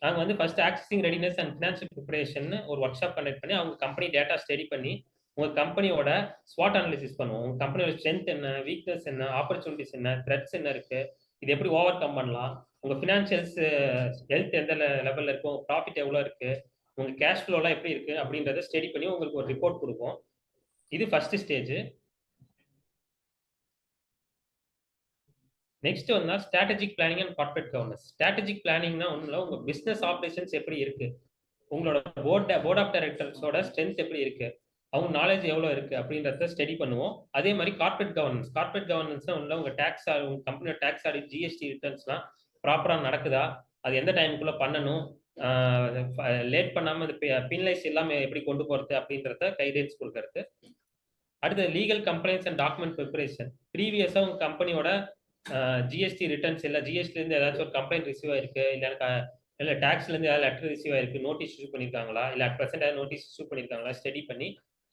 நாங்கள் வந்து first accessing readiness and financial preparation ஒரு ஒர்க் ஷாப் கண்டக்ட் பண்ணி அவங்க கம்பெனி டேட்டா ஸ்டடி பண்ணி உங்கள் கம்பெனியோட ஸ்வாட் அனாலிசிஸ் பண்ணுவோம். உங்கள் கம்பெனியோட ஸ்ட்ரென்த் என்ன, வீக்னஸ் என்ன, ஆப்பர்ச்சுனிட்டிஸ் என்ன, த்ரெட்ஸ் என்ன இருக்கு, இது எப்படி ஓவர் கம் பண்ணலாம், உங்கள் ஃபினான்ஷியல்ஸ் ஹெல்த் எந்த லெவலில் இருக்கு, உங்கள் ப்ராஃபிட் எவ்வளோ இருக்கு, உங்கள் கேஷ் ஃப்ளோலாம் எப்படி இருக்கு அப்படின்றத ஸ்டடி பண்ணி உங்களுக்கு ஒரு ரிப்போர்ட் கொடுப்போம். இது ஃபர்ஸ்ட் ஸ்டேஜ். நெக்ஸ்ட் வந்து strategic planning and corporate governance. Strategic பிளானிங்னா ஒன்றும் உங்க பிசினஸ் ஆப்ரேஷன்ஸ் எப்படி இருக்கு, உங்களோட போர்ட் ஆஃப் டைரக்டர்ஸோட ஸ்ட்ரென்த் எப்படி இருக்கு, அவங்க நாலேஜ் எவ்வளோ இருக்கு அப்படின்றத ஸ்டடி பண்ணுவோம். அதே மாதிரி கார்ப்பரேட் கவர்னன்ஸ் ஒன்றும் உங்க டேக்ஸ், உங்க கம்பெனியோட டேக்ஸ் ஆடிட், ஜிஎஸ்டி ரிட்டர்ன்ஸ்லாம் ப்ராப்பராக நடக்குதா, அது எந்த டைமுக்குள்ள பண்ணணும், லேட் பண்ணாமல் இந்த பின்லைஸ் எல்லாமே எப்படி கொண்டு போறது அப்படின்றத கைடன்ஸ் கொடுக்கறது. அடுத்து legal complaints and document preparation. ப்ரீவியஸாக உங்க கம்பெனியோட ஜிஎஸ்டி ரிட்டர்ன்ஸ் இல்லை, ஜிஎஸ்டிலேருந்து ஏதாச்சும் ஒரு கம்ப்ளைண்ட் ரிசீவ் ஆயிருக்கு, இல்லை டேக்ஸ்லேருந்து ஏதாவது லெட்டர் ரிசீவ் ஆயிருக்கு, நோட்டீஸ் இஷ்யூ பண்ணியிருக்காங்களா, இல்லை அட் ப்ரெசென்ட் ஏதாவது நோட்டீஸ் இஷ்யூ பண்ணியிருக்காங்களா ஸ்டடி பண்ணி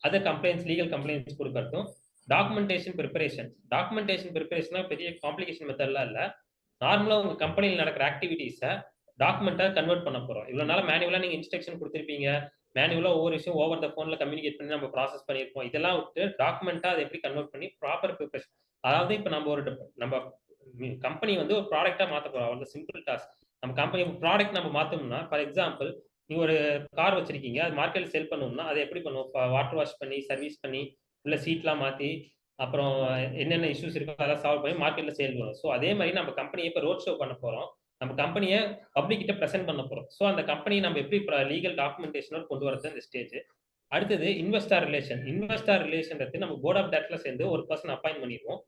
அதை கம்ப்ளைண்ட்ஸ், லீகல் கம்ப்ளைண்ட்ஸ் கொடுக்கறதும். டாக்குமெண்டேஷன் ப்ரிப்பரேஷனா பெரிய காம்ப்ளிகேஷன் மெத்தட்லாம் இல்லை. நார்மலாக உங்கள் கம்பெனியில் நடக்கிற ஆக்டிவிட்டீஸை டாக்குமெண்ட்டாக கன்வெர்ட் பண்ண போகிறோம். இவ்வளோ நாள் மேனுவலாக நீங்கள் இன்ஸ்ட்ரக்ஷன் கொடுத்துருப்பீங்க, மேனுவலாக ஒவ்வொரு விஷயம் ஓவர் த ஃபோனில் கம்யூனிகேட் பண்ணி நம்ம ப்ராசஸ் பண்ணியிருப்போம். இதெல்லாம் விட்டு டாக்குமெண்ட்டாக அதை எப்படி கன்வெர்ட் பண்ணி ப்ராப்பர் ப்ரிப்பரேஷன். அதாவது இப்போ நம்ம கம்பெனி வந்து ஒரு ப்ராடக்டாக மாற்ற போகிறோம். அவ்வளோ சிம்பிள் டாஸ்க். நம்ம கம்பெனி ப்ராடக்ட் நம்ம மாற்றணும்னா, ஃபார் எக்ஸாம்பிள் நீங்கள் ஒரு கார் வச்சிருக்கீங்க, அது மார்க்கெட்டில் சேல் பண்ணணும்னா அதை எப்படி பண்ணுவோம்? வாட்டர் வாஷ் பண்ணி, சர்வீஸ் பண்ணி, உள்ள சீட்லாம் மாற்றி, அப்புறம் என்னென்ன இஷ்யூஸ் இருக்கோ அதெல்லாம் சால்வ் பண்ணி மார்க்கெட்டில் சேல் பண்ணுவோம். ஸோ அதே மாதிரி நம்ம கம்பெனியை இப்போ ரோட் ஷோ பண்ண போகிறோம். நம்ம கம்பெனியை பப்ளிக் கிட்ட ப்ரெசென்ட் பண்ண போகிறோம். ஸோ அந்த கம்பெனியை நம்ம எப்படி லீகல் டாக்குமெண்டேஷனோட கொண்டு வரது இந்த ஸ்டேஜ். அடுத்தது இன்வெஸ்டார் ரிலேஷன்றது நம்ம போர்ட் ஆஃப் டைரக்டர்ல சேர்ந்து ஒரு பர்சன் அப்பாயிண்ட் பண்ணிடுவோம்.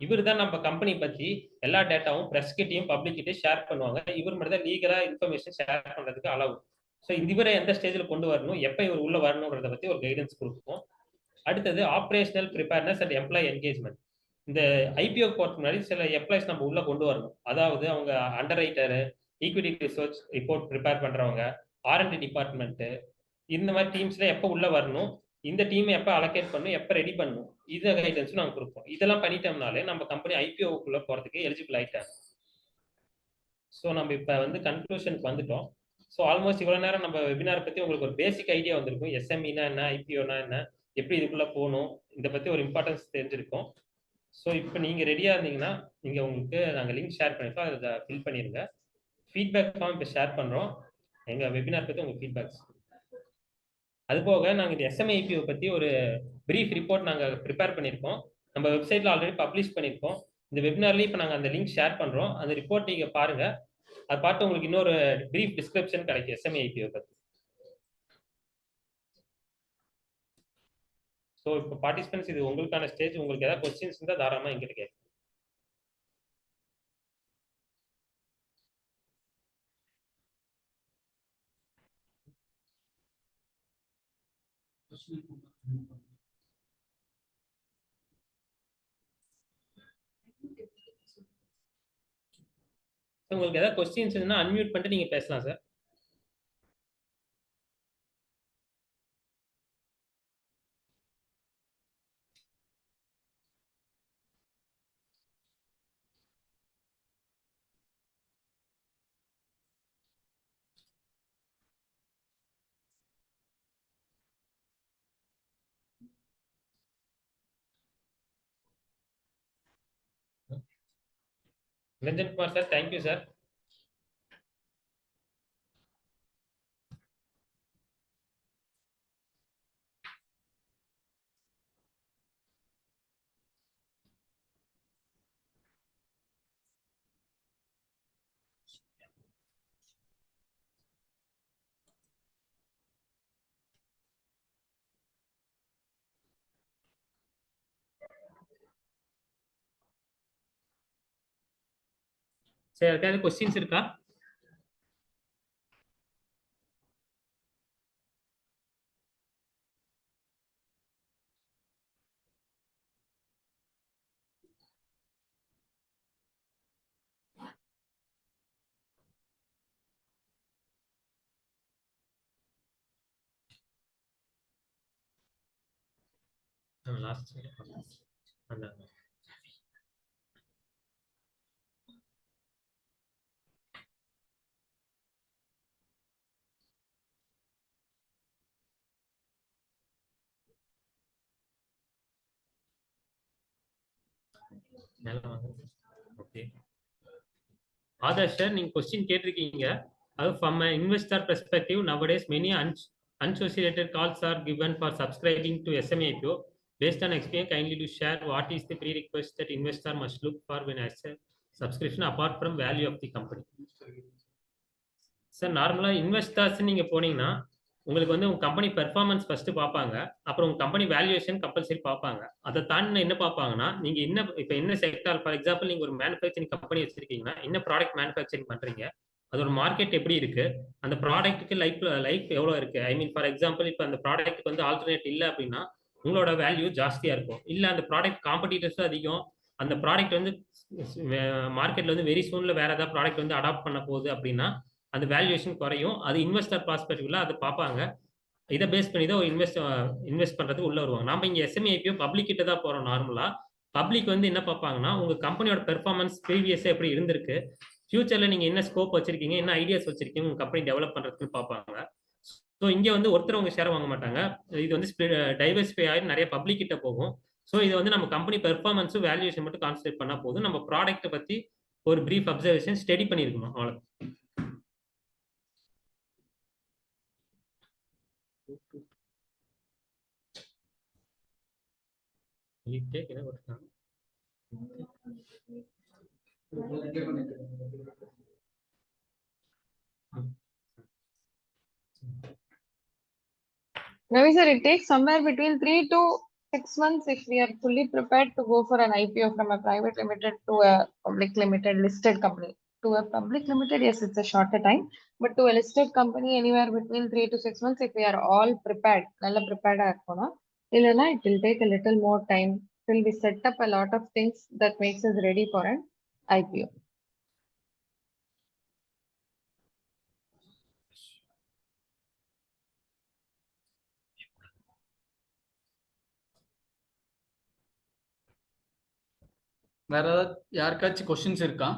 இவர் தான் நம்ம கம்பெனி பற்றி எல்லா டேட்டாவும் ப்ரெஸ் கிட்டையும் பப்ளிக் கிட்டையும் ஷேர் பண்ணுவாங்க. இவர் மட்டும் தான் லீகலாக இன்ஃபர்மேஷன் ஷேர் பண்ணுறதுக்கு அளவு. ஸோ இவரை எந்த ஸ்டேஜில் கொண்டு வரணும், எப்போ இவர் உள்ள வரணுன்றத பற்றி ஒரு கைடன்ஸ் கொடுப்போம். அடுத்தது operational preparedness and employee engagement. இந்த ஐபிஓ போறதுக்கு முன்னாடி சில எம்ப்ளாயிஸ் நம்ம உள்ள கொண்டு வரணும். அதாவது அவங்க under writer, equity research report prepare பண்றவங்க, R&D டிபார்ட்மெண்ட், இந்த மாதிரி டீம்ஸ்ல எப்போ உள்ள வரணும், இந்த டீமை எப்போ அலோகேட் பண்ணணும், எப்போ ரெடி பண்ணணும், இதை கைடன்ஸும் நாங்கள் கொடுப்போம். இதெல்லாம் பண்ணிட்டோம்னாலே நம்ம கம்பெனி ஐபிஓக்குள்ள போறதுக்கு எலிஜிபிள் ஆயிட்டாங்க. ஸோ நம்ம இப்போ வந்து கன்க்ளூஷனுக்கு வந்துட்டோம். ஸோ ஆல்மோஸ்ட் இவ்வளோ நேரம் நம்ம வெபினார் பற்றி உங்களுக்கு ஒரு பேசிக் ஐடியா வந்திருக்கும். எஸ்எம்இனா என்ன, ஐபிஓனா என்ன, எப்படி இதுக்குள்ள போகணும், இதை பற்றி ஒரு இம்பார்ட்டன்ஸ் தெரிஞ்சிருக்கும். ஸோ இப்போ நீங்கள் ரெடியாக இருந்தீங்கன்னா நீங்கள் உங்களுக்கு நாங்கள் லிங்க் ஷேர் பண்ணியிருக்கோம், அதை ஃபில் பண்ணிடுங்க. ஃபீட்பேக் ஃபார்ம் இப்போ ஷேர் பண்ணுறோம். எங்கள் வெபினார் பற்றி உங்கள் ஃபீட்பேக்ஸ். அது போக நாங்கள் இந்த எஸ்எம்ஐபிஓ பற்றி ஒரு பிரீஃப் ரிப்போர்ட் நாங்கள் ப்ரிப்பேர் பண்ணியிருக்கோம். நம்ம வெப்சைட்டில் ஆல்ரெடி பப்ளிஷ் பண்ணியிருக்கோம். இந்த வெபினார்லேயும் இப்போ நாங்கள் அந்த லிங்க் ஷேர் பண்ணுறோம். அந்த ரிப்போர்ட் நீங்கள் பாருங்கள். அதை பார்த்து உங்களுக்கு இன்னொரு பிரீஃப் டிஸ்கிரிப்ஷன் கிடைக்கும் எஸ்எம்ஐபிஓ பற்றி. ஸோ இப்போ பார்ட்டிசிபென்ட்ஸ் இது உங்களுக்கான ஸ்டேஜ். உங்களுக்கு ஏதாவது கொஸ்டின்ஸ் இருந்தால் தாராளமாக எங்கிட்ட கேட்க. உங்களுக்கு ஏதாவது கொஸ்டின்ஸ் இருந்தால் அன்மியூட் பண்ணிட்டு நீங்கள் பேசலாம் sir. Niranjan Kumar sir, thank you sir. Sir ஏதாவது கொஸ்டின்ஸ் இருக்கா? Last okay. ஆதர்ஷ் சார், நீங்க கொஸ்டின் கேட்டிருக்கீங்க. அது from an investor perspective, nowadays many unsociated calls are given for subscribing to SME IPO. Based on experience, kindly to share what is the prerequisite that investor must look for when asset subscription apart from value of the company. Sir நார்மலா investors நீங்க போனீங்கன்னா உங்களுக்கு வந்து உங்க company performance first பார்ப்பாங்க. அப்புறம் உங்க company valuation compulsory பார்ப்பாங்க. அதை தாண்டி என்ன பார்ப்பாங்கன்னா நீங்க என்ன செக்டார், ஃபார் எக்ஸாம்பிள் நீங்க ஒரு மேனுஃபேக்சரிங் கம்பெனி வச்சிருக்கீங்கன்னா என்ன ப்ராடக்ட் மேனுஃபேக்சரிங் பண்றீங்க, அதோட மார்க்கெட் எப்படி இருக்கு, அந்த ப்ராடக்ட்டுக்கு லைஃப் எவ்வளோ இருக்கு. ஐ மீன் ஃபார் எக்ஸாம்பிள் இப்போ அந்த ப்ராடக்ட்டுக்கு வந்து ஆல்டர்னேட் இல்லை அப்படின்னா உங்களோட வேல்யூ ஜாஸ்தியா இருக்கும். இல்லை அந்த ப்ராடக்ட் காம்படிட்டர்ஸும் அதிகம், அந்த ப்ராடக்ட் வந்து மார்க்கெட்ல வந்து வெரி சூன்ல வேற ஏதாவது ப்ராடக்ட் வந்து அடாப்ட் பண்ண போகுது அப்படின்னா அந்த வேல்யூவேஷன் குறையும். அது இன்வெஸ்டர் பெர்ஸ்பெக்டிவ்ல அதை பார்ப்பாங்க. இதை பேஸ் பண்ணி தான் இன்வெஸ்ட் பண்றதுக்கு உள்ள வருவாங்க. நாம இங்க எஸ்எம்இ ஐபிஓ பப்ளிக் கிட்ட தான் போறோம் நார்மலா. பப்ளிக் வந்து என்ன பார்ப்பாங்கன்னா, உங்க கம்பெனியோட பெர்ஃபார்மன்ஸ் ப்ரீவியஸா எப்படி இருந்திருக்கு, ஃபியூச்சர்ல நீங்க என்ன ஸ்கோப் வச்சிருக்கீங்க, என்ன ஐடியாஸ் வச்சிருக்கீங்க உங்க கம்பெனி டெவலப் பண்றதுக்கு பார்ப்பாங்க. ஸோ இங்க வந்து ஒருத்தர் உங்க ஷேர் வாங்க மாட்டாங்க. இது வந்து டைவர்சிஃபை ஆகி நிறைய பப்ளிக் கிட்ட போகும். ஸோ இது வந்து நம்ம கம்பெனி பெர்ஃபார்மன்ஸும் வேல்யூஷன் மட்டும் கான்சன்ட்ரேட் பண்ணா போதும். நம்ம ப்ராடக்ட்டை பத்தி ஒரு பிரீஃப் அப்சர்வேஷன் ஸ்டடி பண்ணியிருக்கணும் அவ்வளோ. Ravi sir, it takes somewhere between 3 to 6 months if we are fully prepared to go for an IPO from a private limited to a public limited listed company. To a public limited, yes, it's a shorter time, but to a listed company, anywhere between 3 to 6 months, if we are all prepared, nalla prepared illana, it will take a little more time till we set up a lot of things that makes us ready for an IPO. வேற ஏதாவது யாருக்காச்சும் questions இருக்கா?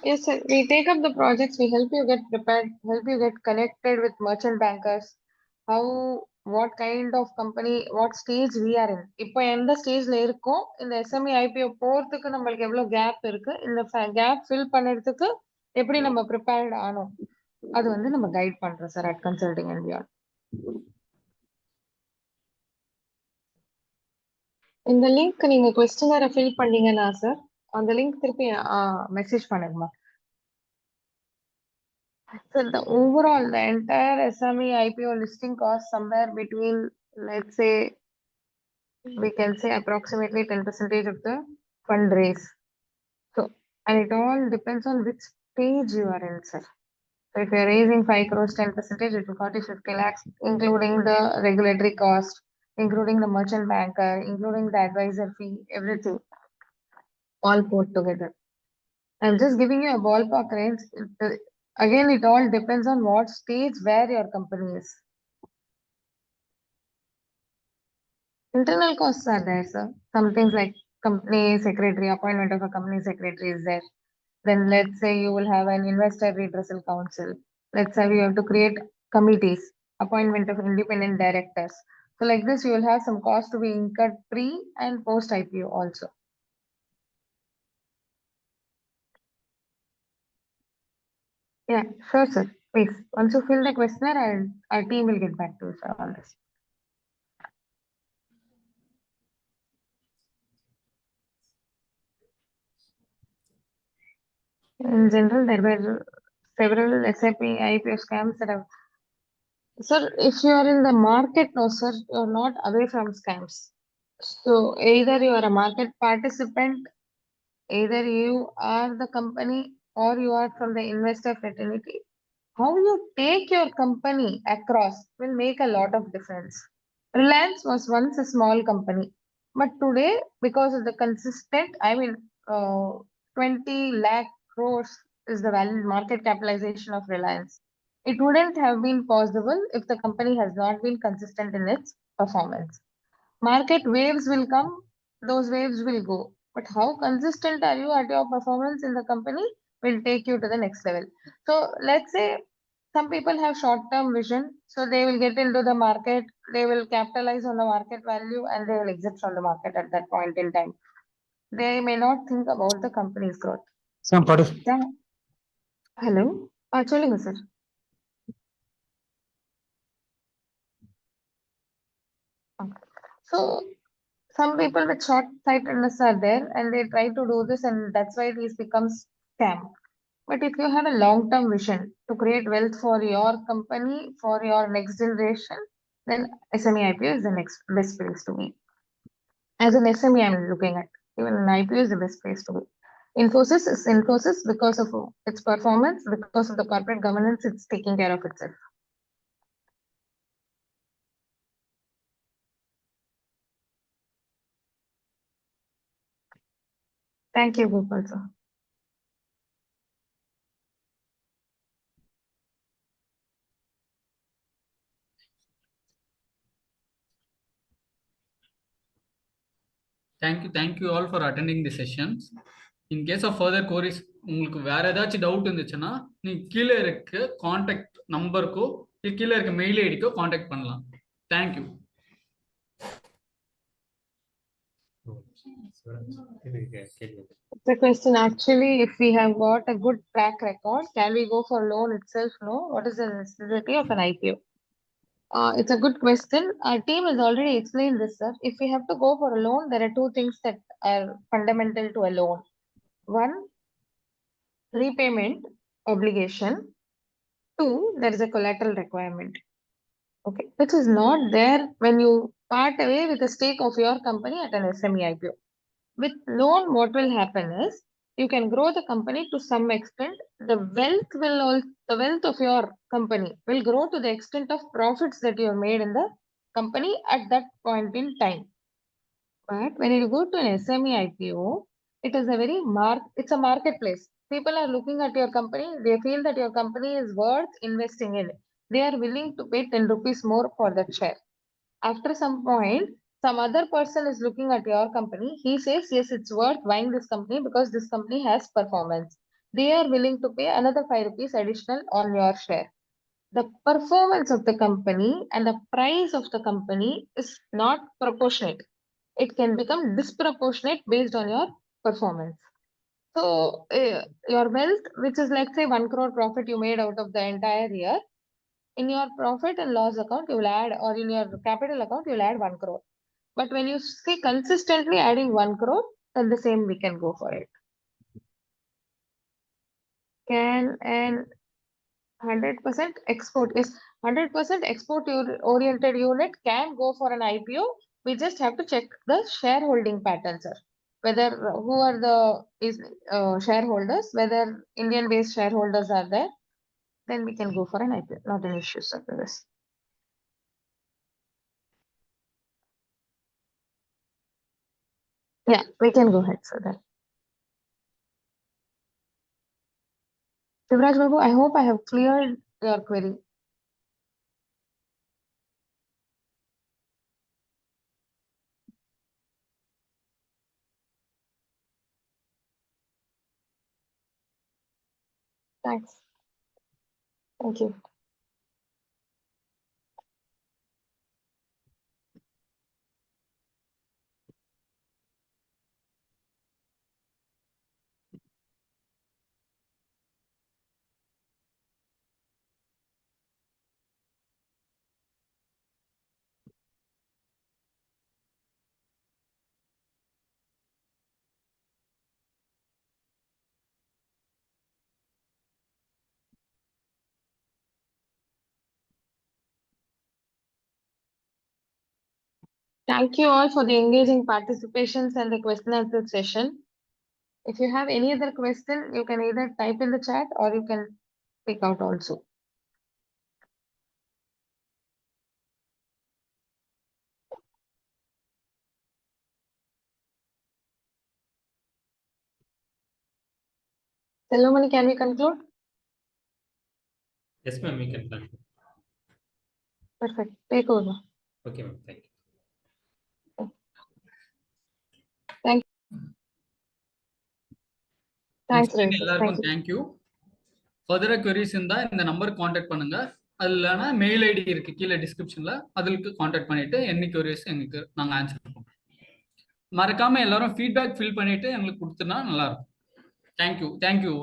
Yes, sir. We take up the projects, we help you get prepared, help you get connected with merchant bankers, how, what kind of company, what stage we are in. இப்போ எந்த ஸ்டேஜ்ல இருக்கோம், இந்த SME IPO போறதுக்கு நம்மளுக்கு எவ்வளவு gap இருக்கு, இந்த கேப் ஃபில் பண்ணுறதுக்கு எப்படி நம்ம ப்ரிப்பேர்ட் ஆனோம், அது வந்து நம்ம கைட் பண்றோம் sir at consulting and beyond. இந்த லிங்க் நீங்க கொஸ்டினரை ஃபில் பண்ணீங்கன்னா சார் அந்த லிங்க் திருப்பி message பண்ணுங்கம்மா. So the overall, the entire SME IPO listing cost somewhere between, let's say, we can say approximately 10% of the fundraise. So, and it all depends on which stage you are in, sir. So if you're raising 5 crores, 10%, it will 40-50 lakhs, including the regulatory cost, including the merchant banker, including the advisor fee, everything, all put together. I'm just giving you a ballpark range. Again, it all depends on what stage where your company is. Internal costs are there, sir. Some things like company secretary, appointment of a company secretary is there. Then let's say you will have an investor redressal council. Let's say you have to create committees, appointment of independent directors. So like this, you will have some cost to be incurred pre and post IPO also. Yeah, sure, sir. Please, once you fill the questionnaire, our team will get back to you, sir, on this. In general, there were several SAP IPO scams that have. Sir, if you are in the market, no, sir, you are not away from scams. So either you are a market participant, either you are the company, or you are from the investor fraternity. How you take your company across will make a lot of difference. Reliance was once a small company, but today, because of the consistent, 20 lakh crores is the value market capitalization of Reliance. It wouldn't have been possible if the company has not been consistent in its performance. Market waves will come, those waves will go. But how consistent are you at your performance in the company will take you to the next level. So let's say some people have short-term vision, so they will get into the market, they will capitalize on the market value, and they will exit from the market at that point in time. They may not think about the company's growth. Yeah. Hello. சொல்லுங்க sir. So some people with short-sightedness are there, and they try to do this, and that's why this becomes scam. But if you have a long-term vision to create wealth for your company, for your next generation, then SME IPO is the next best place to be. As an SME, I'm looking at even an IPO is the best place to be. Infosys is Infosys because of its performance, because of the corporate governance, it's taking care of itself. Thank you, Gopal sir. Thank you all for attending the sessions. In case of further queries, உங்களுக்கு வேற ஏதாச்சும் doubt இருந்துச்சுன்னா நீங்க கீழே இருக்க contact நம்பருக்கோ கீழே இருக்க mail ஐடிக்கோ contact பண்ணலாம். Thank you. The question actually, if we have got a good track record, can we go for loan itself? No. What is the necessity of an IPO? It's a good question. Our team has already explained this, sir. If we have to go for a loan, there are two things that are fundamental to a loan. One, repayment obligation. Two, there is a collateral requirement. Okay, which is not there when you part away with a stake of your company at an SME IPO. With loan, what will happen is you can grow the company to some extent. The wealth of your company will grow to the extent of profits that you have made in the company at that point in time. But when you go to an SME IPO, it is it's a marketplace. People are looking at your company. They feel that your company is worth investing in. They are willing to pay 10 rupees more for that share. After some point, some other person is looking at your company. He says, yes, it's worth buying this company because this company has performance. They are willing to pay another 5 rupees additional on your share. The performance of the company and the price of the company is not proportionate. It can become disproportionate based on your performance. So your wealth, which is let's say 1 crore profit you made out of the entire year, in your profit and loss account, you will add, or in your capital account, you will add 1 crore. But when you see consistently adding 1 crore, then the same we can go for it. Can an 100% export is 100% export oriented unit can go for an IPO. We just have to check the shareholding patterns, sir. Whether who are the shareholders, whether Indian based shareholders are there, then we can go for an IPO. Not an issue, sir, for this. Yeah, we can go ahead, sir. Then. Shivraj Babu, I hope I have cleared your query. Thanks. Thank you. Thank you all for the engaging participations and the question and answer session. If you have any other question, you can either type in the chat or you can speak out also. Selomani, can we conclude? Yes, ma'am, we can conclude. Perfect. Take over. Okay, ma'am. Thank you. Thanks, Ravi. எல்லாருக்கும் thank you. ஃபர்தரா queries இருந்தா இந்த நம்பருக்கு contact பண்ணுங்க. அது இல்லைன்னா mail ID இருக்கு கீழே டிஸ்கிரிப்ஷன்ல, அதுக்கு காண்டாக்ட் பண்ணிட்டு என்ன queries எங்களுக்கு நாங்கள் ஆன்சர் பண்ணுவோம். மறக்காம எல்லாரும் ஃபீட்பேக் ஃபில் பண்ணிட்டு எங்களுக்கு கொடுத்தனா நல்லா இருக்கும். தேங்க்யூ.